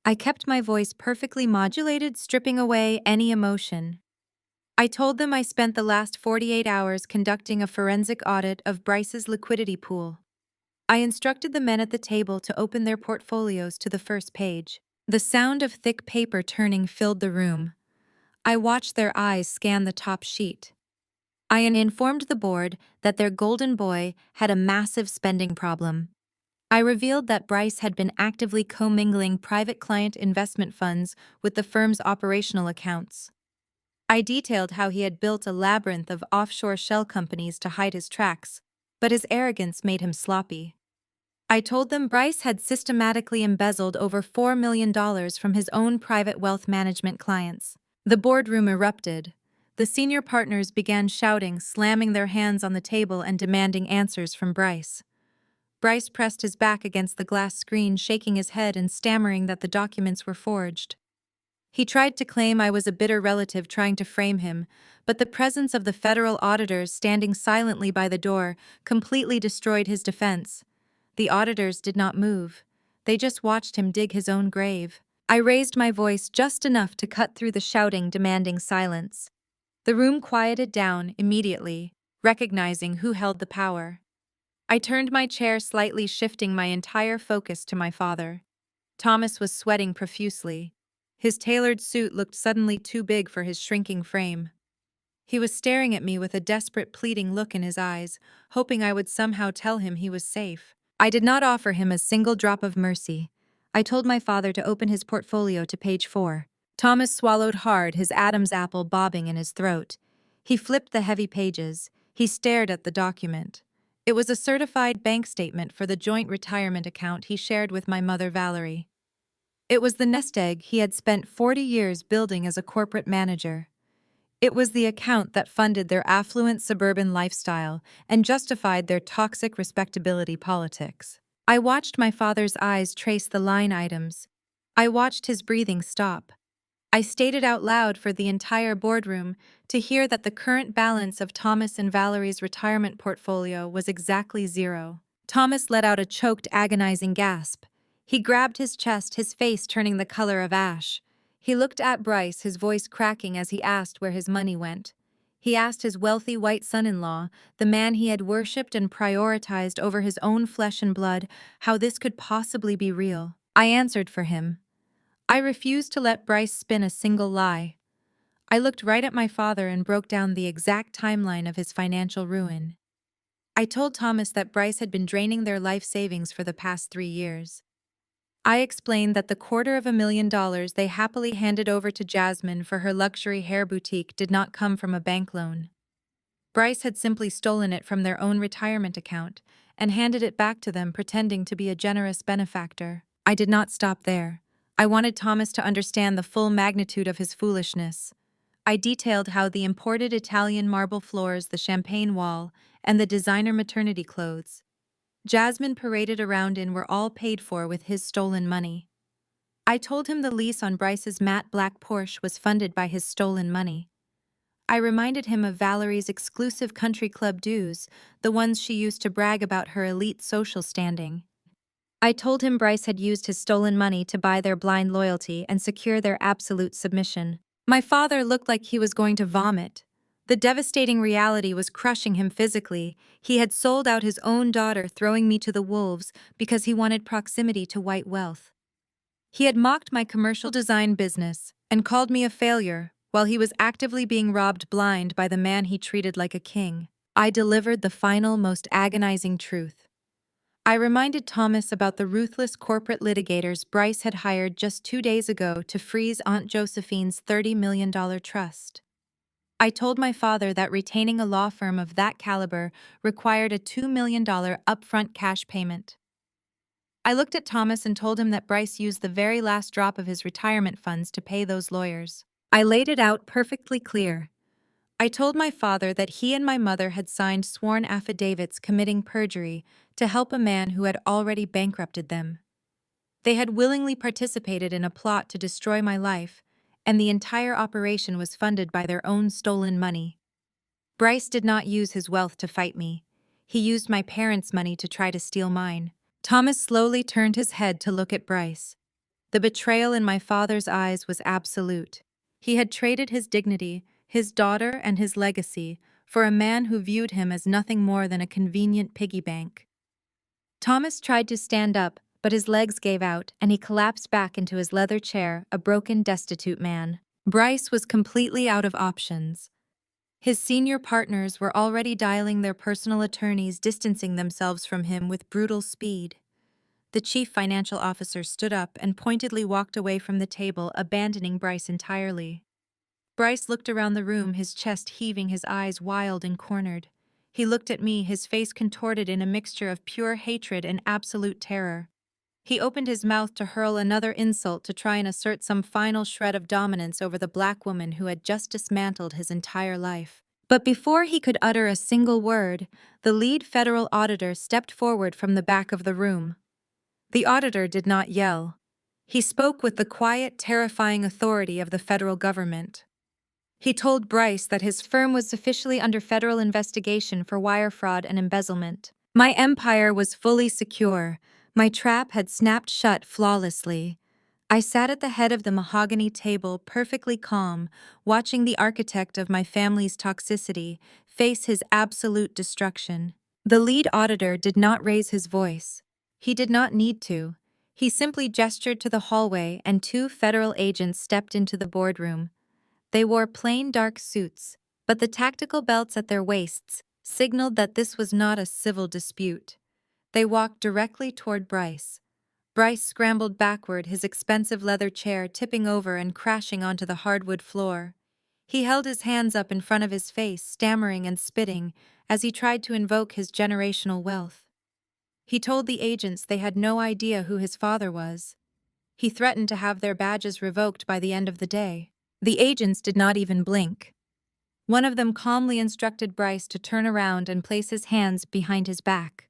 I kept my voice perfectly modulated, stripping away any emotion. I told them I spent the last 48 hours conducting a forensic audit of Bryce's liquidity pool. I instructed the men at the table to open their portfolios to the first page. The sound of thick paper turning filled the room. I watched their eyes scan the top sheet. I informed the board that their golden boy had a massive spending problem. I revealed that Bryce had been actively commingling private client investment funds with the firm's operational accounts. I detailed how he had built a labyrinth of offshore shell companies to hide his tracks, but his arrogance made him sloppy. I told them Bryce had systematically embezzled over $4 million from his own private wealth management clients. The boardroom erupted. The senior partners began shouting, slamming their hands on the table and demanding answers from Bryce. Bryce pressed his back against the glass screen, shaking his head and stammering that the documents were forged. He tried to claim I was a bitter relative trying to frame him, but the presence of the federal auditors standing silently by the door completely destroyed his defense. The auditors did not move. They just watched him dig his own grave. I raised my voice just enough to cut through the shouting, demanding silence. The room quieted down immediately, recognizing who held the power. I turned my chair slightly, shifting my entire focus to my father. Thomas was sweating profusely. His tailored suit looked suddenly too big for his shrinking frame. He was staring at me with a desperate, pleading look in his eyes, hoping I would somehow tell him he was safe. I did not offer him a single drop of mercy. I told my father to open his portfolio to page 4. Thomas swallowed hard, his Adam's apple bobbing in his throat. He flipped the heavy pages. He stared at the document. It was a certified bank statement for the joint retirement account he shared with my mother, Valerie. It was the nest egg he had spent 40 years building as a corporate manager. It was the account that funded their affluent suburban lifestyle and justified their toxic respectability politics. I watched my father's eyes trace the line items. I watched his breathing stop. I stated out loud for the entire boardroom to hear that the current balance of Thomas and Valerie's retirement portfolio was exactly zero. Thomas let out a choked, agonizing gasp. He grabbed his chest, his face turning the color of ash. He looked at Bryce, his voice cracking as he asked where his money went. He asked his wealthy white son-in-law, the man he had worshipped and prioritized over his own flesh and blood, how this could possibly be real. I answered for him. I refused to let Bryce spin a single lie. I looked right at my father and broke down the exact timeline of his financial ruin. I told Thomas that Bryce had been draining their life savings for the past 3 years. I explained that the $250,000 they happily handed over to Jasmine for her luxury hair boutique did not come from a bank loan. Bryce had simply stolen it from their own retirement account and handed it back to them, pretending to be a generous benefactor. I did not stop there. I wanted Thomas to understand the full magnitude of his foolishness. I detailed how the imported Italian marble floors, the champagne wall, and the designer maternity clothes Jasmine paraded around in were all paid for with his stolen money. I told him the lease on Bryce's matte black Porsche was funded by his stolen money. I reminded him of Valerie's exclusive country club dues, the ones she used to brag about her elite social standing. I told him Bryce had used his stolen money to buy their blind loyalty and secure their absolute submission. My father looked like he was going to vomit. The devastating reality was crushing him physically. He had sold out his own daughter, throwing me to the wolves because he wanted proximity to white wealth. He had mocked my commercial design business and called me a failure while he was actively being robbed blind by the man he treated like a king. I delivered the final, most agonizing truth. I reminded Thomas about the ruthless corporate litigators Bryce had hired just 2 days ago to freeze Aunt Josephine's $30 million trust. I told my father that retaining a law firm of that caliber required a $2 million upfront cash payment. I looked at Thomas and told him that Bryce used the very last drop of his retirement funds to pay those lawyers. I laid it out perfectly clear. I told my father that he and my mother had signed sworn affidavits committing perjury to help a man who had already bankrupted them. They had willingly participated in a plot to destroy my life, and the entire operation was funded by their own stolen money. Bryce did not use his wealth to fight me. He used my parents' money to try to steal mine. Thomas slowly turned his head to look at Bryce. The betrayal in my father's eyes was absolute. He had traded his dignity, his daughter, and his legacy for a man who viewed him as nothing more than a convenient piggy bank. Thomas tried to stand up, but his legs gave out and he collapsed back into his leather chair, a broken, destitute man. Bryce was completely out of options. His senior partners were already dialing their personal attorneys, distancing themselves from him with brutal speed. The chief financial officer stood up and pointedly walked away from the table, abandoning Bryce entirely. Bryce looked around the room, his chest heaving, his eyes wild and cornered. He looked at me, his face contorted in a mixture of pure hatred and absolute terror. He opened his mouth to hurl another insult to try and assert some final shred of dominance over the black woman who had just dismantled his entire life. But before he could utter a single word, the lead federal auditor stepped forward from the back of the room. The auditor did not yell. He spoke with the quiet, terrifying authority of the federal government. He told Bryce that his firm was officially under federal investigation for wire fraud and embezzlement. My empire was fully secure. My trap had snapped shut flawlessly. I sat at the head of the mahogany table, perfectly calm, watching the architect of my family's toxicity face his absolute destruction. The lead auditor did not raise his voice. He did not need to. He simply gestured to the hallway, and two federal agents stepped into the boardroom. They wore plain dark suits, but the tactical belts at their waists signaled that this was not a civil dispute. They walked directly toward Bryce. Bryce scrambled backward, his expensive leather chair tipping over and crashing onto the hardwood floor. He held his hands up in front of his face, stammering and spitting, as he tried to invoke his generational wealth. He told the agents they had no idea who his father was. He threatened to have their badges revoked by the end of the day. The agents did not even blink. One of them calmly instructed Bryce to turn around and place his hands behind his back.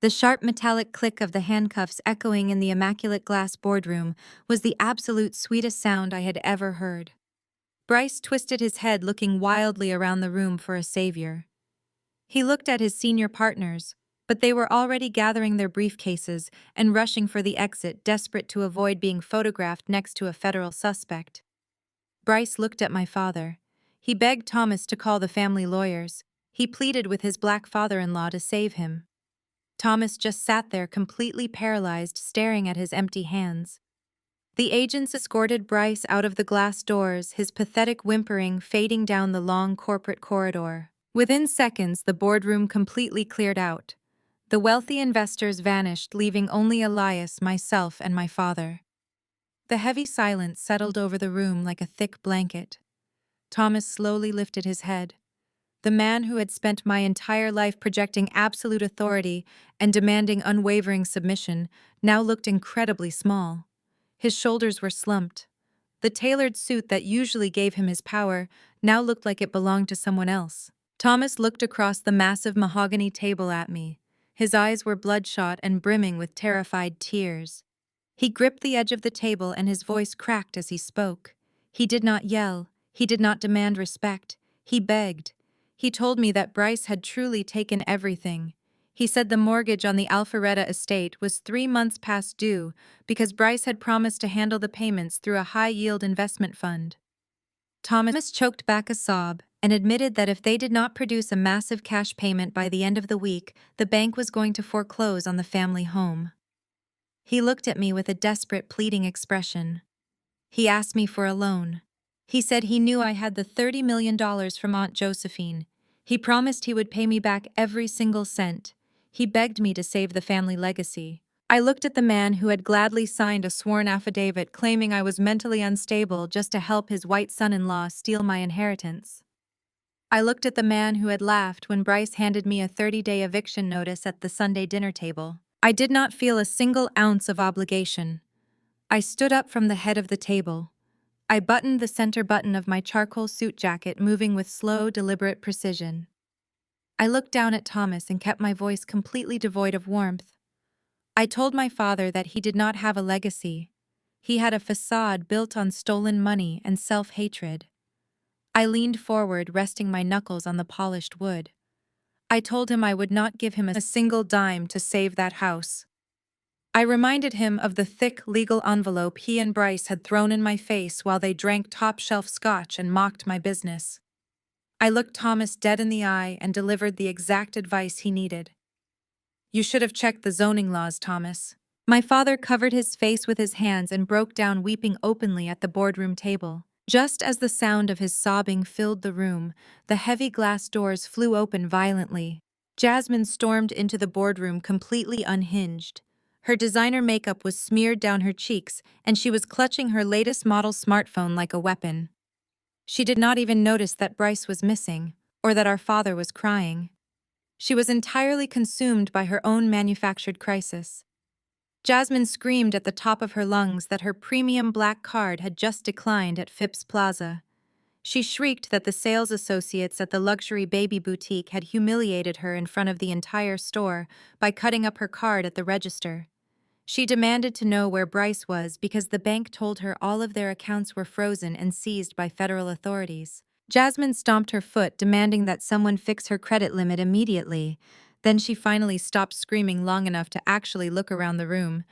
The sharp metallic click of the handcuffs echoing in the immaculate glass boardroom was the absolute sweetest sound I had ever heard. Bryce twisted his head, looking wildly around the room for a savior. He looked at his senior partners, but they were already gathering their briefcases and rushing for the exit, desperate to avoid being photographed next to a federal suspect. Bryce looked at my father. He begged Thomas to call the family lawyers. He pleaded with his black father-in-law to save him. Thomas just sat there, completely paralyzed, staring at his empty hands. The agents escorted Bryce out of the glass doors, his pathetic whimpering fading down the long corporate corridor. Within seconds, the boardroom completely cleared out. The wealthy investors vanished, leaving only Elias, myself, and my father. The heavy silence settled over the room like a thick blanket. Thomas slowly lifted his head. The man who had spent my entire life projecting absolute authority and demanding unwavering submission now looked incredibly small. His shoulders were slumped. The tailored suit that usually gave him his power now looked like it belonged to someone else. Thomas looked across the massive mahogany table at me. His eyes were bloodshot and brimming with terrified tears. He gripped the edge of the table and his voice cracked as he spoke. He did not yell. He did not demand respect. He begged. He told me that Bryce had truly taken everything. He said the mortgage on the Alpharetta estate was 3 months past due because Bryce had promised to handle the payments through a high-yield investment fund. Thomas choked back a sob and admitted that if they did not produce a massive cash payment by the end of the week, the bank was going to foreclose on the family home. He looked at me with a desperate, pleading expression. He asked me for a loan. He said he knew I had the $30 million from Aunt Josephine. He promised he would pay me back every single cent. He begged me to save the family legacy. I looked at the man who had gladly signed a sworn affidavit claiming I was mentally unstable just to help his white son-in-law steal my inheritance. I looked at the man who had laughed when Bryce handed me a 30-day eviction notice at the Sunday dinner table. I did not feel a single ounce of obligation. I stood up from the head of the table. I buttoned the center button of my charcoal suit jacket, moving with slow, deliberate precision. I looked down at Thomas and kept my voice completely devoid of warmth. I told my father that he did not have a legacy. He had a facade built on stolen money and self-hatred. I leaned forward, resting my knuckles on the polished wood. I told him I would not give him a single dime to save that house. I reminded him of the thick legal envelope he and Bryce had thrown in my face while they drank top-shelf scotch and mocked my business. I looked Thomas dead in the eye and delivered the exact advice he needed. You should have checked the zoning laws, Thomas. My father covered his face with his hands and broke down, weeping openly at the boardroom table. Just as the sound of his sobbing filled the room, the heavy glass doors flew open violently. Jasmine stormed into the boardroom completely unhinged. Her designer makeup was smeared down her cheeks, and she was clutching her latest model smartphone like a weapon. She did not even notice that Bryce was missing, or that our father was crying. She was entirely consumed by her own manufactured crisis. Jasmine screamed at the top of her lungs that her premium black card had just declined at Phipps Plaza. She shrieked that the sales associates at the luxury baby boutique had humiliated her in front of the entire store by cutting up her card at the register. She demanded to know where Bryce was because the bank told her all of their accounts were frozen and seized by federal authorities. Jasmine stomped her foot, demanding that someone fix her credit limit immediately. Then she finally stopped screaming long enough to actually look around the room.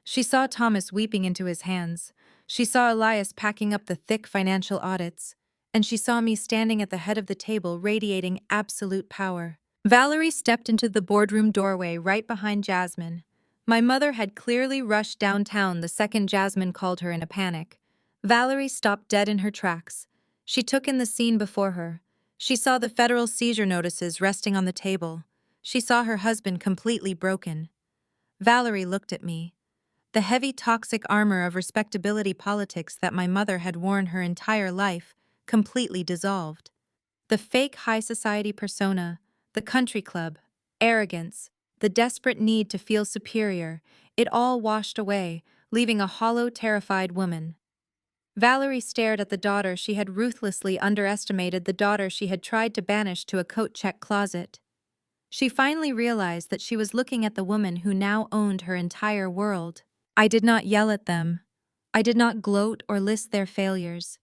She saw Thomas weeping into his hands. She saw Elias packing up the thick financial audits. And she saw me standing at the head of the table, radiating absolute power. Valerie stepped into the boardroom doorway right behind Jasmine. My mother had clearly rushed downtown the second Jasmine called her in a panic. Valerie stopped dead in her tracks. She took in the scene before her. She saw the federal seizure notices resting on the table. She saw her husband completely broken. Valerie looked at me. The heavy toxic armor of respectability politics that my mother had worn her entire life completely dissolved. The fake high society persona, the country club, arrogance, the desperate need to feel superior, it all washed away, leaving a hollow, terrified woman. Valerie stared at the daughter she had ruthlessly underestimated, the daughter she had tried to banish to a coat-check closet. She finally realized that she was looking at the woman who now owned her entire world. I did not yell at them. I did not gloat or list their failures.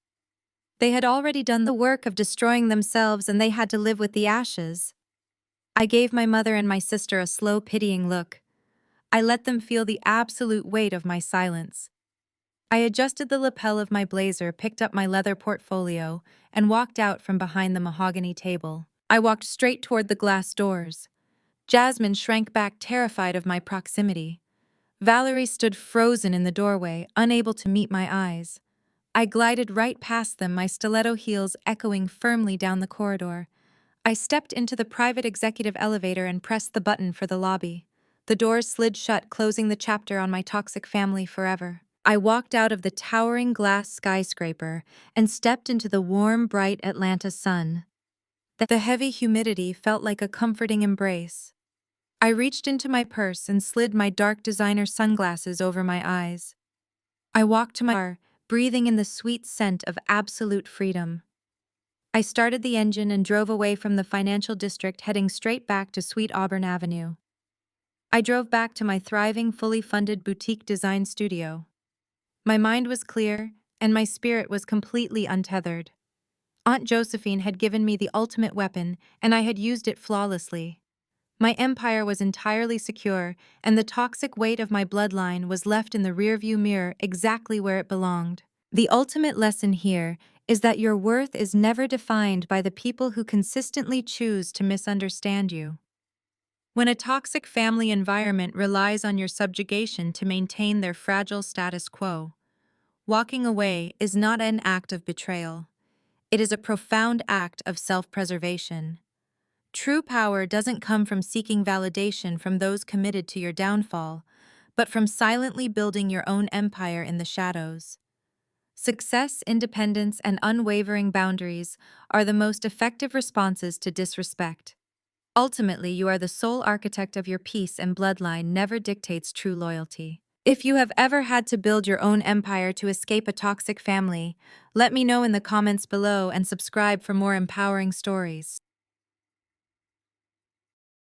They had already done the work of destroying themselves, and they had to live with the ashes. I gave my mother and my sister a slow, pitying look. I let them feel the absolute weight of my silence. I adjusted the lapel of my blazer, picked up my leather portfolio, and walked out from behind the mahogany table. I walked straight toward the glass doors. Jasmine shrank back, terrified of my proximity. Valerie stood frozen in the doorway, unable to meet my eyes. I glided right past them, my stiletto heels echoing firmly down the corridor. I stepped into the private executive elevator and pressed the button for the lobby. The doors slid shut, closing the chapter on my toxic family forever. I walked out of the towering glass skyscraper and stepped into the warm, bright Atlanta sun. The heavy humidity felt like a comforting embrace. I reached into my purse and slid my dark designer sunglasses over my eyes. I walked to my car, breathing in the sweet scent of absolute freedom. I started the engine and drove away from the financial district, heading straight back to Sweet Auburn Avenue. I drove back to my thriving, fully funded boutique design studio. My mind was clear, and my spirit was completely untethered. Aunt Josephine had given me the ultimate weapon, and I had used it flawlessly. My empire was entirely secure, and the toxic weight of my bloodline was left in the rearview mirror exactly where it belonged. The ultimate lesson here is that your worth is never defined by the people who consistently choose to misunderstand you. When a toxic family environment relies on your subjugation to maintain their fragile status quo, walking away is not an act of betrayal. It is a profound act of self-preservation. True power doesn't come from seeking validation from those committed to your downfall, but from silently building your own empire in the shadows. Success, independence, and unwavering boundaries are the most effective responses to disrespect. Ultimately, you are the sole architect of your peace, and bloodline never dictates true loyalty. If you have ever had to build your own empire to escape a toxic family, let me know in the comments below and subscribe for more empowering stories.